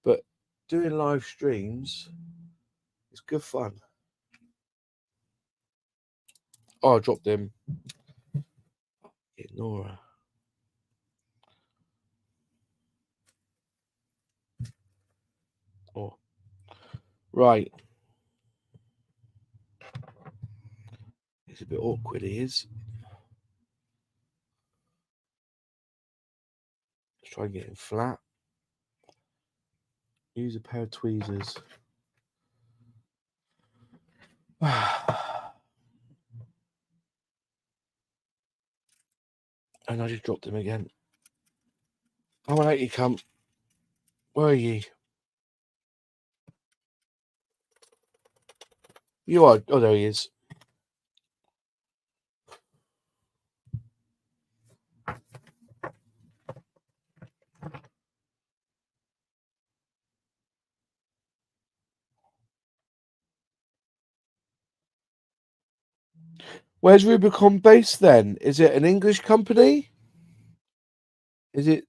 But doing live streams is good fun. Oh, I dropped him. Ignore her. Oh, right. It's a bit awkward, he is. Let's try and get him flat. Use a pair of tweezers. And I just dropped him again. Come on out, you come. Where are you? You are. Oh, there he is. Where's Rubicon based then? Is it an English company? Is it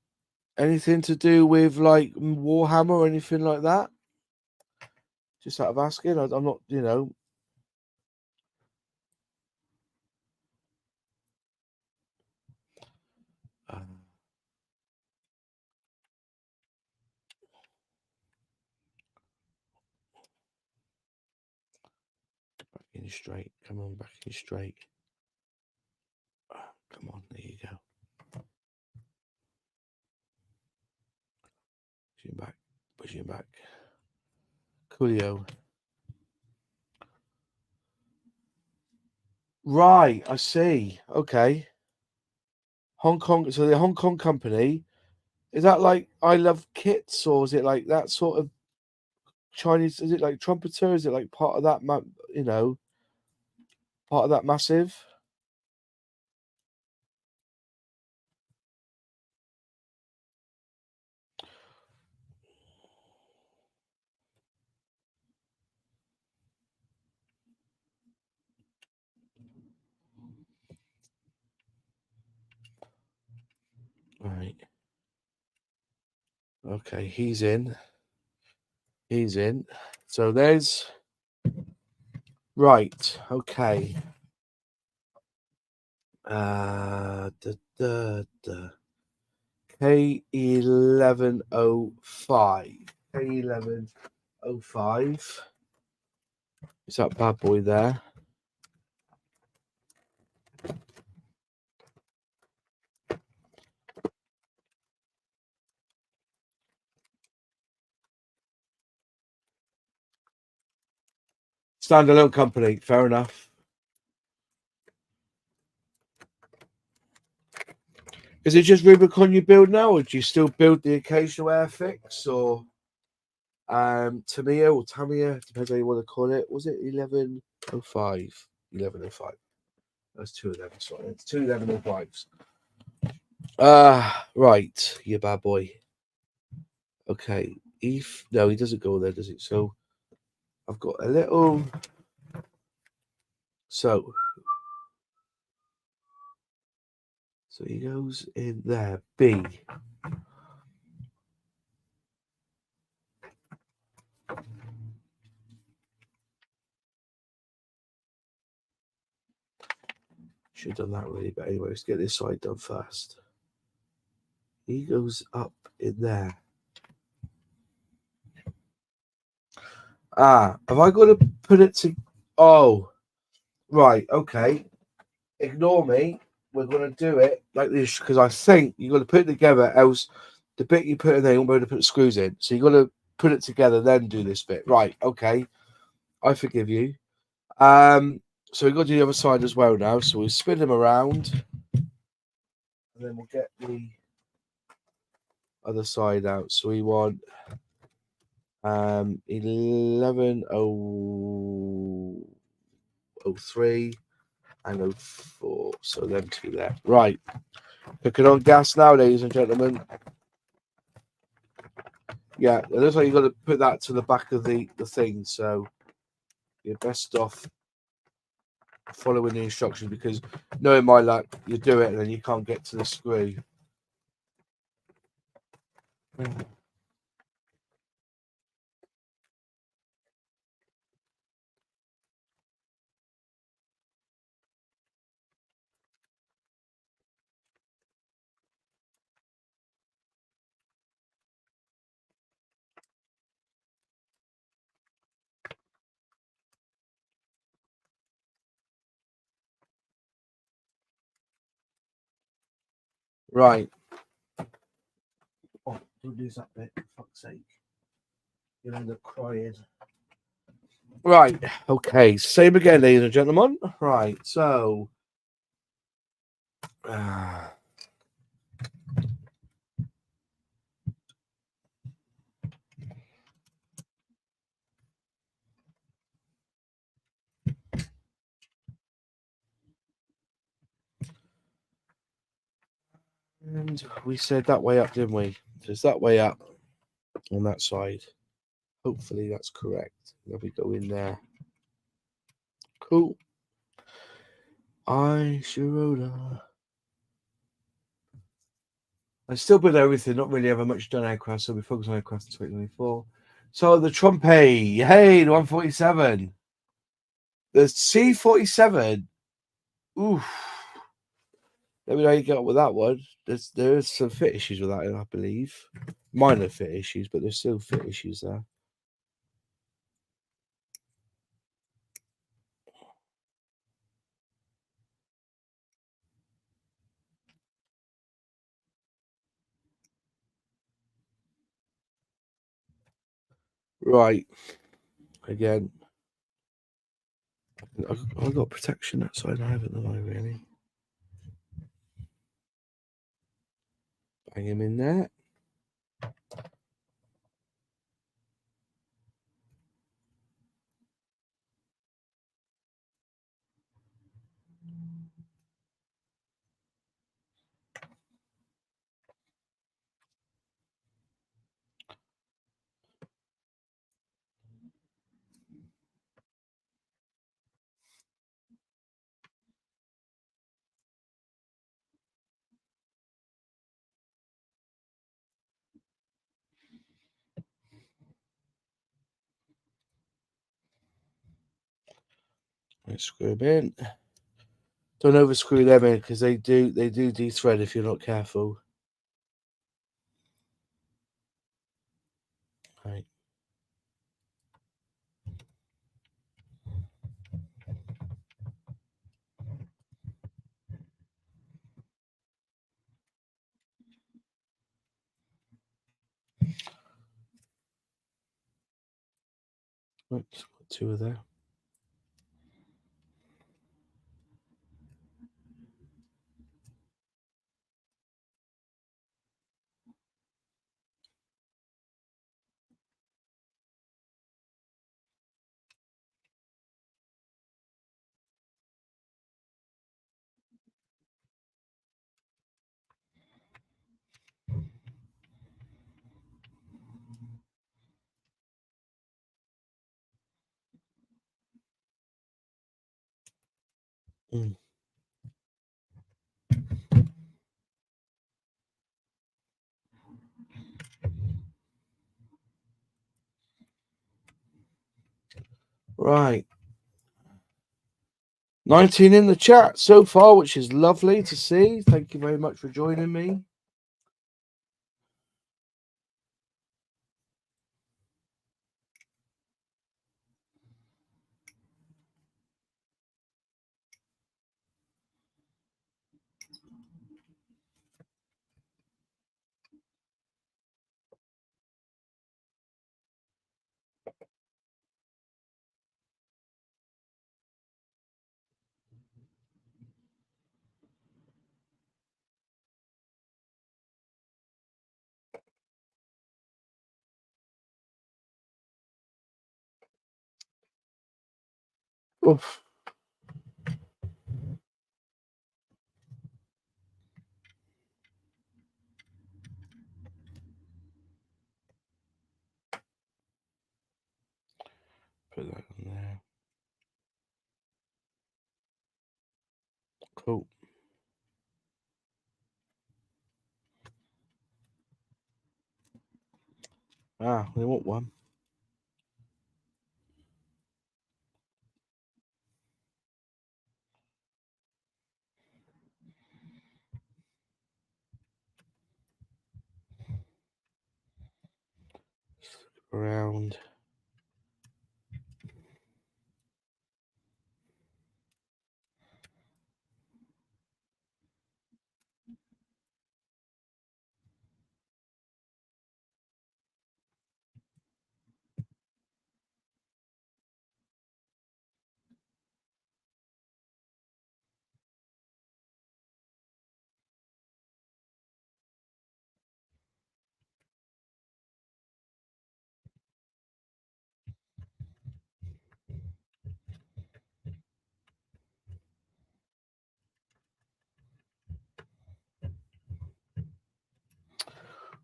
anything to do with like Warhammer or anything like that? Just out of asking. I'm not, Back in straight. Come on, back in straight. Come on, there you go. Push him back. Coolio. Right, I see. Okay. Hong Kong. So the Hong Kong company, is that like I Love Kits, or is it like that sort of Chinese? Is it like Trumpeter? Is it like part of that? Part of that massive? Right. Okay, he's in. He's in. So there's. Right. Okay. K1105. K1105. Is that bad boy there? Standalone company, fair enough. Is it just Rubicon you build now, or do you still build the occasional Airfix, or Tamiya, depends how you want to call it? Was it 1105? 1105. There's two of them. Sorry, it's two of them and the wives. Right, you bad boy. Okay, no, he doesn't go there, does it? So I've got a little. So he goes in there. B. Should have done that really, but anyway, let's get this side done first. He goes up in there. Have I got to put it to? Oh, right, okay. Ignore me. We're going to do it like this because I think you've got to put it together, else the bit you put in there, you won't be able to put the screws in. So you've got to put it together, then do this bit. Right, okay. I forgive you. So we've got to do the other side as well now. So we'll spin them around. And then we'll get the other side out. So we want 11:03 and 04. So them two there. Right. Cooking on gas now, ladies and gentlemen. Yeah, it looks like you've got to put that to the back of the thing. So you're best off following the instructions because knowing my luck, you do it and then you can't get to the screw. Right. Oh, don't lose that bit, for fuck's sake. You'll end up crying. Right, okay. Same again, ladies and gentlemen. Right, so. And we said that way up, didn't we? So it's that way up on that side. Hopefully that's correct. There we go in there. Cool. I still build everything, not really ever much done aircraft, so we focus on aircraft in 2024. So the Trumpy, hey, the 147. The C-47. Oof. Let me know how you get on with that one. There's some fit issues with that, I believe. Minor fit issues, but there's still fit issues there. Right. Again. I've got protection that side. I haven't, have I, really? Bang him in there. Let's screw them in. Don't overscrew them in because they do de-thread if you're not careful. Right. Right, got two of there. Right. 19 in the chat so far, which is lovely to see. Thank you very much for joining me. Oof. Put that on there. Cool. Ah, we want one. Around.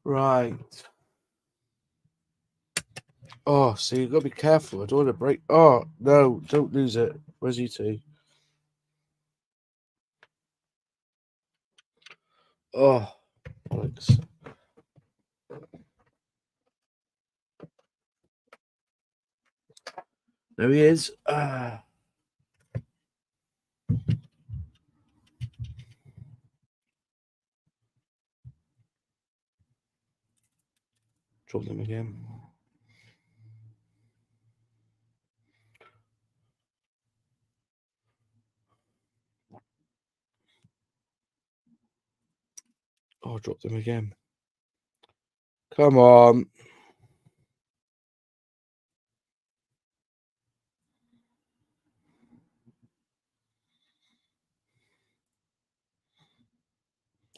Right. Oh, so you've got to be careful. I don't want to break. Oh, no, don't lose it. Where's you two? Oh, Alex. There he is. Ah. Drop them again. Oh, drop them again. Come on.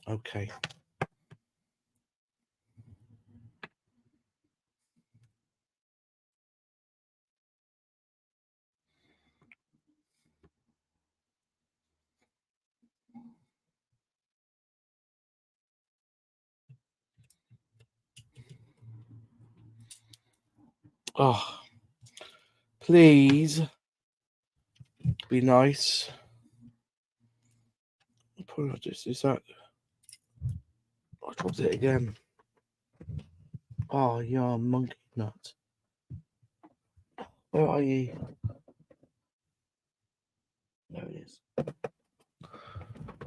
Okay. Oh, please be nice. Apologies. Is that? I dropped it again. Oh, you're a monkey nut. Where are you? There it is.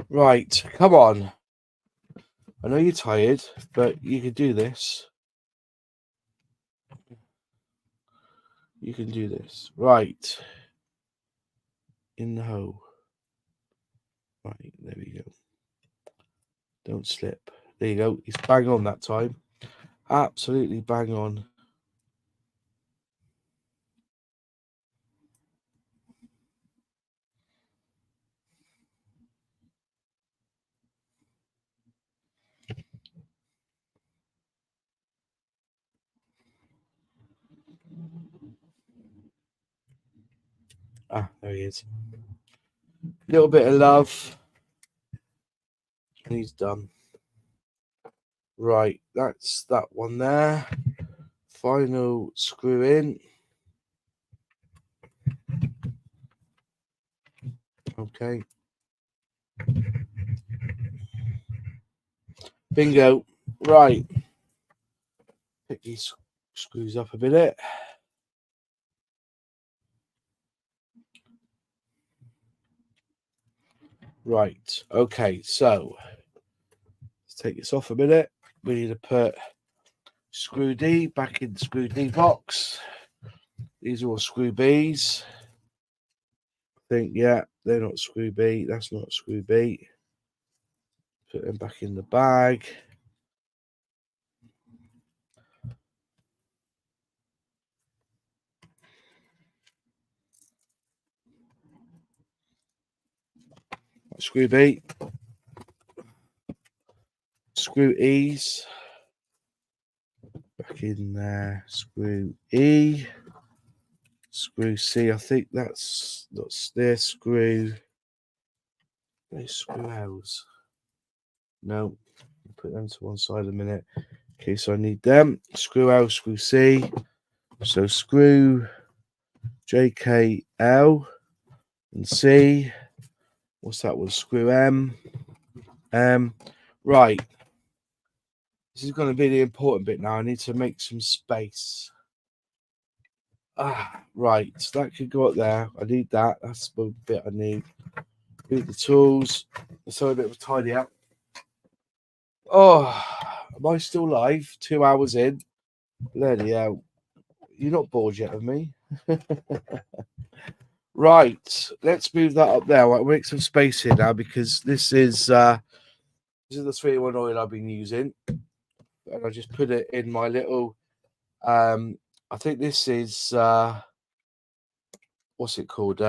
Right, come on. I know you're tired, but you can do this. You can do this. Right. In the hole. Right, there we go. Don't slip. There you go. He's bang on that time. Absolutely bang on. Ah, there he is. Little bit of love. And he's done. Right, that's that one there. Final screw in. Okay. Bingo. Right. Pick these screws up a bit. Right. Okay. So let's take this off a minute. We need to put screw D back in the screw D box. These are all screw Bs. I think, yeah, they're not screw B. That's not screw B. Put them back in the bag. Screw B. Screw E's. Back in there. Screw E. Screw C. I think that's their screw. Those screw L's. No. Put them to one side a minute. Okay, so I need them. Screw L, screw C. So screw J, K, L, and C. What's that one? Screw M. Right. This is going to be the important bit now. I need to make some space. Right. So that could go up there. I need that. That's the bit I need. Beat the tools. Let's have a bit of a tidy up. Oh, am I still live? 2 hours in. Bloody hell. You're not bored yet of me? Right. Let's move that up there. I'll make some space here now because this is the 3-in-1 oil I've been using. And I just put it in my little I think this is what's it called?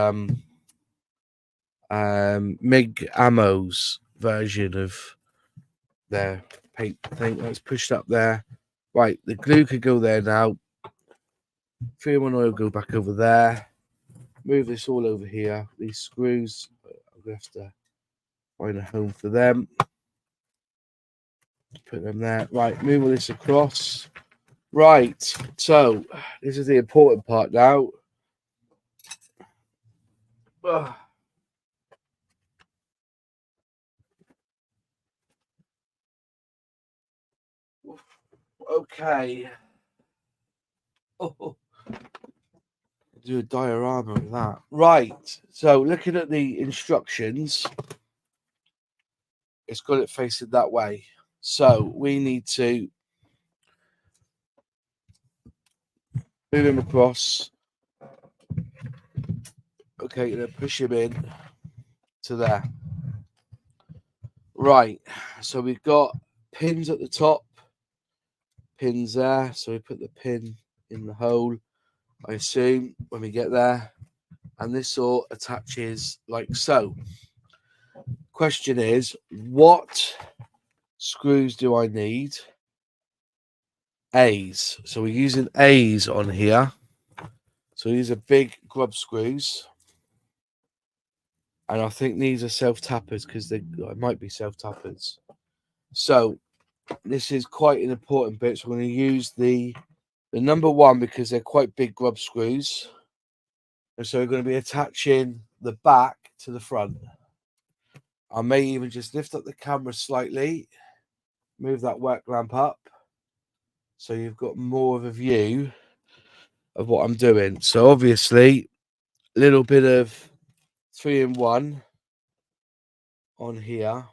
Mig Ammo's version of their paint thing. That's pushed up there. Right, the glue could go there now. 3-in-1 oil go back over there. Move this all over here. These screws, I'm gonna have to find a home for them. Put them there. Right, move all this across. Right, so this is the important part now. Okay. Oh, do a diorama of that. Right, so looking at the instructions, it's got it facing that way. So we need to move him across. Okay, and then push him in to there. Right, so we've got pins at the top, pins there. So we put the pin in the hole, I assume, when we get there. And this all attaches like so. Question is, what screws do I need? A's. So we're using A's on here. So these are big grub screws. And I think these are self-tappers because they might be self-tappers. So this is quite an important bit. So I'm going to use the number 1 because they're quite big grub screws. And so we're going to be attaching the back to the front. I may even just lift up the camera slightly, move that work lamp up, so you've got more of a view of what I'm doing. So obviously, a little bit of 3-in-1 on here.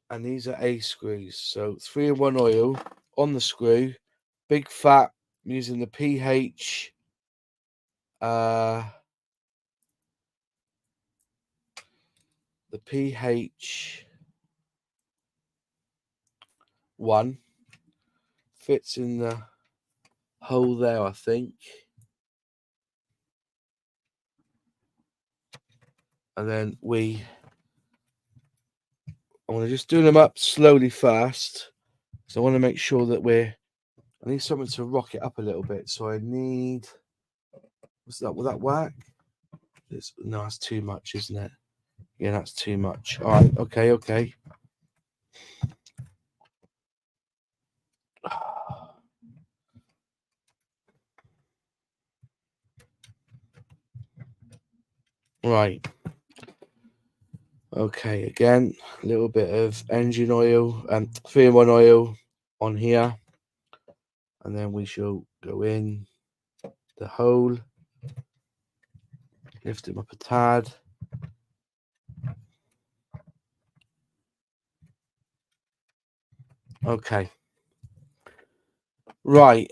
And these are A screws. So 3-in-1 oil on the screw, big fat, I'm using the PH the PH 1 fits in the hole there, I think. And then I want to just do them up slowly first. So I want to make sure that I need something to rock it up a little bit. So I need, what's that? Will that work? No, that's too much, isn't it? Yeah, that's too much. All right, okay. Right. Okay, again, a little bit of engine oil and 3-in-1 oil on here. And then we shall go in the hole, lift him up a tad. Okay. Right.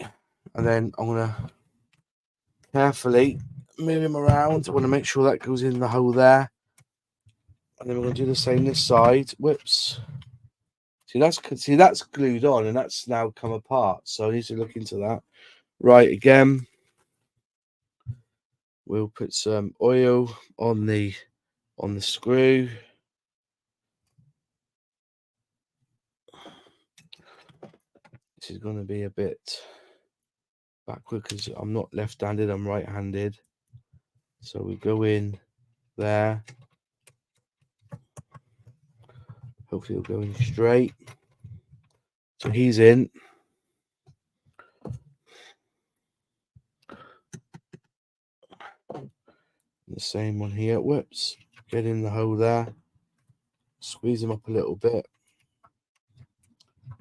And then I'm going to carefully move him around. I want to make sure that goes in the hole there. And then we're going to do the same this side. Whoops. See, that's glued on and that's now come apart. So I need to look into that. Right, again, we'll put some oil on the screw. This is going to be a bit backward because I'm not left-handed, I'm right-handed. So we go in there. Hopefully he'll go in straight. So he's in. The same one here. Whoops. Get in the hole there. Squeeze him up a little bit.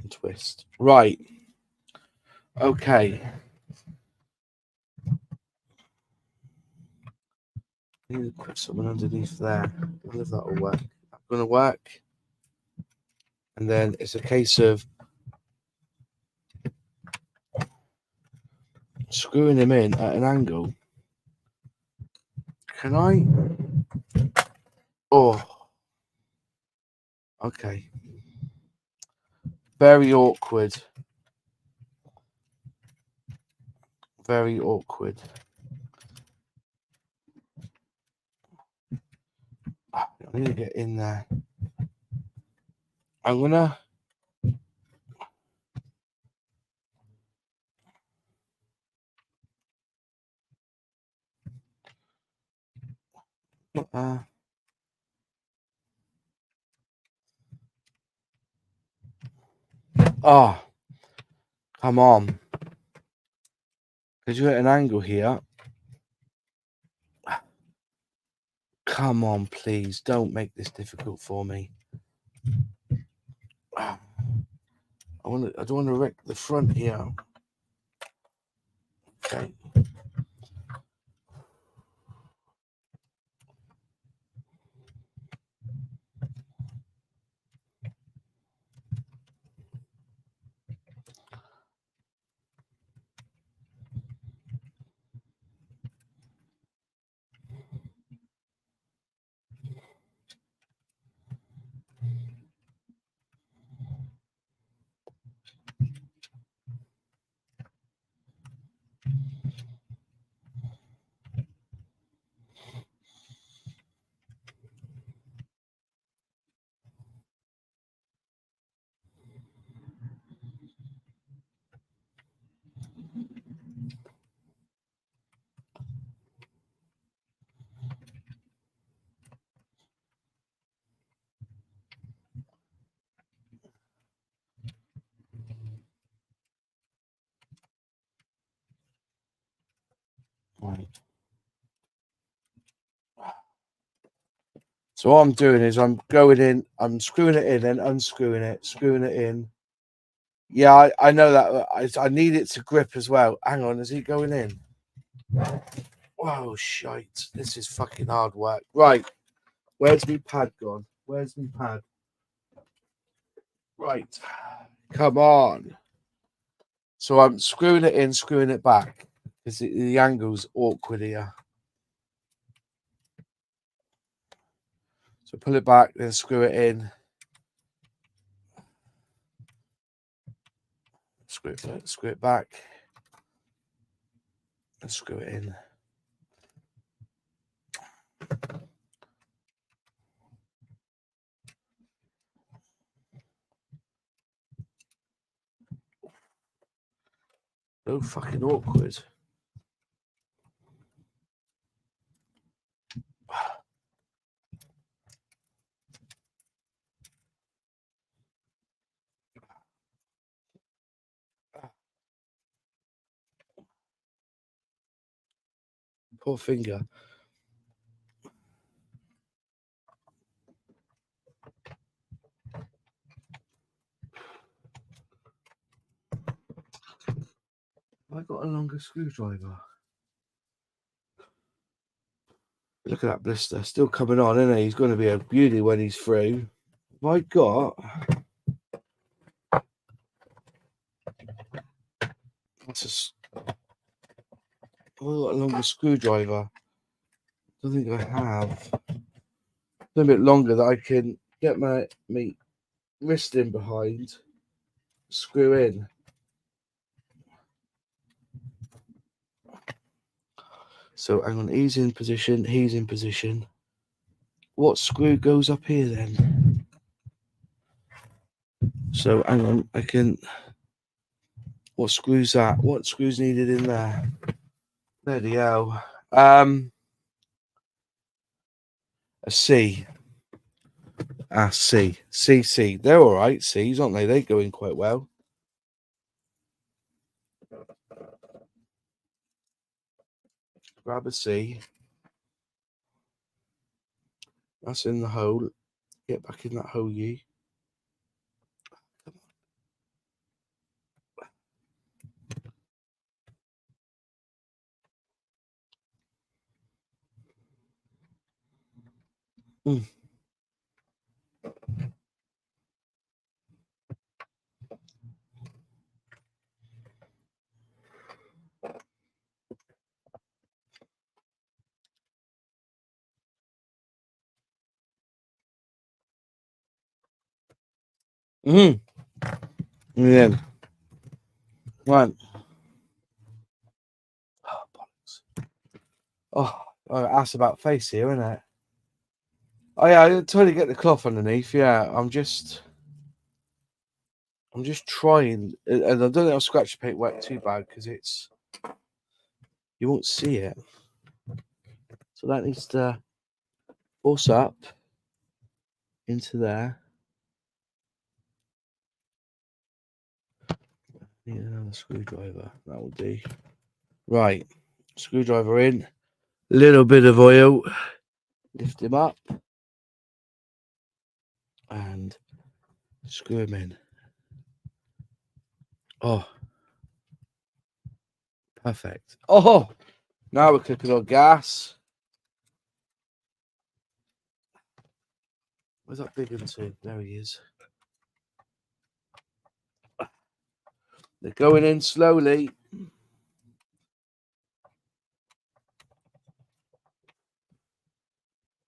And twist. Right. Okay. I need to put someone underneath there. I wonder if that'll work. That's going to work. And then it's a case of screwing him in at an angle. Can I? Oh. Okay. Very awkward. Very awkward. I need to get in there. I'm gonna. Oh, come on. Because you're at an angle here. Come on, please. Don't make this difficult for me. I don't want to wreck the front here. Okay. Right. So what I'm doing is I'm going in, I'm screwing it in and unscrewing it, screwing it in. Yeah, I know that. I need it to grip as well. Hang on, is he going in? Whoa, shite. This is fucking hard work. Right. Where's my pad gone? Where's my pad? Right. Come on. So I'm screwing it in, screwing it back. Because the angle's awkward here. So pull it back, then screw it in. Screw it back. And screw it in. So fucking awkward. Poor finger. I got a longer screwdriver. Look at that blister, still coming on, isn't he? He's going to be a beauty when he's through. Have I got... That's a... I've got a longer screwdriver. I don't think I have. A bit longer that I can get my wrist in behind, screw in. So hang on, he's in position, he's in position. What screw goes up here then? So hang on, I can... What screw's that? What screw's needed in there? Bloody hell. A C. C. C. They're all right, C's, aren't they? They go in quite well. Grab a C. That's in the hole. Get back in that hole, ye. Yeah. Right. Oh, bollocks. Oh, that's about face here, isn't it? Oh yeah, I totally get the cloth underneath. Yeah, I'm just trying, and I don't think I'll scratch the paint wet too bad because it's, you won't see it. So that needs to force up into there. Need another screwdriver. That will do. Right, screwdriver in. Little bit of oil. Lift him up and screw him in. Oh, perfect. Oh, now we're clicking on gas. Where's that big one to? There he is. They're going in slowly.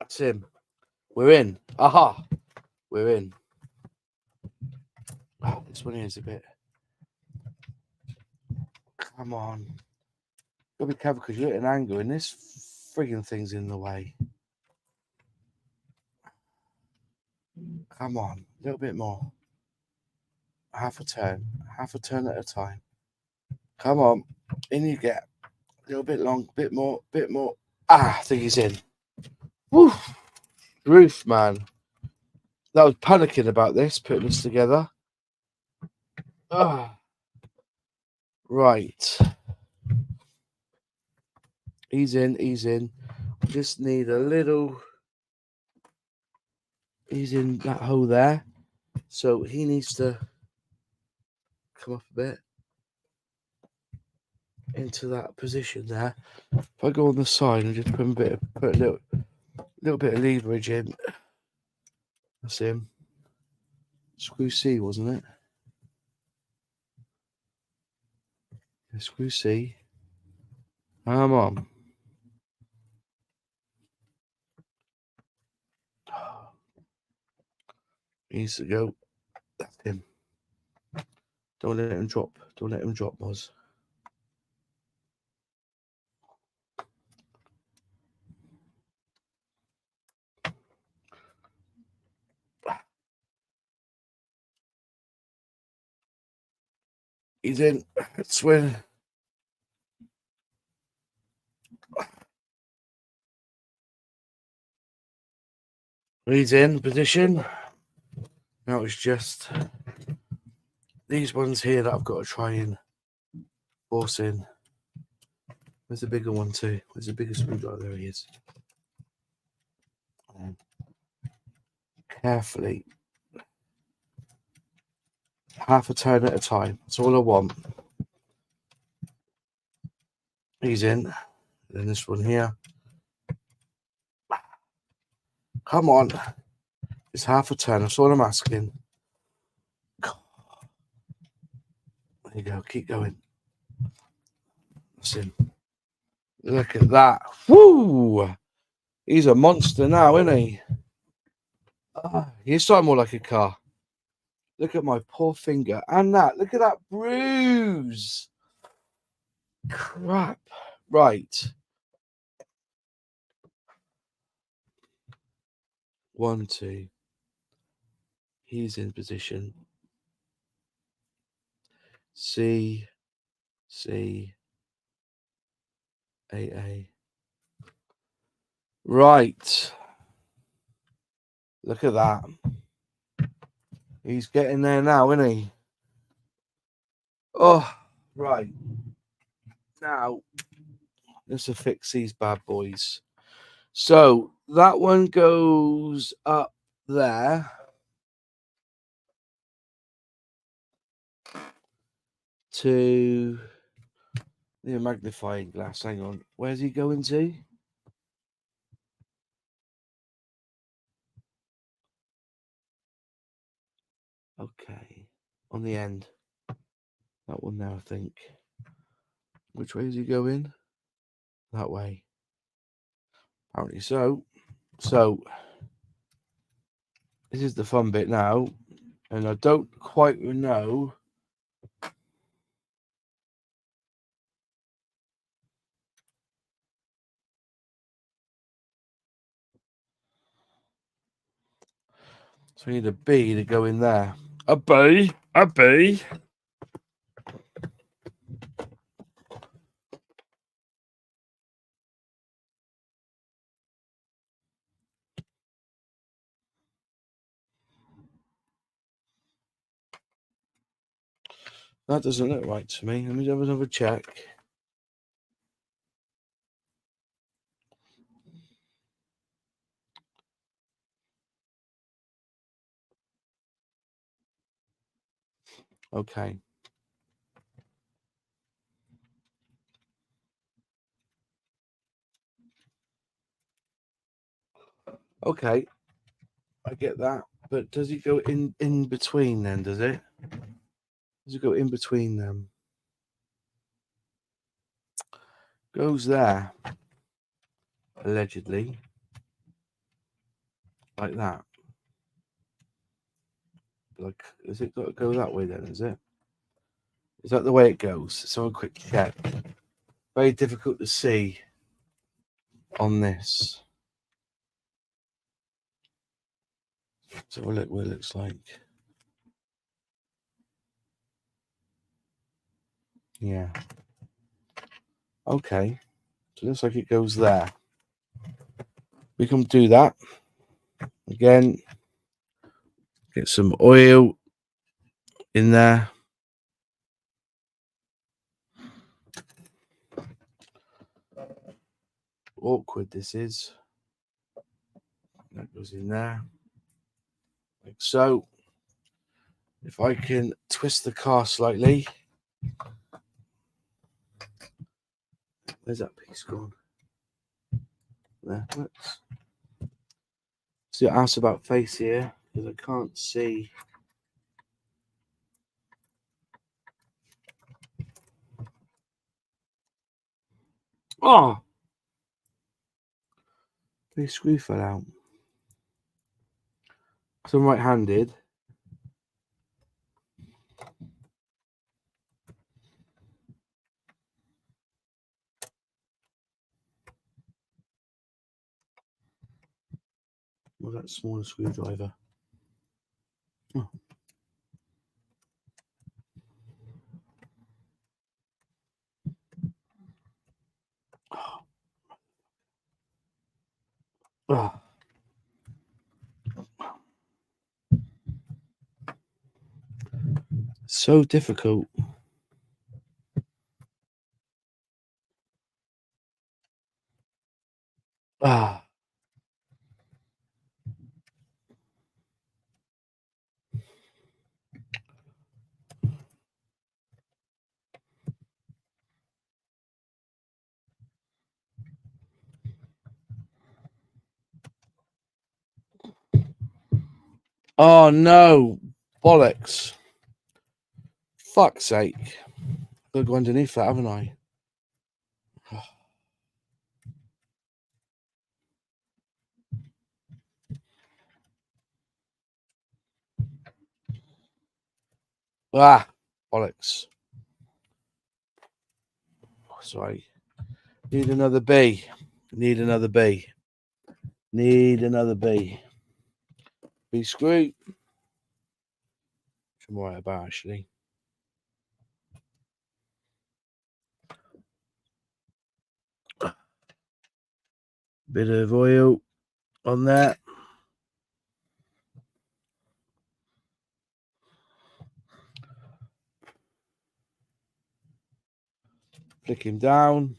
That's him. We're in. Aha. We're in. Oh, this one is a bit. Come on. Gotta be careful because you're at an angle and this frigging thing's in the way. Come on. A little bit more. Half a turn at a time. Come on. In you get. A little bit long, bit more. Ah, I think he's in. Woo! Roof, man. I was panicking about this, putting this together. Ah. Right. He's in. Just need a little. He's in that hole there. So he needs to come up a bit into that position there. If I go on the side and just put a little bit of leverage in. That's him. Screw C, wasn't it? Yeah, screw C. Come on. He needs to go. That's him. Don't let him drop. Moz. He's in. Swing. He's in position. Now it's just these ones here that I've got to try and force in. Where's the bigger one too? Where's the bigger screwdriver? There he is. Carefully. Half a turn at a time. That's all I want. He's in. Then this one here. Come on. It's half a turn. That's all I'm asking. There you go. Keep going. That's him. Look at that. Woo! He's a monster now, isn't he? He's starting more like a car. Look at my poor finger. And that. Look at that bruise. Crap. Right. 1, 2. He's in position. C, C, A, A. Right. Look at that. He's getting there now, isn't he? Oh, right. Now, let's fix these bad boys. So that one goes up there to the magnifying glass. Hang on. Where's he going to? Okay. On the end. That one there, I think. Which way is he going? That way. Apparently so. So this is the fun bit now. And I don't quite know. So we need a B to go in there. A B. A B. That doesn't look right to me. Let me have another check. Okay. Okay. I get that. But does it go in between then, does it? Does it go in between them? Goes there. Allegedly. Like that. Like, is it got to go that way then, is it? Is that the way it goes? So a quick check. Very difficult to see on this. So we'll look what it looks like. Yeah. Okay. So it looks like it goes there. We can do that. Again, get some oil in there. Awkward this is. That goes in there. Like so. If I can twist the car slightly. Where's that piece gone? There. Let's see what asked about face here, because I can't see. Oh! The screw fell out. So I'm right-handed. What's that smaller screwdriver? Oh. Oh. So difficult. Ah. Oh no, bollocks. Fuck's sake. Gotta go underneath that, haven't I? Ah, bollocks. Sorry. Need another B. Need another B. Need another B. B screw. Which I'm right about, actually. Bit of oil on that. Flick him down.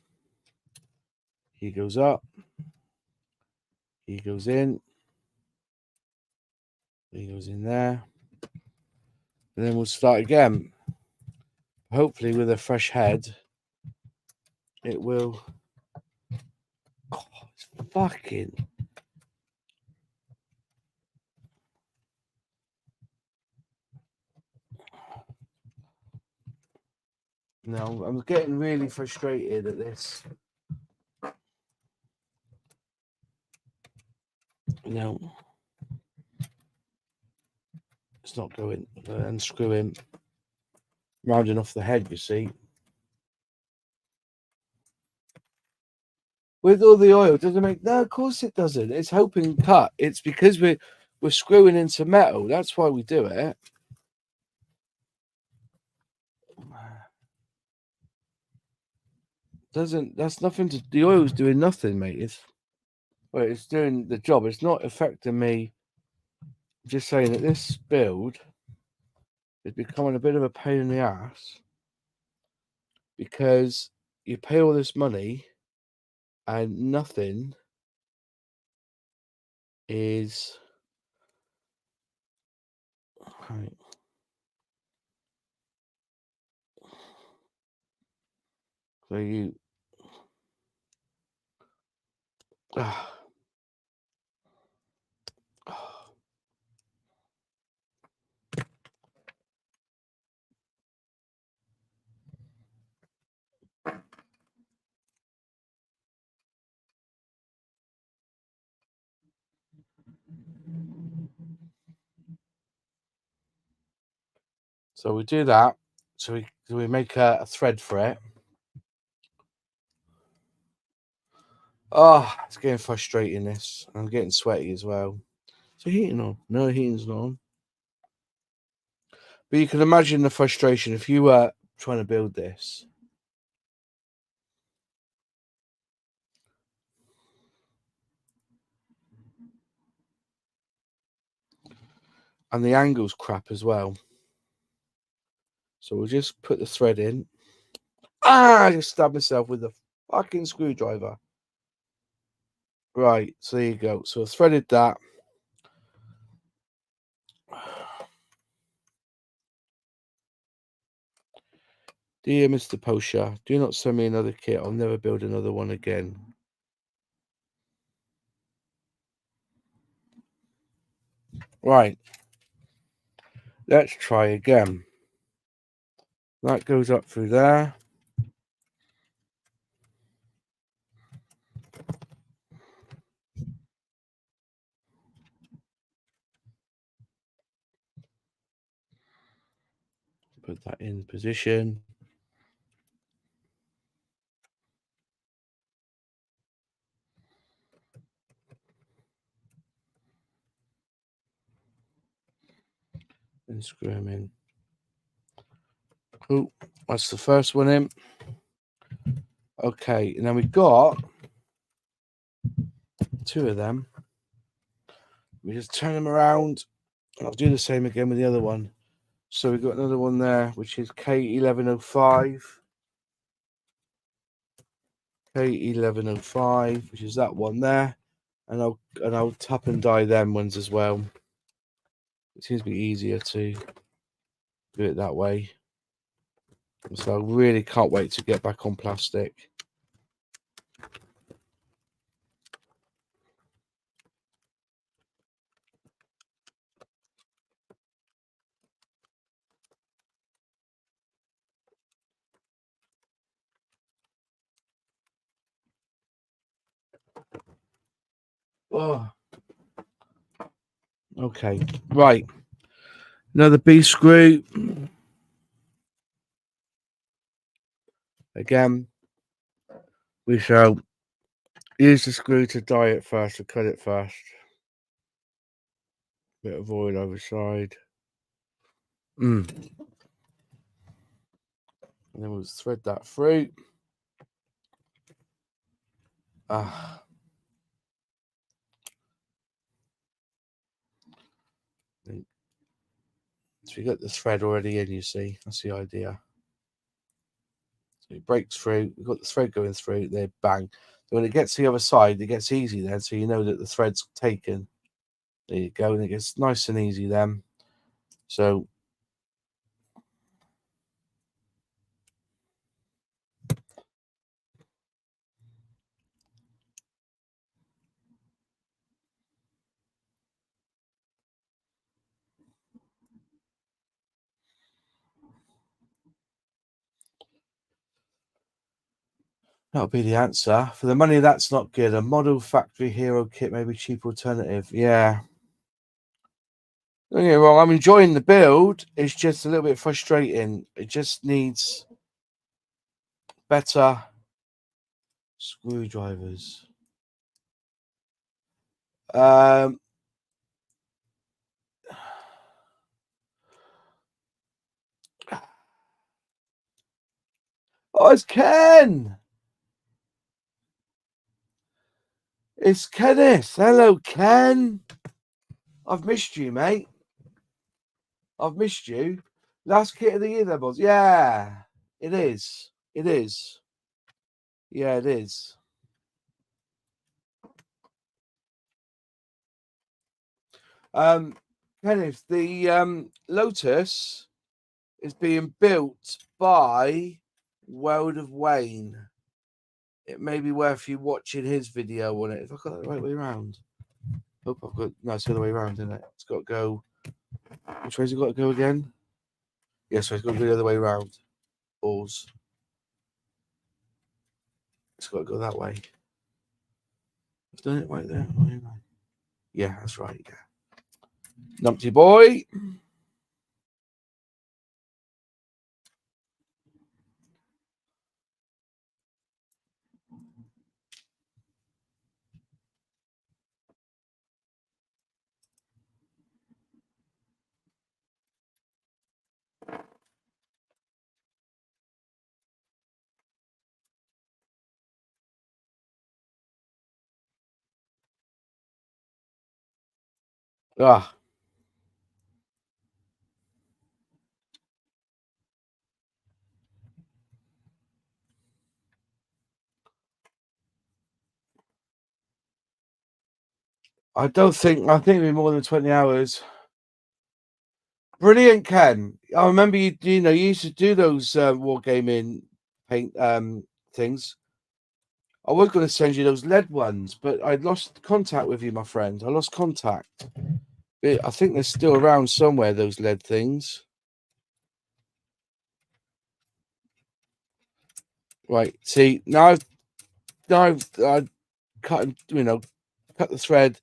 He goes up. He goes in. He goes in there. And then we'll start again. Hopefully with a fresh head, it will... Oh, it's fucking... No, I'm getting really frustrated at this. No. It's not going. Unscrew him. Rounding off the head, you see. With all the oil, does it make... No, of course it doesn't. It's helping cut. It's because we're screwing into metal. That's why we do it. That's nothing to... The oil's doing nothing, mate. It's doing the job. It's not affecting me. I'm just saying that this build is becoming a bit of a pain in the ass because you pay all this money and nothing is... Right. So you... So we do that. So we make a thread for it. Oh, it's getting frustrating, this. I'm getting sweaty as well. So heating on? No, heating's not on. But you can imagine the frustration if you were trying to build this. And the angle's crap as well. So we'll just put the thread in. Ah, I just stabbed myself with a fucking screwdriver. Right, so there you go. So I threaded that. Dear Mr. Pocher, do not send me another kit. I'll never build another one again. Right. Let's try again. That goes up through there. Put that in position. And screw them in. Cool. That's the first one in. Okay, and then we've got two of them. We just turn them around. And I'll do the same again with the other one. So we've got another one there, which is K1105. K1105, which is that one there. And I'll tap and dye them ones as well. It seems to be easier to do it that way. So I really can't wait to get back on plastic. Oh. Okay, right. Another B screw. Again, we shall use the screw to die it first, to cut it first. Bit of oil over side. And then we'll thread that through. So we got the thread already in, you see. That's the idea. So it breaks through. We've got the thread going through. There, bang. So when it gets to the other side, it gets easy then. So you know that the thread's taken. There you go. And it gets nice and easy then. So that'll be the answer. For the money, that's not good. A model factory hero kit may be cheap alternative. Yeah. Don't get me wrong, I'm enjoying the build. It's just a little bit frustrating. It just needs better screwdrivers. Oh, it's Ken. It's Kenneth. Hello, Ken. I've missed you, mate. I've missed you. Last kit of the year, then, boss. Yeah, it is. It is. Yeah, it is. Kenneth, the Lotus is being built by World of Wayne. It may be worth you watching his video on it. If I've got it the right way around. Hope I've got. No, it's the other way around, isn't it? It's got to go. Which way's it got to go again? Yeah, so it's got to go the other way around. Balls. It's got to go that way. I've done it right there. Yeah, that's right. Yeah. Numpty boy. Ah. I think it'll be more than 20 hours. Brilliant, Ken. I remember you used to do those wargaming paint things. I was going to send you those lead ones, but I lost contact with you, my friend. I lost contact. I think they're still around somewhere, those lead things. Right. See, now I've cut, cut the thread.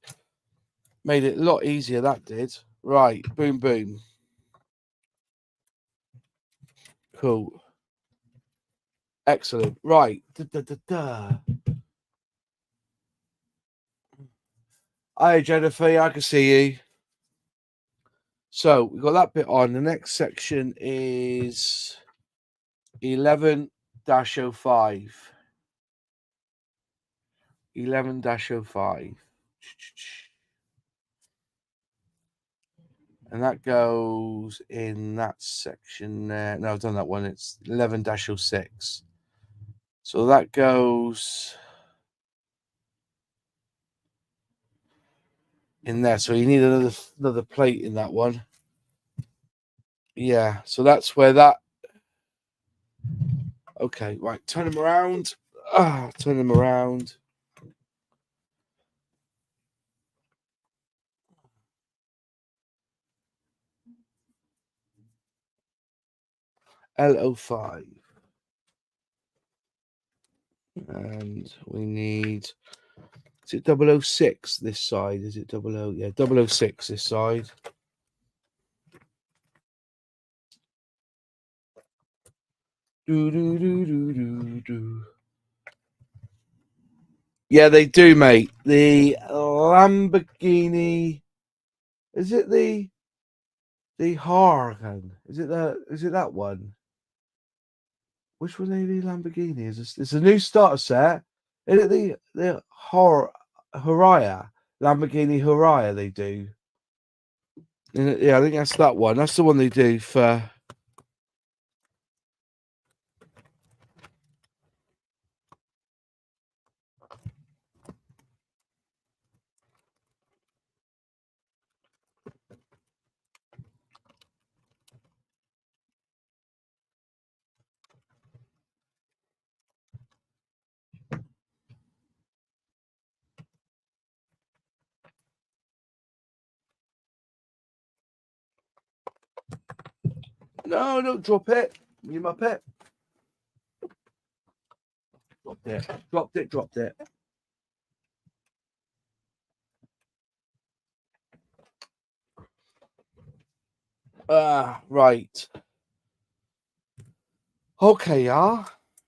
Made it a lot easier, that did. Right. Boom, boom. Cool. Excellent. Right. Hi, Jennifer. I can see you. So we've got that bit on. The next section is 11-05. 11-05. And that goes in that section there. No, I've done that one. It's 11-06. So that goes in there. So you need another plate in that one. Yeah, so that's where that. Okay, right. Turn them around. Turn them around. L05. And we need Is it 006 this side? Is it 00? Yeah, 006 this side. Do. Yeah, they do, mate. The Lamborghini. Is it the Huracan? Is it that one? Which one are the Lamborghini? It's a new starter set. Is it the Haraya? Lamborghini Haraya they do. Yeah, I think that's that one. That's the one they do for. No, don't drop it. You my pet. Dropped it. Dropped it. Right. Okay,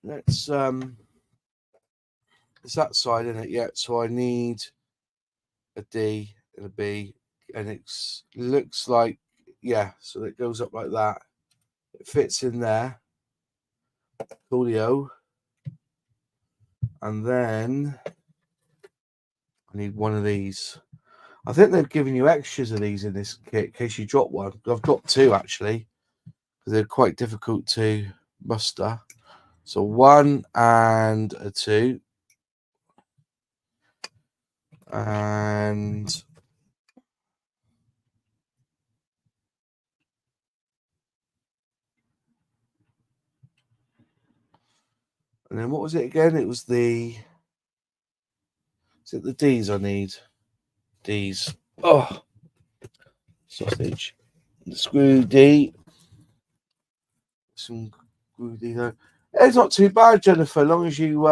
let's it's that side, isn't it? Yeah, so I need a D and a B, and it looks like, yeah, so it goes up like that. It fits in there. Coolio. And then I need one of these. I think they've given you extras of these in this kit in case you drop one. I've dropped two actually, because they're quite difficult to muster. So 1 and a 2. And then what was it again? It was the D's I need? D's. Oh, sausage. The screw D. Some screw D though. It's not too bad, Jennifer, as long as you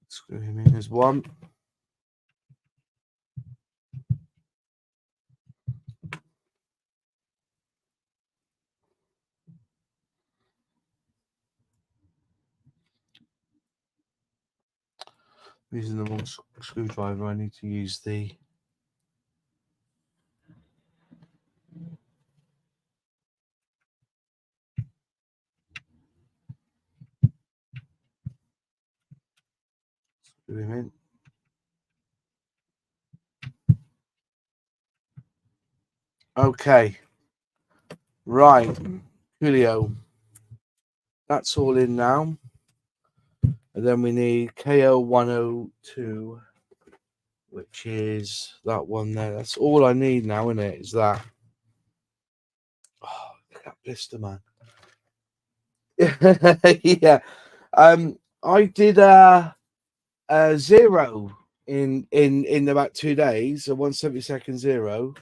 screw him in as one. Using the wrong screwdriver, I need to use the screw him in. Okay. Right. Julio. That's all in now. And then we need KO102, which is that one there. That's all I need now, isn't it? Is that. Oh, look at that blister, man. Yeah. I did a 0 in about 2 days, a 1/72 0.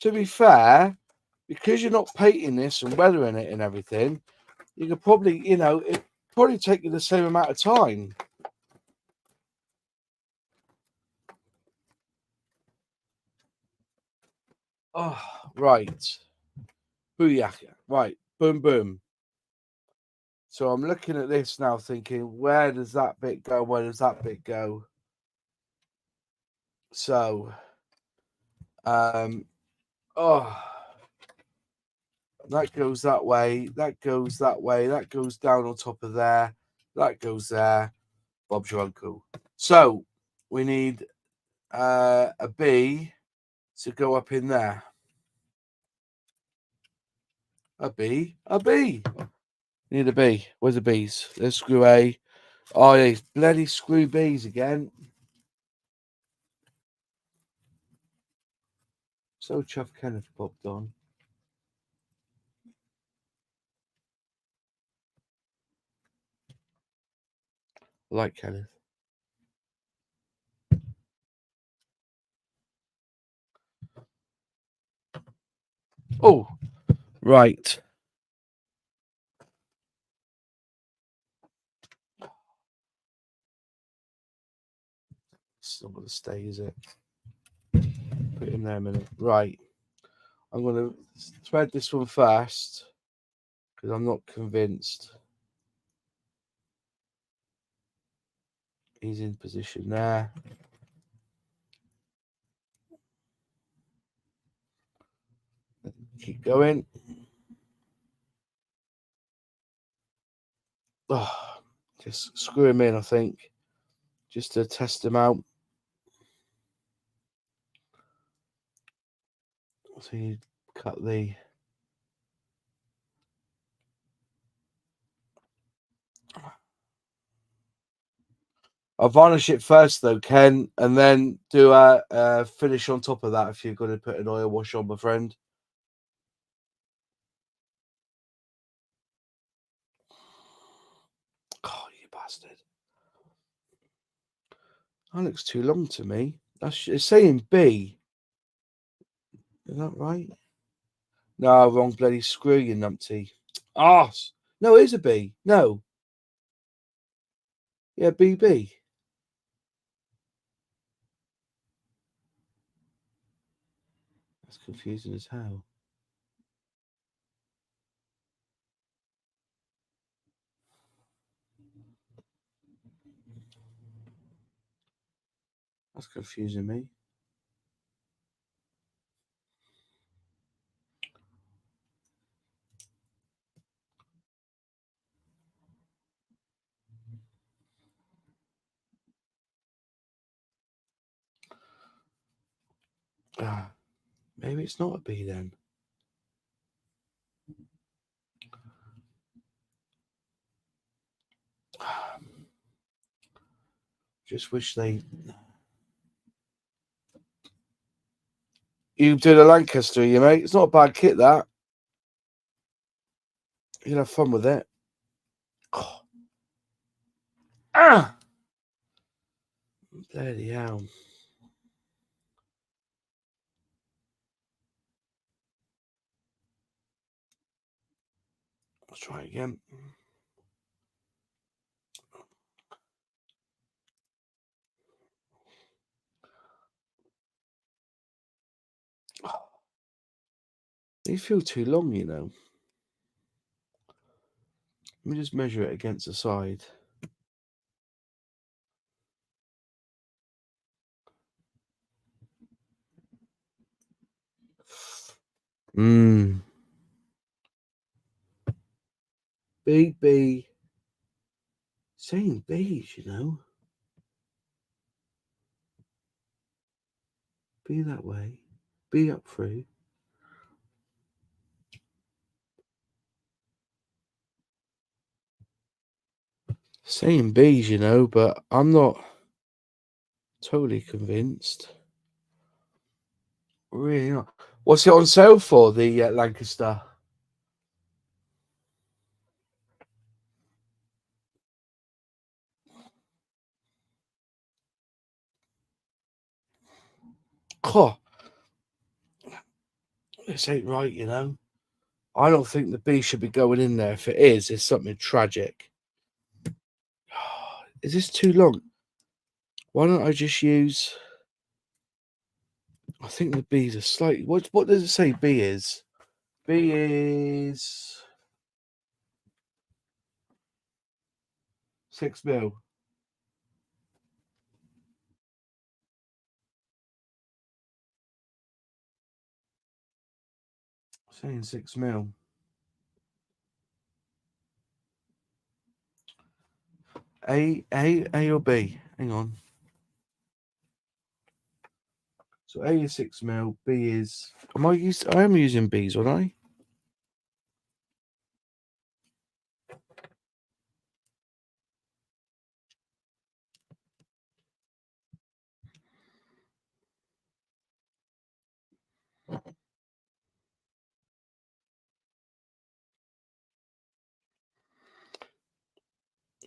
To be fair, because you're not painting this and weathering it and everything, you could probably, it probably take you the same amount of time. Oh, right. Booyaka. Right. Boom, boom. So I'm looking at this now thinking, where does that bit go? Where does that bit go? So, that goes that way. That goes that way. That goes down on top of there. That goes there. Bob's your uncle. So we need a B to go up in there. A B. Need a B. Where's the B's? There's screw A. Oh, yeah, bloody screw B's again. So chuffed Kenneth popped on. I like Kenneth. Oh, right. It's not going to stay, is it? Put it in there a minute. Right. I'm going to thread this one first because I'm not convinced. He's in position there. Keep going. Oh, just screw him in, I think, just to test him out. So you cut the. I'll varnish it first, though, Ken, and then do a finish on top of that if you're going to put an oil wash on, my friend. Oh, you bastard. That looks too long to me. It's saying B. Is that right? No, wrong bloody screw, you numpty. Arse. No, it is a B. No. Yeah, BB. That's confusing as hell. That's confusing me. Maybe it's not a B then. Just wish they. You do the Lancaster, you mate. It's not a bad kit, that. You'll have fun with it. Oh. Ah! Bloody hell. Let's try again. Oh. They feel too long, you know. Let me just measure it against the side. B. Saying B's, you know. B that way. B up through. Saying B's, you know, but I'm not totally convinced. Really not. What's it on sale for, the Lancaster? Oh, this ain't right, you know. I don't think the B should be going in there. If it is, it's something tragic. Is this too long? Why don't I just use... I think the B's are slightly... What does it say B is? B is... 6 mil. Saying 6 mil. A or B? Hang on. So A is 6 mil. B is... I am using B's, aren't I?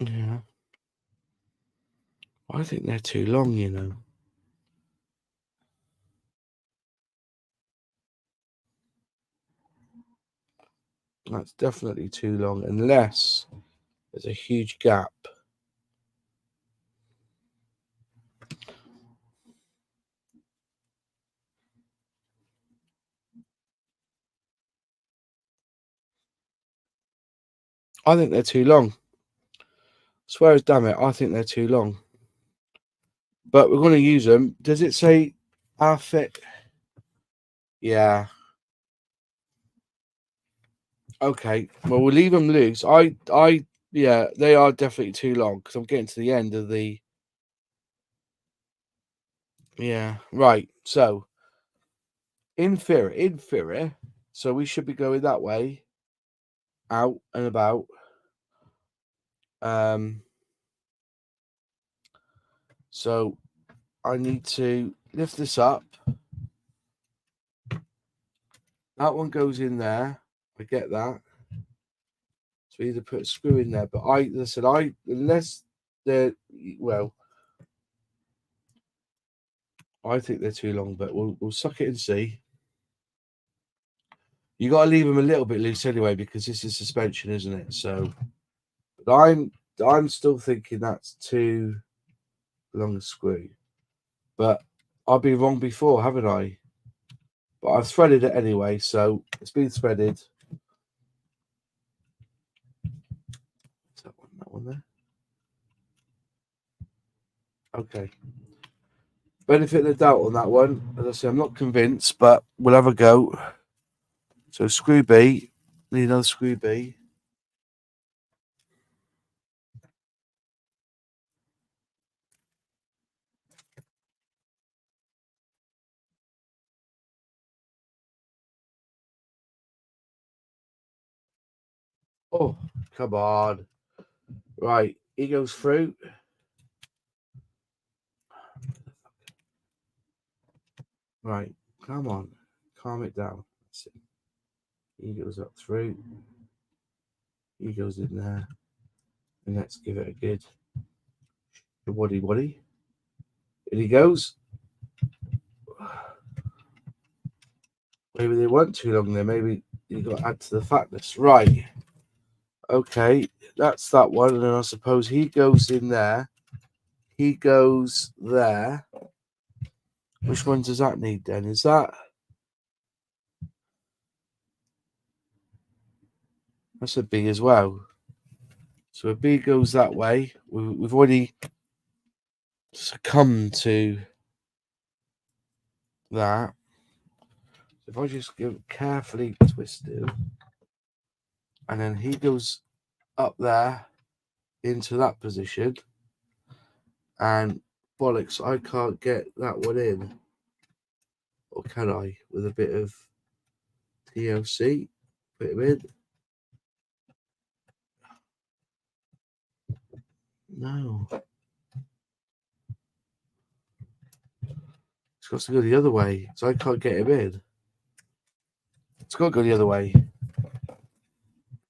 Yeah. I think they're too long, you know. That's definitely too long, unless there's a huge gap. I think they're too long. Swear as damn it, I think they're too long. But we're going to use them. Does it say our fit? Yeah. Okay. Well, we'll leave them loose. Yeah, they are definitely too long because I'm getting to the end of the. Yeah. Right. So, inferior. So we should be going that way, out and about. So I need to lift this up. That one goes in there. I get that. So either put a screw in there, but unless they're, well, I think they're too long, but we'll suck it and see. You got to leave them a little bit loose anyway because this is suspension, isn't it? So, but I'm still thinking that's too long a screw. But I've been wrong before, haven't I? But I've threaded it anyway, so it's been threaded. Is that one there? Okay. Benefit of the doubt on that one. As I say, I'm not convinced, but we'll have a go. So screw B, need another screw B. Oh, come on. Right, he goes through. Right, come on. Calm it down. That's it. He goes up through. He goes in there. And let's give it a good waddy. And he goes. Maybe they weren't too long there. Maybe you got to add to the fatness. Right. Okay, that's that one. And then I suppose he goes in there. He goes there. Which one does that need then? Is that... That's a B as well. So a B goes that way. We've already succumbed to that. If I just go carefully twisted, and then he goes up there into that position, and bollocks, I can't get that one in. Or can I? With a bit of TLC, put him in. No. It's got to go the other way, so I can't get him in. It's got to go the other way.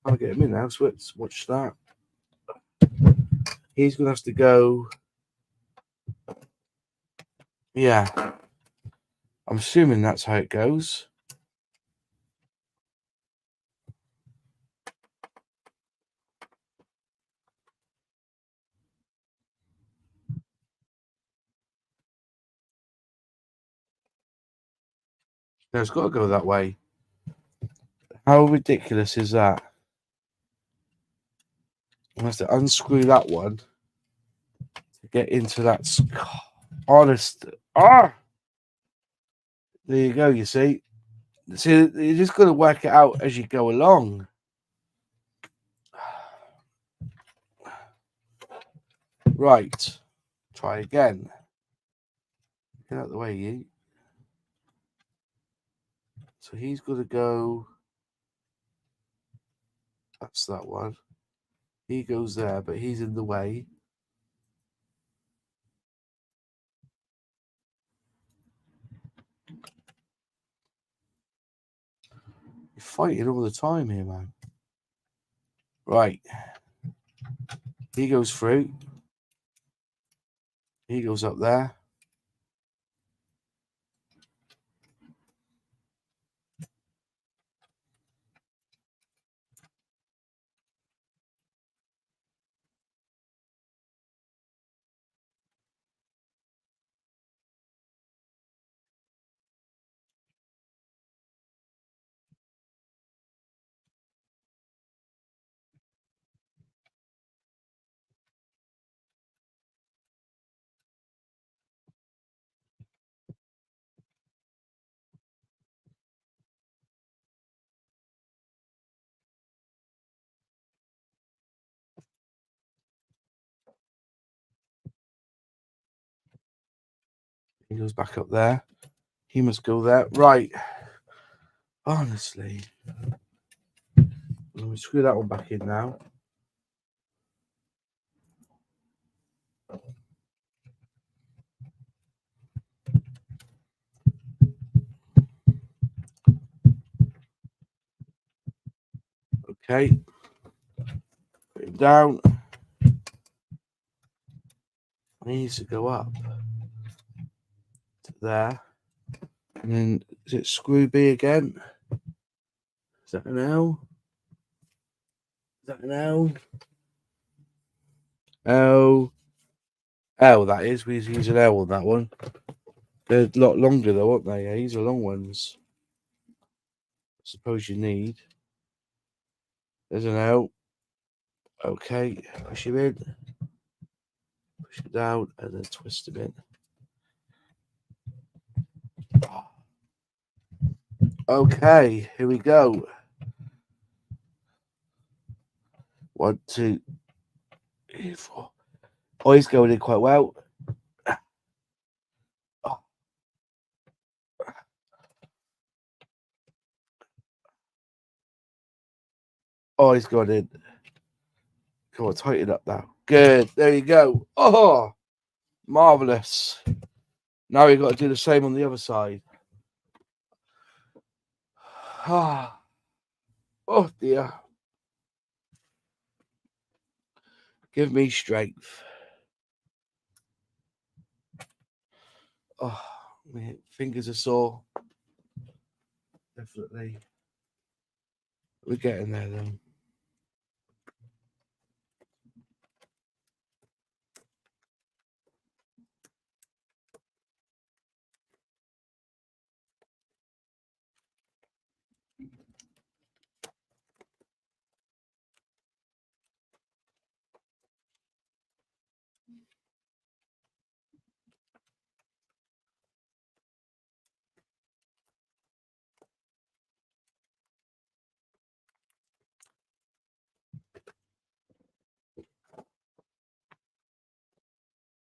I'll get him in now, so let's watch that. He's going to have to go... Yeah. I'm assuming that's how it goes. No, it's got to go that way. How ridiculous is that? I have to unscrew that one to get into that. Honest. Ah! There you go, you see. See, you just got to work it out as you go along. Right. Try again. Get out of the way, you. So he's got to go. That's that one. He goes there, but he's in the way. You're fighting all the time here, man. Right. He goes through. He goes up there. He goes back up there. He must go there. Right. Honestly. Let me screw that one back in now. Okay. Put him down. He needs to go up to there. And then is it screw B again? Is that an L? Is that an L? L. L, that is. We use an L on that one. They're a lot longer though, aren't they? Yeah, these are long ones. I suppose you need. There's an L. Okay, push him in. Push it down and then twist him in. Okay, here we go. 1, 2, 3, 4. Oh, he's going in quite well. Oh. Oh, he's gone in. Come on, tighten up now. Good. There you go. Oh, marvelous. Now we've got to do the same on the other side. Oh dear. Give me strength. Oh, my fingers are sore. Definitely. We're getting there though.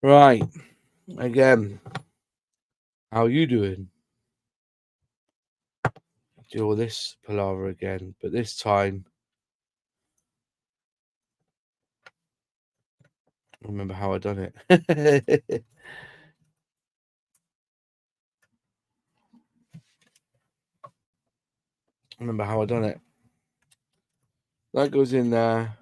Right. Again. How you doing? Do all this palaver again, but this time I remember how I done it. Remember how I done it. That goes in there.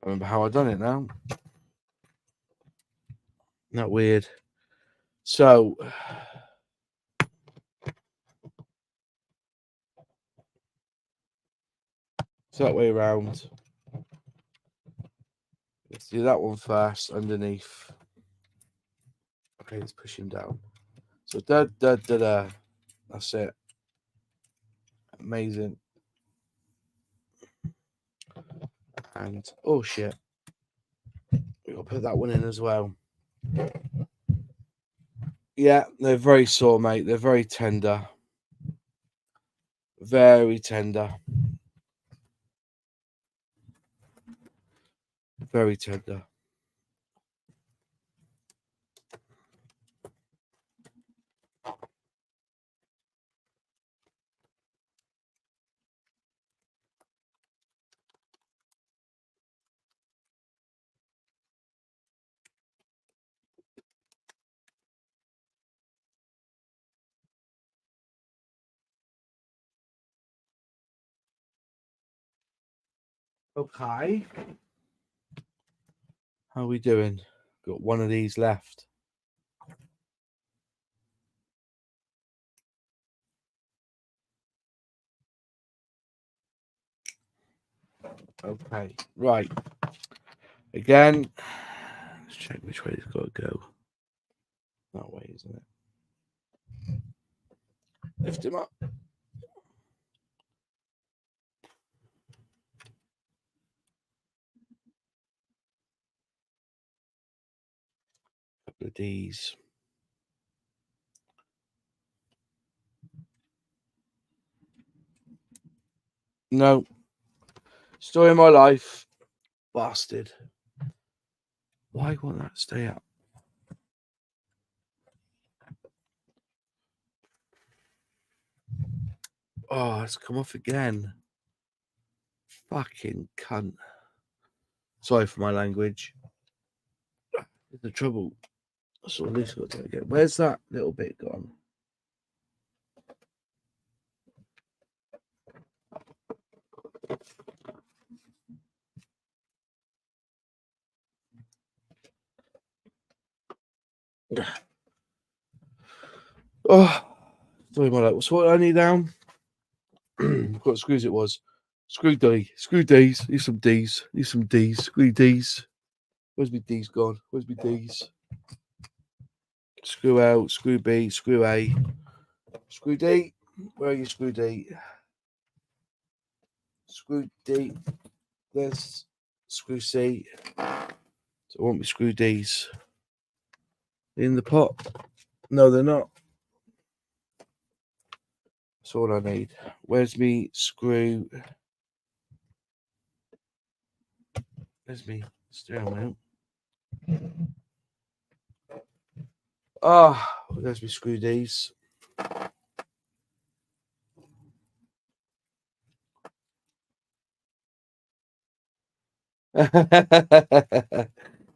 I remember how I done it now. Not weird. So that way around. Let's do that one first underneath. Okay, let's push him down. So da da da da. That's it. Amazing. And oh shit. We gotta put that one in as well. Yeah, they're very sore, mate. They're very tender. Very tender. Very tender. Okay. How are we doing? Got one of these left. Okay, right. Again, let's check which way it's got to go. That way, isn't it? Lift him up. Couple of D's. No. Story of my life. Bastard. Why won't that stay up? Oh, it's come off again. Fucking cunt. Sorry for my language. The trouble. That's all this got to get. Where's that little bit gone? Oh, sorry, my luck. So what I need down? What screws it was? Screw D. Screw D's. Need some D's. Need some D's. Screw D's. Where's my D's gone? Where's my D's? Screw L. Screw B. Screw A. Screw D. Where are you, screw D? Screw D. There's screw C. So I want my screw D's. In the pot? No, they're not. That's all I need. Where's me screw? Where's me steering wheel? Ah, oh, there's me screw D's.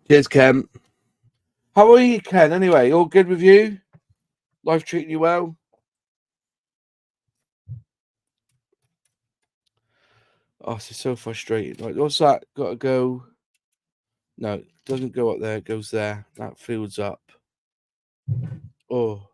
Cheers, Ken. How are you, Ken? Anyway, all good with you? Life treating you well? Oh, this is so frustrating. Like, what's that? Got to go. No, it doesn't go up there. It goes there. That fills up. Oh.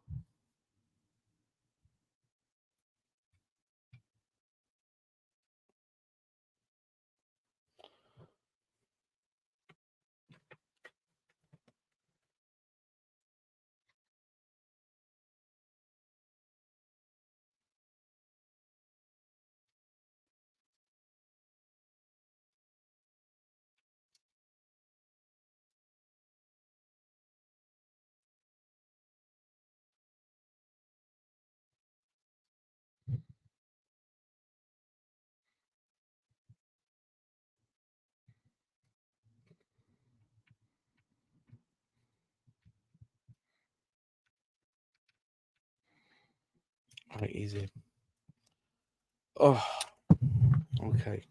Right, easy. Oh, okay.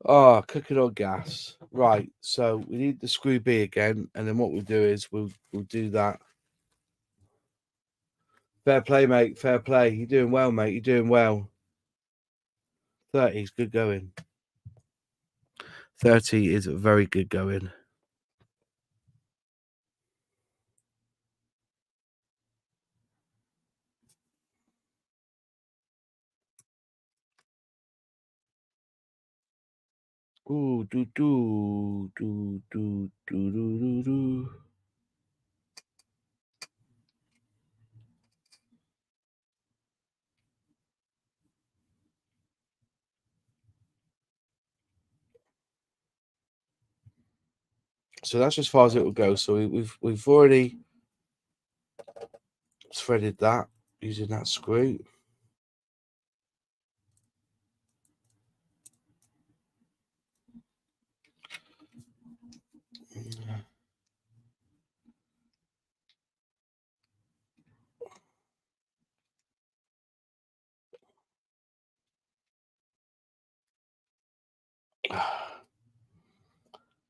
Oh, cooking on gas. Right, so we need the screw B again, and then what we'll do is we'll do that. Fair play, mate. Fair play. You're doing well, mate. You're doing well. 30 is good going. 30 is very good going. Ooh, do do do do do do do do. So that's as far as it will go. So we've already threaded that using that screw.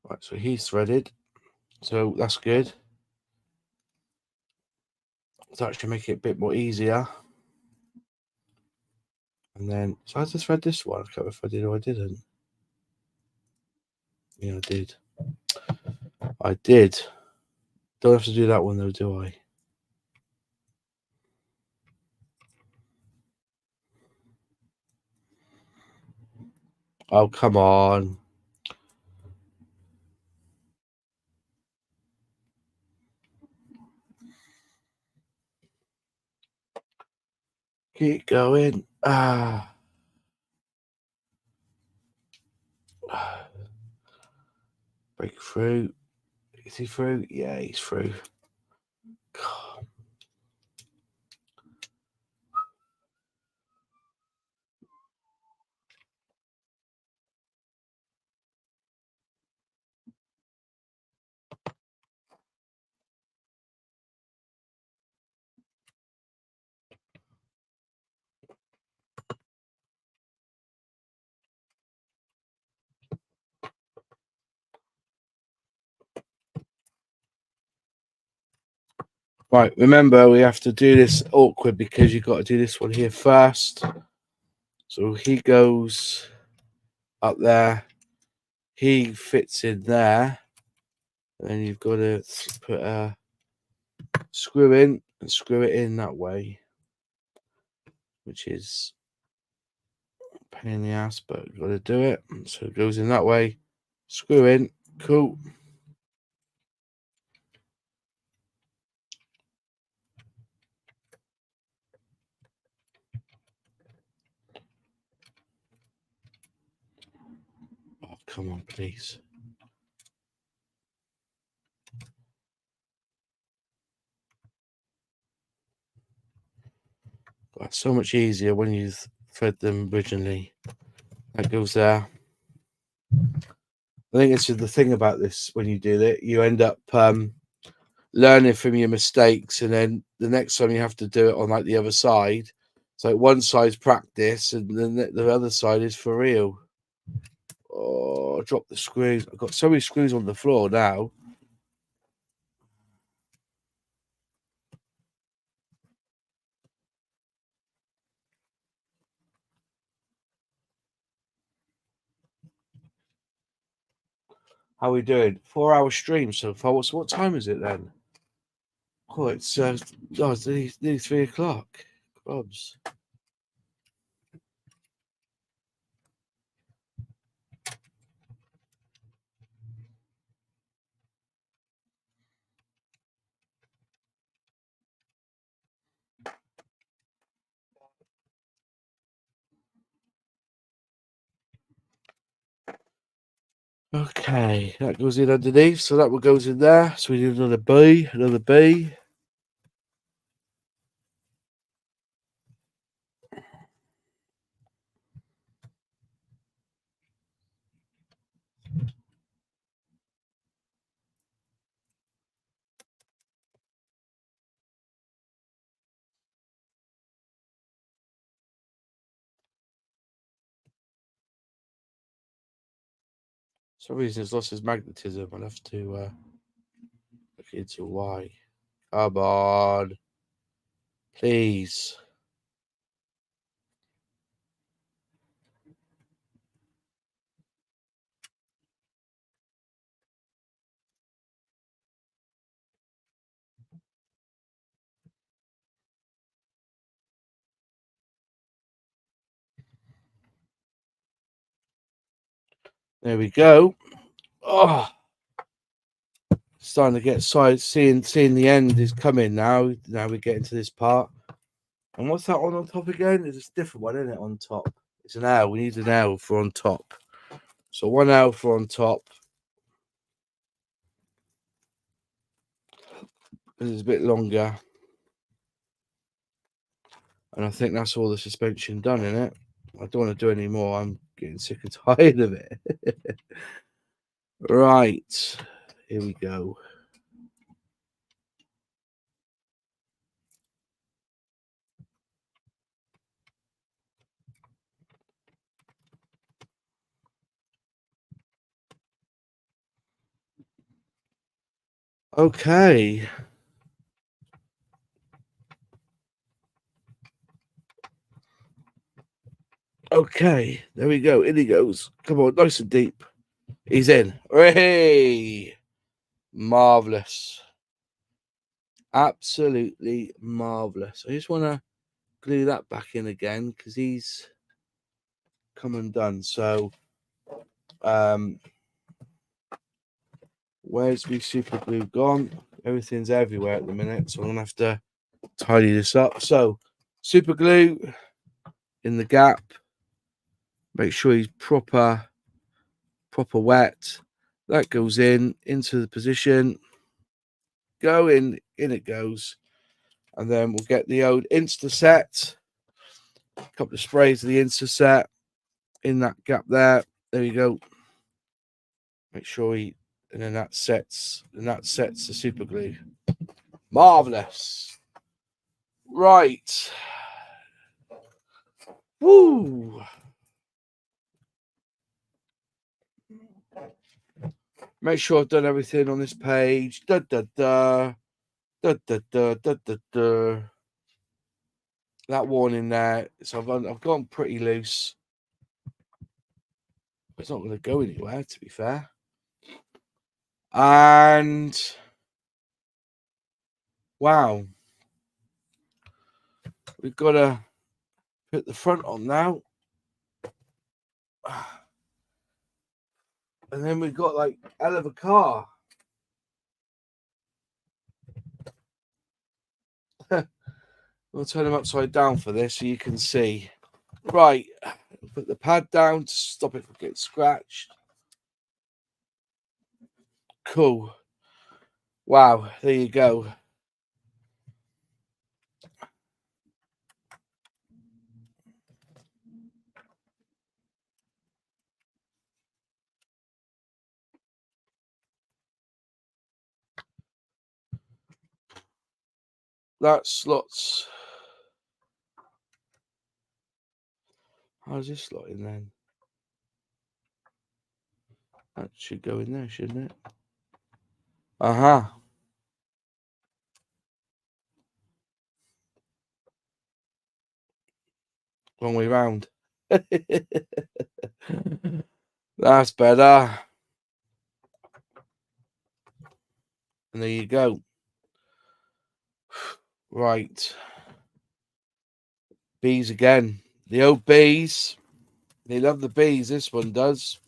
Right, so he's threaded. So that's good. to actually make it a bit more easier. And then, so I just read this one. I can't remember if I did or I didn't. Yeah, I did. I did. Don't have to do that one though, do I? Oh, come on. Keep going. Break through. Is he through? Yeah, he's through. God. Right, remember we have to do this awkward because you've got to do this one here first. So he goes up there, he fits in there, and then you've got to put a screw in and screw it in that way, which is a pain in the ass, but you've got to do it. So it goes in that way, screw in, cool. Oh, come on, please. That's so much easier when you thread them originally. That goes there. I think this is the thing about this. When you do it, you end up learning from your mistakes, and then the next time you have to do it on like the other side, it's like one side's practice and then the other side is for real. Oh, drop the screws. I've got so many screws on the floor now. How are we doing? 4 hour stream so far. What time is it then? Oh, it's nearly 3 o'clock. Crubs. Okay, that goes in underneath, so that one goes in there. So we do another B, another B. For some reason, it's lost his magnetism. I'll have to look into why. Come on. Please. There we go. Oh, starting to get side. Seeing the end is coming now. Now we get into this part. And what's that one on top again? It's a different one, isn't it? On top. It's an L. We need an L for on top. So one L for on top. This is a bit longer. And I think that's all the suspension done in it. I don't want to do any more. I'm getting sick and tired of it. Right. Here we go. Okay. Okay, there we go. In he goes. Come on, nice and deep. He's in. Hey! Marvelous. Absolutely marvelous. I just want to glue that back in again because he's come undone. So, where's my super glue gone? Everything's everywhere at the minute, so I'm gonna have to tidy this up. So, super glue in the gap. Make sure he's proper wet. That goes into the position. Go in it goes. And then we'll get the old Insta set. A couple of sprays of the Insta set in that gap there. There you go. Make sure and then that sets the super glue. Marvelous. Right. Woo. Make sure I've done everything on this page. Da da da. Da da da da da da. That warning there. So I've gone pretty loose. It's not going to go anywhere, to be fair. And wow, we've got to put the front on now. And then we've got like hell of a car. We'll turn them upside down for this so you can see. Right, put the pad down to stop it from getting scratched. Cool. Wow, there you go. That slots. How's this slot in then? That should go in there, shouldn't it? Uh-huh. Wrong way round. That's better. And there you go. Right. Bees again. The old bees. They love the bees. This one does.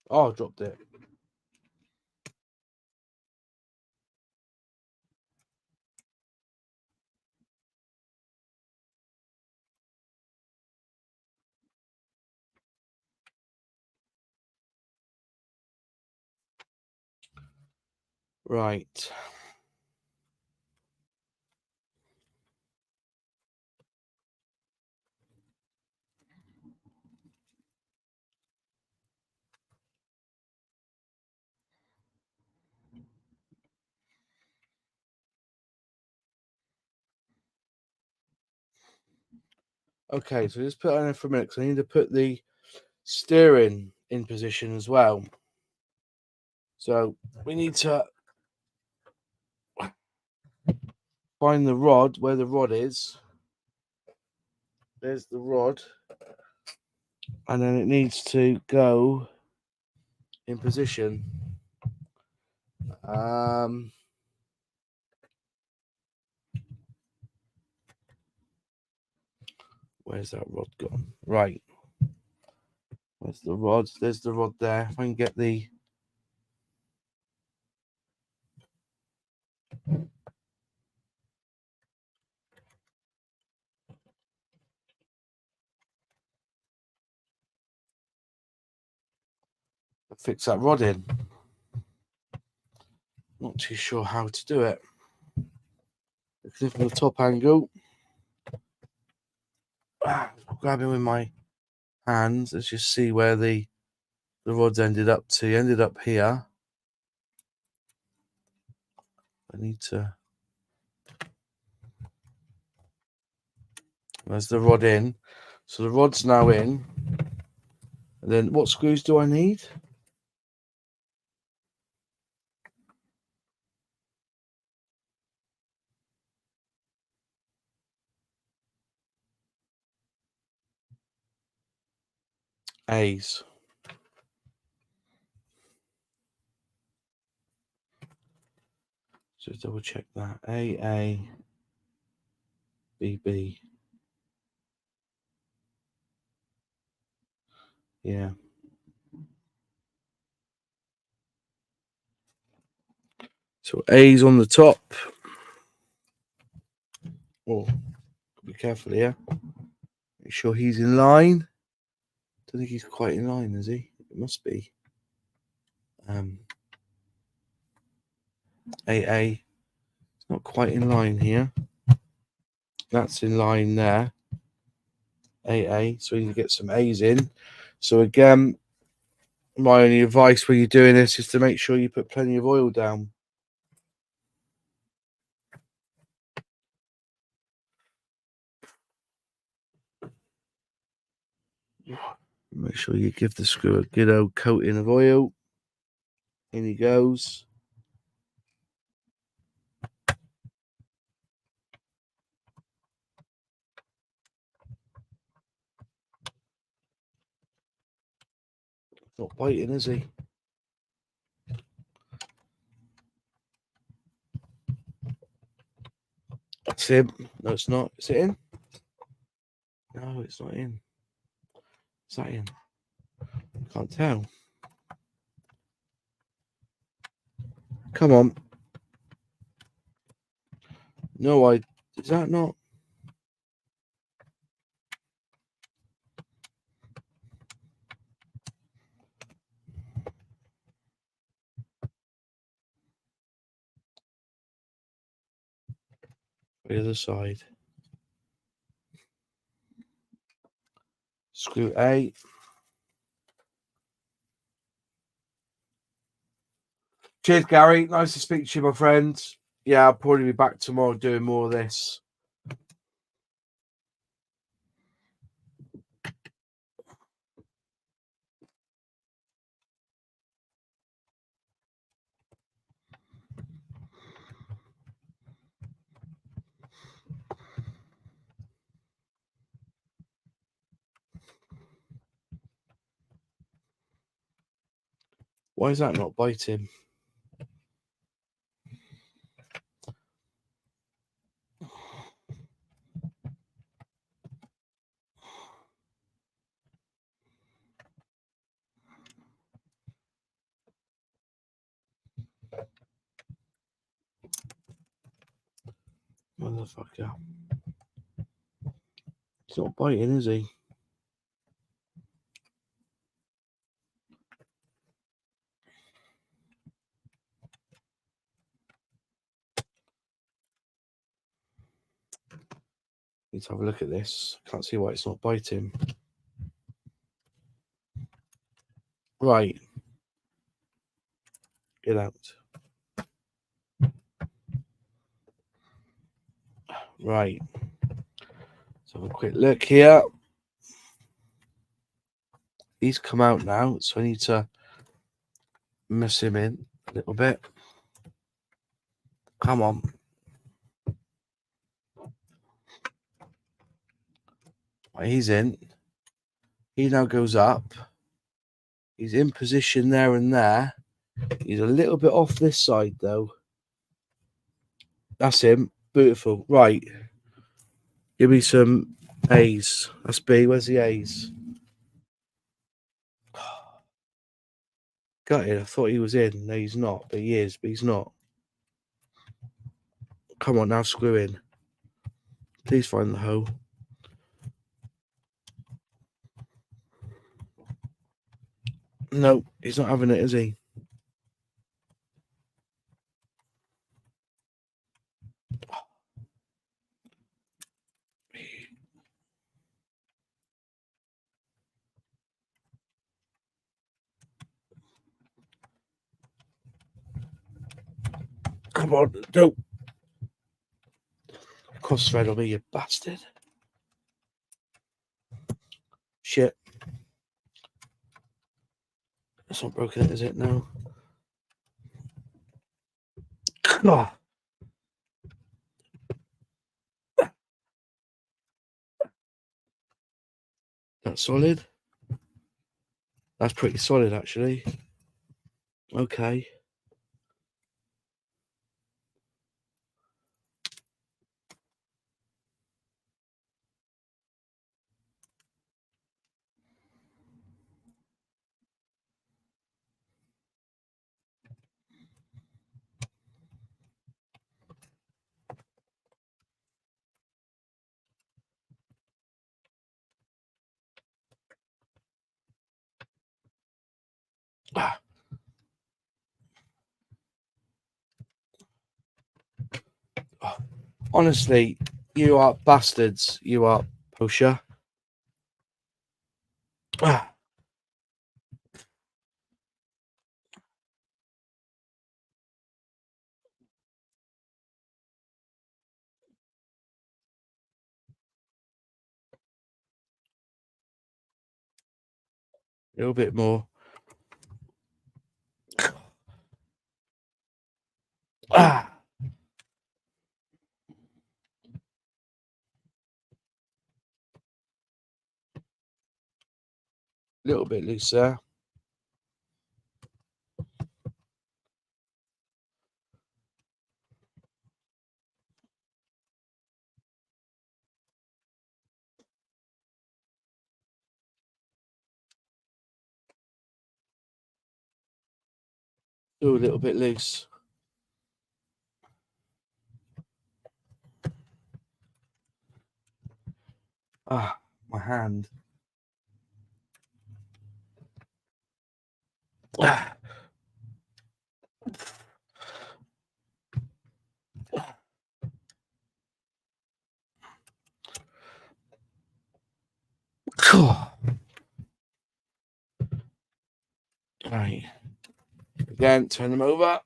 Oh, I dropped it. Right. Okay, so just put on in for a minute because I need to put the steering in position as well. So we need to find the rod, where the rod is. There's the rod. And then it needs to go in position. Where's that rod gone? Right. Where's the rod? There's the rod there. If I can get the... fix that rod in. Not too sure how to do it. Looking from the top angle. Grabbing with my hands. Let's just see where the rods ended up to. Ended up here. I need to. There's the rod in. So the rod's now in. And then what screws do I need? A's. So double check that. A, B, B. Yeah. So A's on the top. Oh, be careful here. Make sure he's in line. Don't think he's quite in line, is he? It must be. AA. It's not quite in line here. That's in line there. AA. So we need to get some A's in. So again, my only advice when you're doing this is to make sure you put plenty of oil down. Make sure you give the screw a good old coating of oil. In he goes. Not biting, is he? That's him. No, it's not. Is it in? No, it's not in. Is that in? Can't tell. Come on. No, is that not? The other side. Screw A. Cheers, Gary. Nice to speak to you, my friend. Yeah, I'll probably be back tomorrow doing more of this. Why is that not biting? Motherfucker. He's not biting, is he? Need to have a look at this. Can't see why it's not biting. Right. Get out. Right. Let's have a quick look here. He's come out now, so I need to mess him in a little bit. Come on. Right, he's in. He now goes up. He's in position there and there. He's a little bit off this side, though. That's him. Beautiful. Right. Give me some A's. That's B. Where's the A's? Got it. I thought he was in. No, he's not. But he is. But he's not. Come on now, screw in. Please find the hole. No, he's not having it, is he? Come on, don't cross thread on me, you bastard. Shit. That's not broken, is it? No. Oh. That's solid. That's pretty solid, actually. Okay. Ah. Oh. Honestly, you are bastards. You are, Pocher. Ah. A little bit more. Ah. A little bit loose there. Still a little bit loose. Ah, my hand. Ah. Right. Again, turn them over.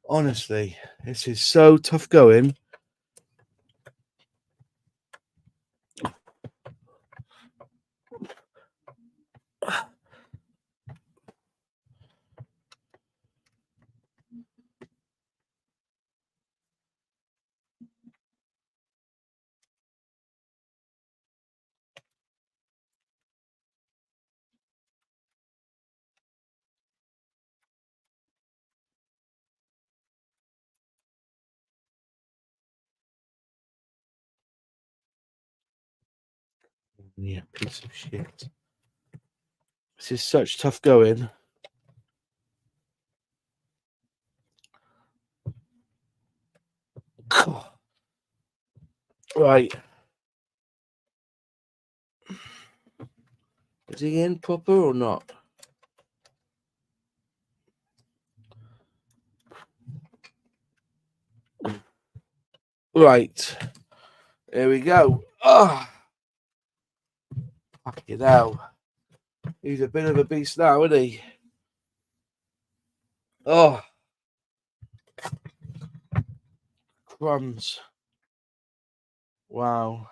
Honestly, this is so tough going. Yeah, piece of shit. This is such tough going. Right. Is he in proper or not? Right. Here we go. Oh, fuck it out. He's a bit of a beast now, isn't he? Oh, crumbs. Wow.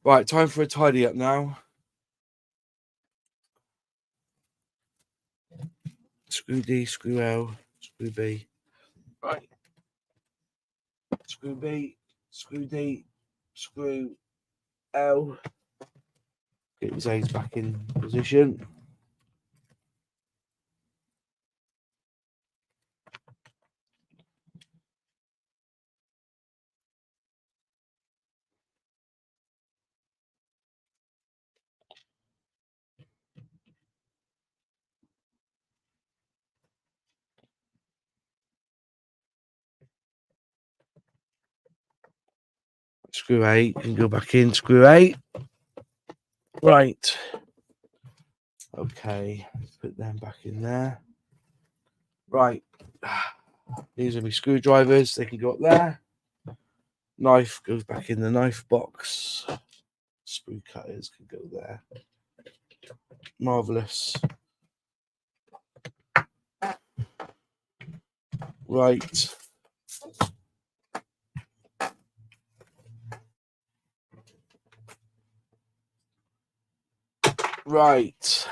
Right, time for a tidy up now. Screw D, screw L, screw B. Right. Screw B, screw D, screw L. Get his aids back in position. Screw 8, can go back in, screw 8. Right. Okay, put them back in there. Right. These are my screwdrivers, they can go up there. Knife goes back in the knife box. Sprue cutters can go there. Marvellous. Right. Right.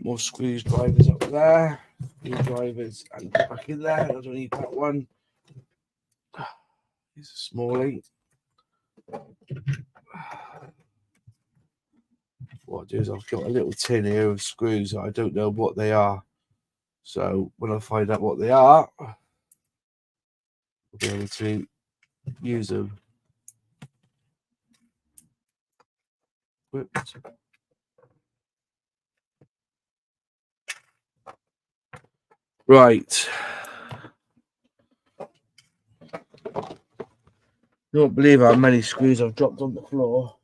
More screwdrivers up there. Screwdrivers and back in there. I don't need that one. It's a smallie. What I'll do is I've got a little tin here of screws. I don't know what they are. So when I find out what they are, I'll be able to use them. Whoops. Right. You don't believe how many screws I've dropped on the floor.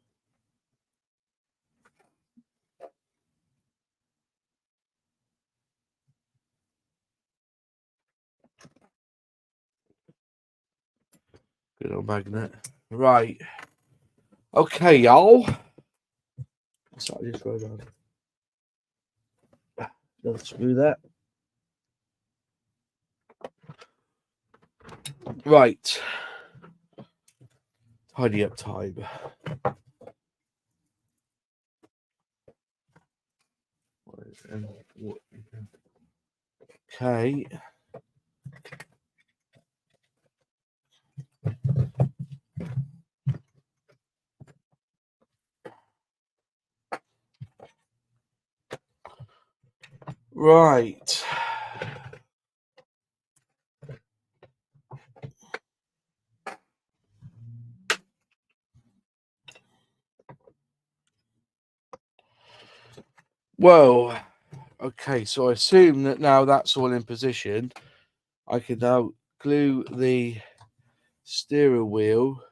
Good old magnet. Right. Okay, y'all. So I just wrote on. Another screw there. Right. Tidy up time. Okay. Right. Whoa. Okay, so I assume that now that's all in position. I can now glue the steering wheel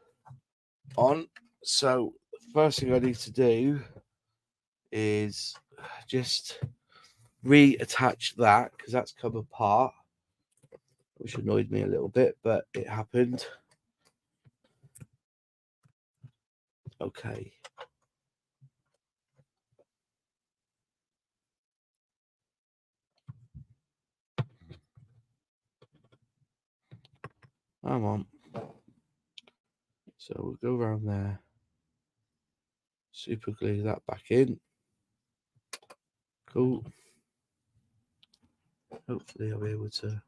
on. So the first thing I need to do is just reattach that because that's come apart, which annoyed me a little bit, but it happened. Okay. Come on. So we'll go around there. Super glue that back in. Cool. Hopefully I'll be able to.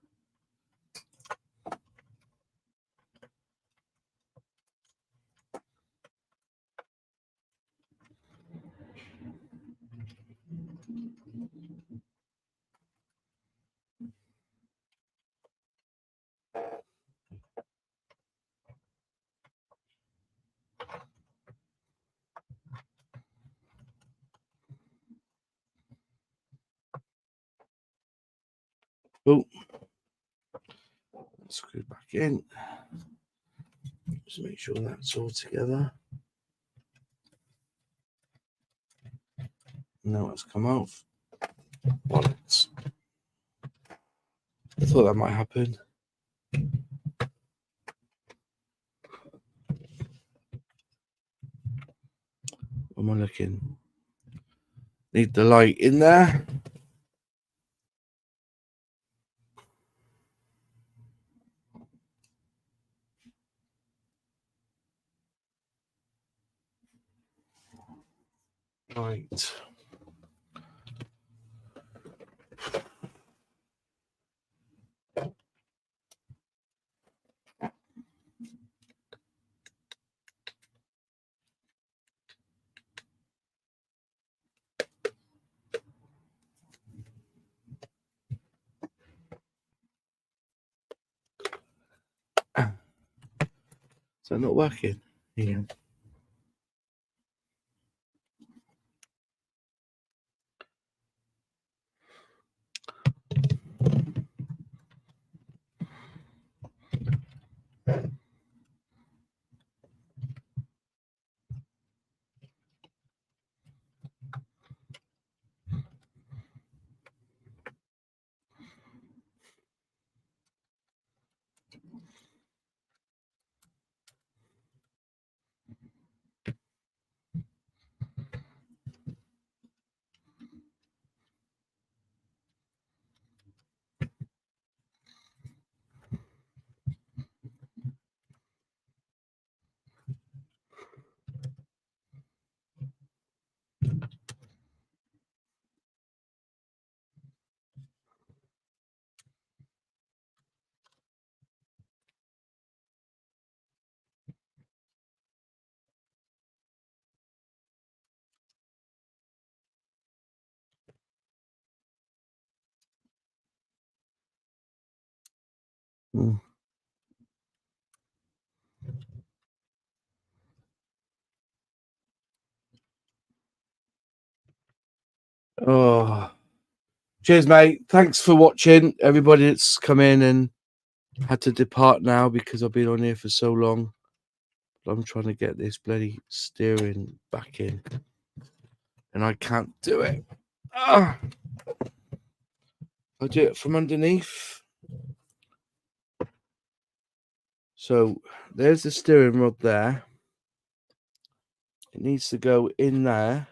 Oh, screw back in. Just make sure that's all together. Now it's come off. Bollocks. I thought that might happen. What am I looking? Need the light in there. Right. that not working? Yeah. Mm. Oh, cheers, mate. Thanks for watching. Everybody that's come in and had to depart now because I've been on here for so long. I'm trying to get this bloody steering back in, and I can't do it. Ah, I do it from underneath. So there's the steering rod there. It needs to go in there.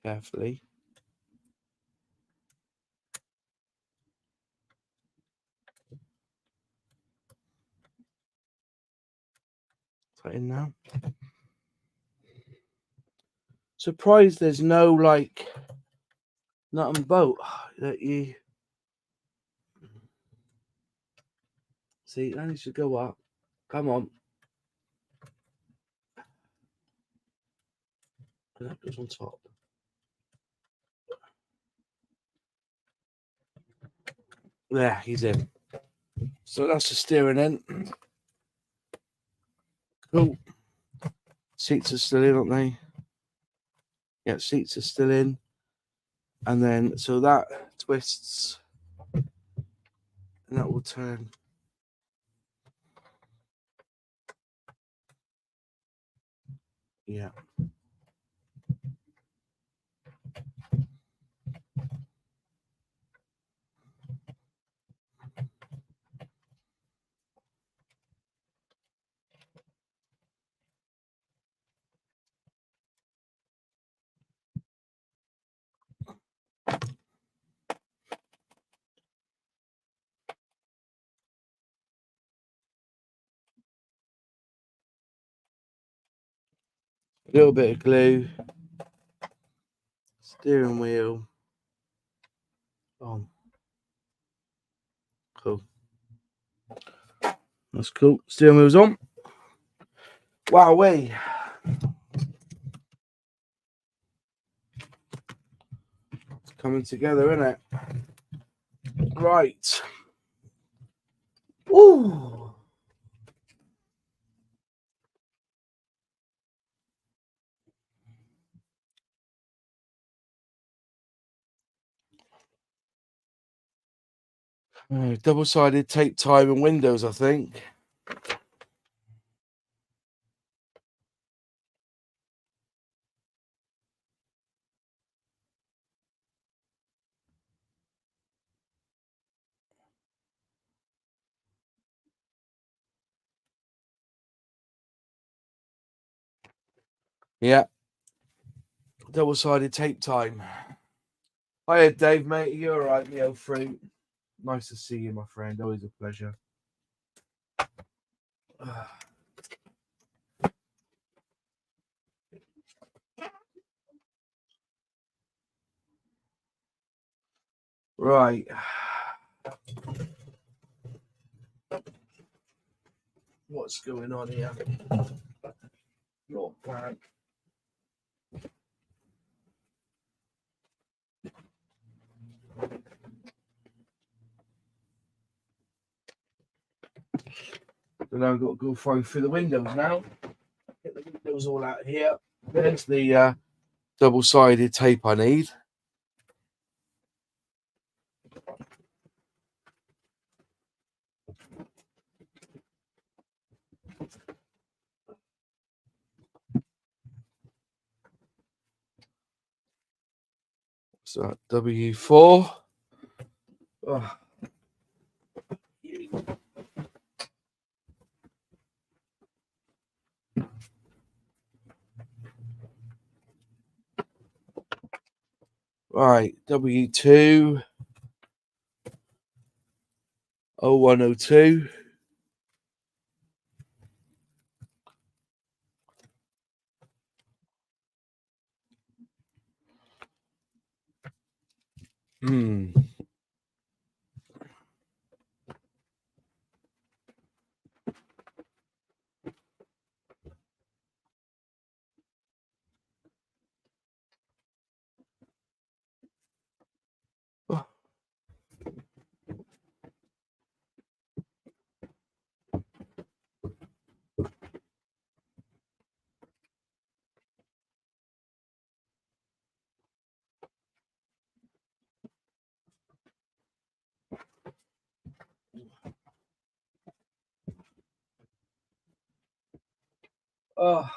Carefully. Is that in now? Surprised there's no like nut and bolt that you see. That needs to go up. Come on. And that goes on top. There, he's in. So that's the steering end. Cool. Seats are still in, aren't they? Yeah, seats are still in. And then, so that twists. And that will turn. Yeah. A little bit of glue. Steering wheel. On. Cool. That's cool. Steering wheel's on. Wow, way. It's coming together, isn't it? Right. Ooh. Double-sided tape time and windows, I think. Yeah. Double-sided tape time. Hiya, Dave, mate. You all right, me old fruit? Nice to see you, my friend. Always a pleasure. Right. What's going on here? Not bad. And now I've got to go through the windows now. Get the windows all out here. There's the double-sided tape I need. So W4. Oh. Right, W2 0102. Oh.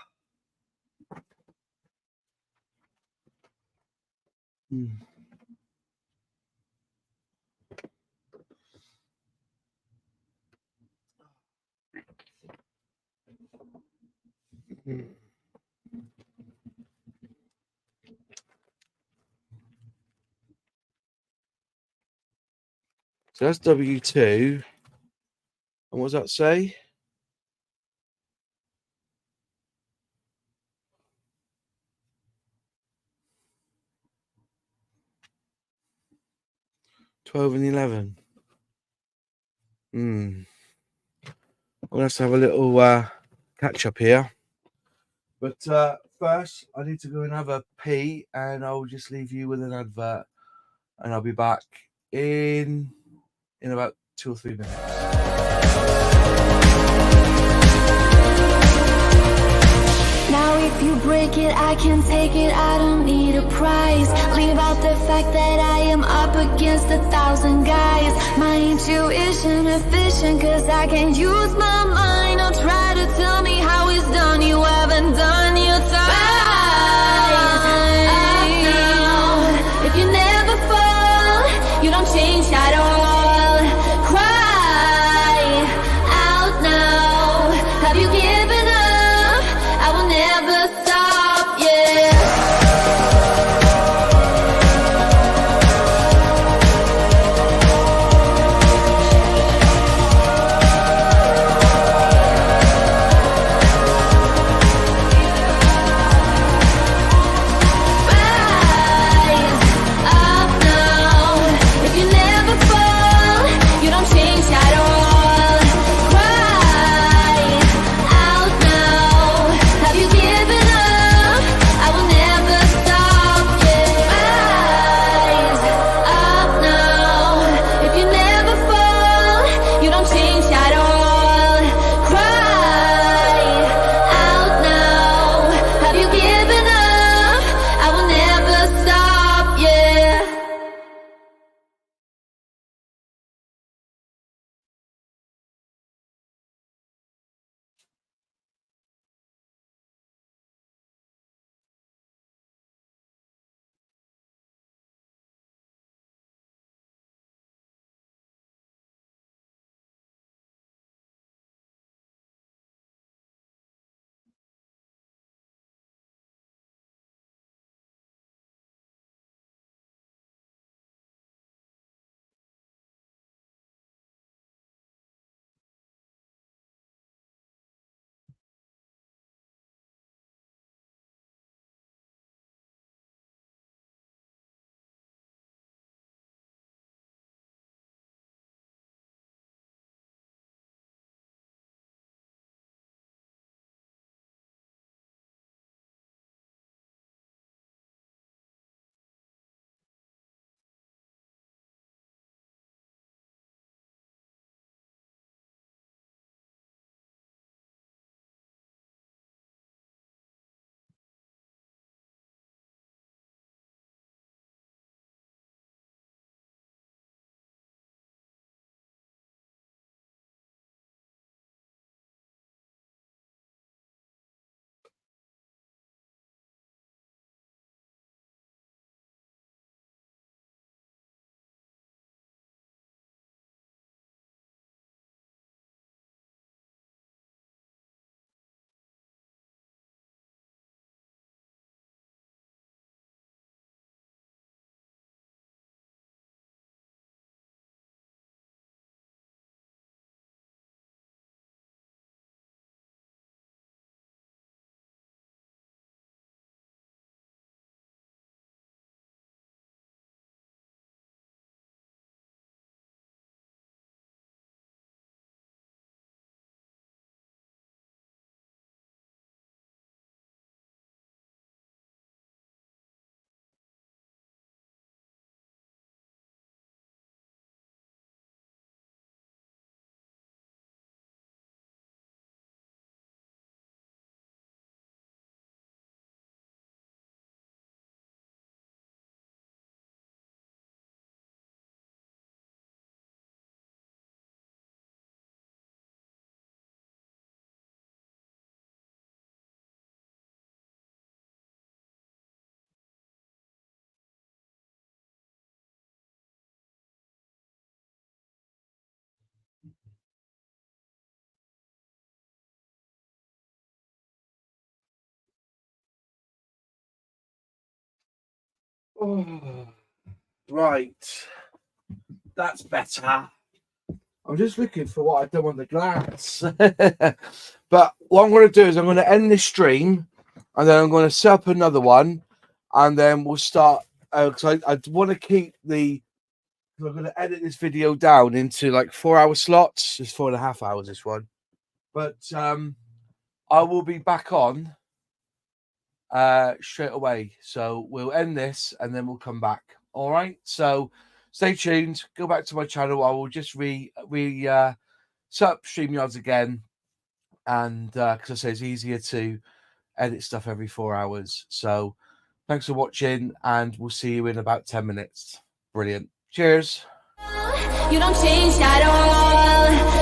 So that's W2. And what does that say? $12 and $11. I'll have to have a little catch up here. But first, I need to go and have a pee, and I'll just leave you with an advert, and I'll be back in about 2 or 3 minutes. Now if you break it, I can take it, I don't need a prize. Leave out the fact that I am up against 1,000 guys. My intuition efficient, cause I can use my mind. Don't try to tell me how it's done, you haven't done your time. If you never fall, you don't change at all. Cry out now, have you given up? I will never stop, yeah. Oh, right. That's better. I'm just looking for what I've done on the glass. But what I'm going to do is I'm going to end this stream and then I'm going to set up another one and then we'll start. Because I want to keep I'm going to edit this video down into like 4-hour slots. It's 4.5 hours, this one. But I will be back on straight away. So we'll end this and then we'll come back. All right. So stay tuned. Go back to my channel. I will just set up StreamYards again. And because I say it's easier to edit stuff every 4 hours. So thanks for watching and we'll see you in about 10 minutes. Brilliant. Cheers. You don't change at all.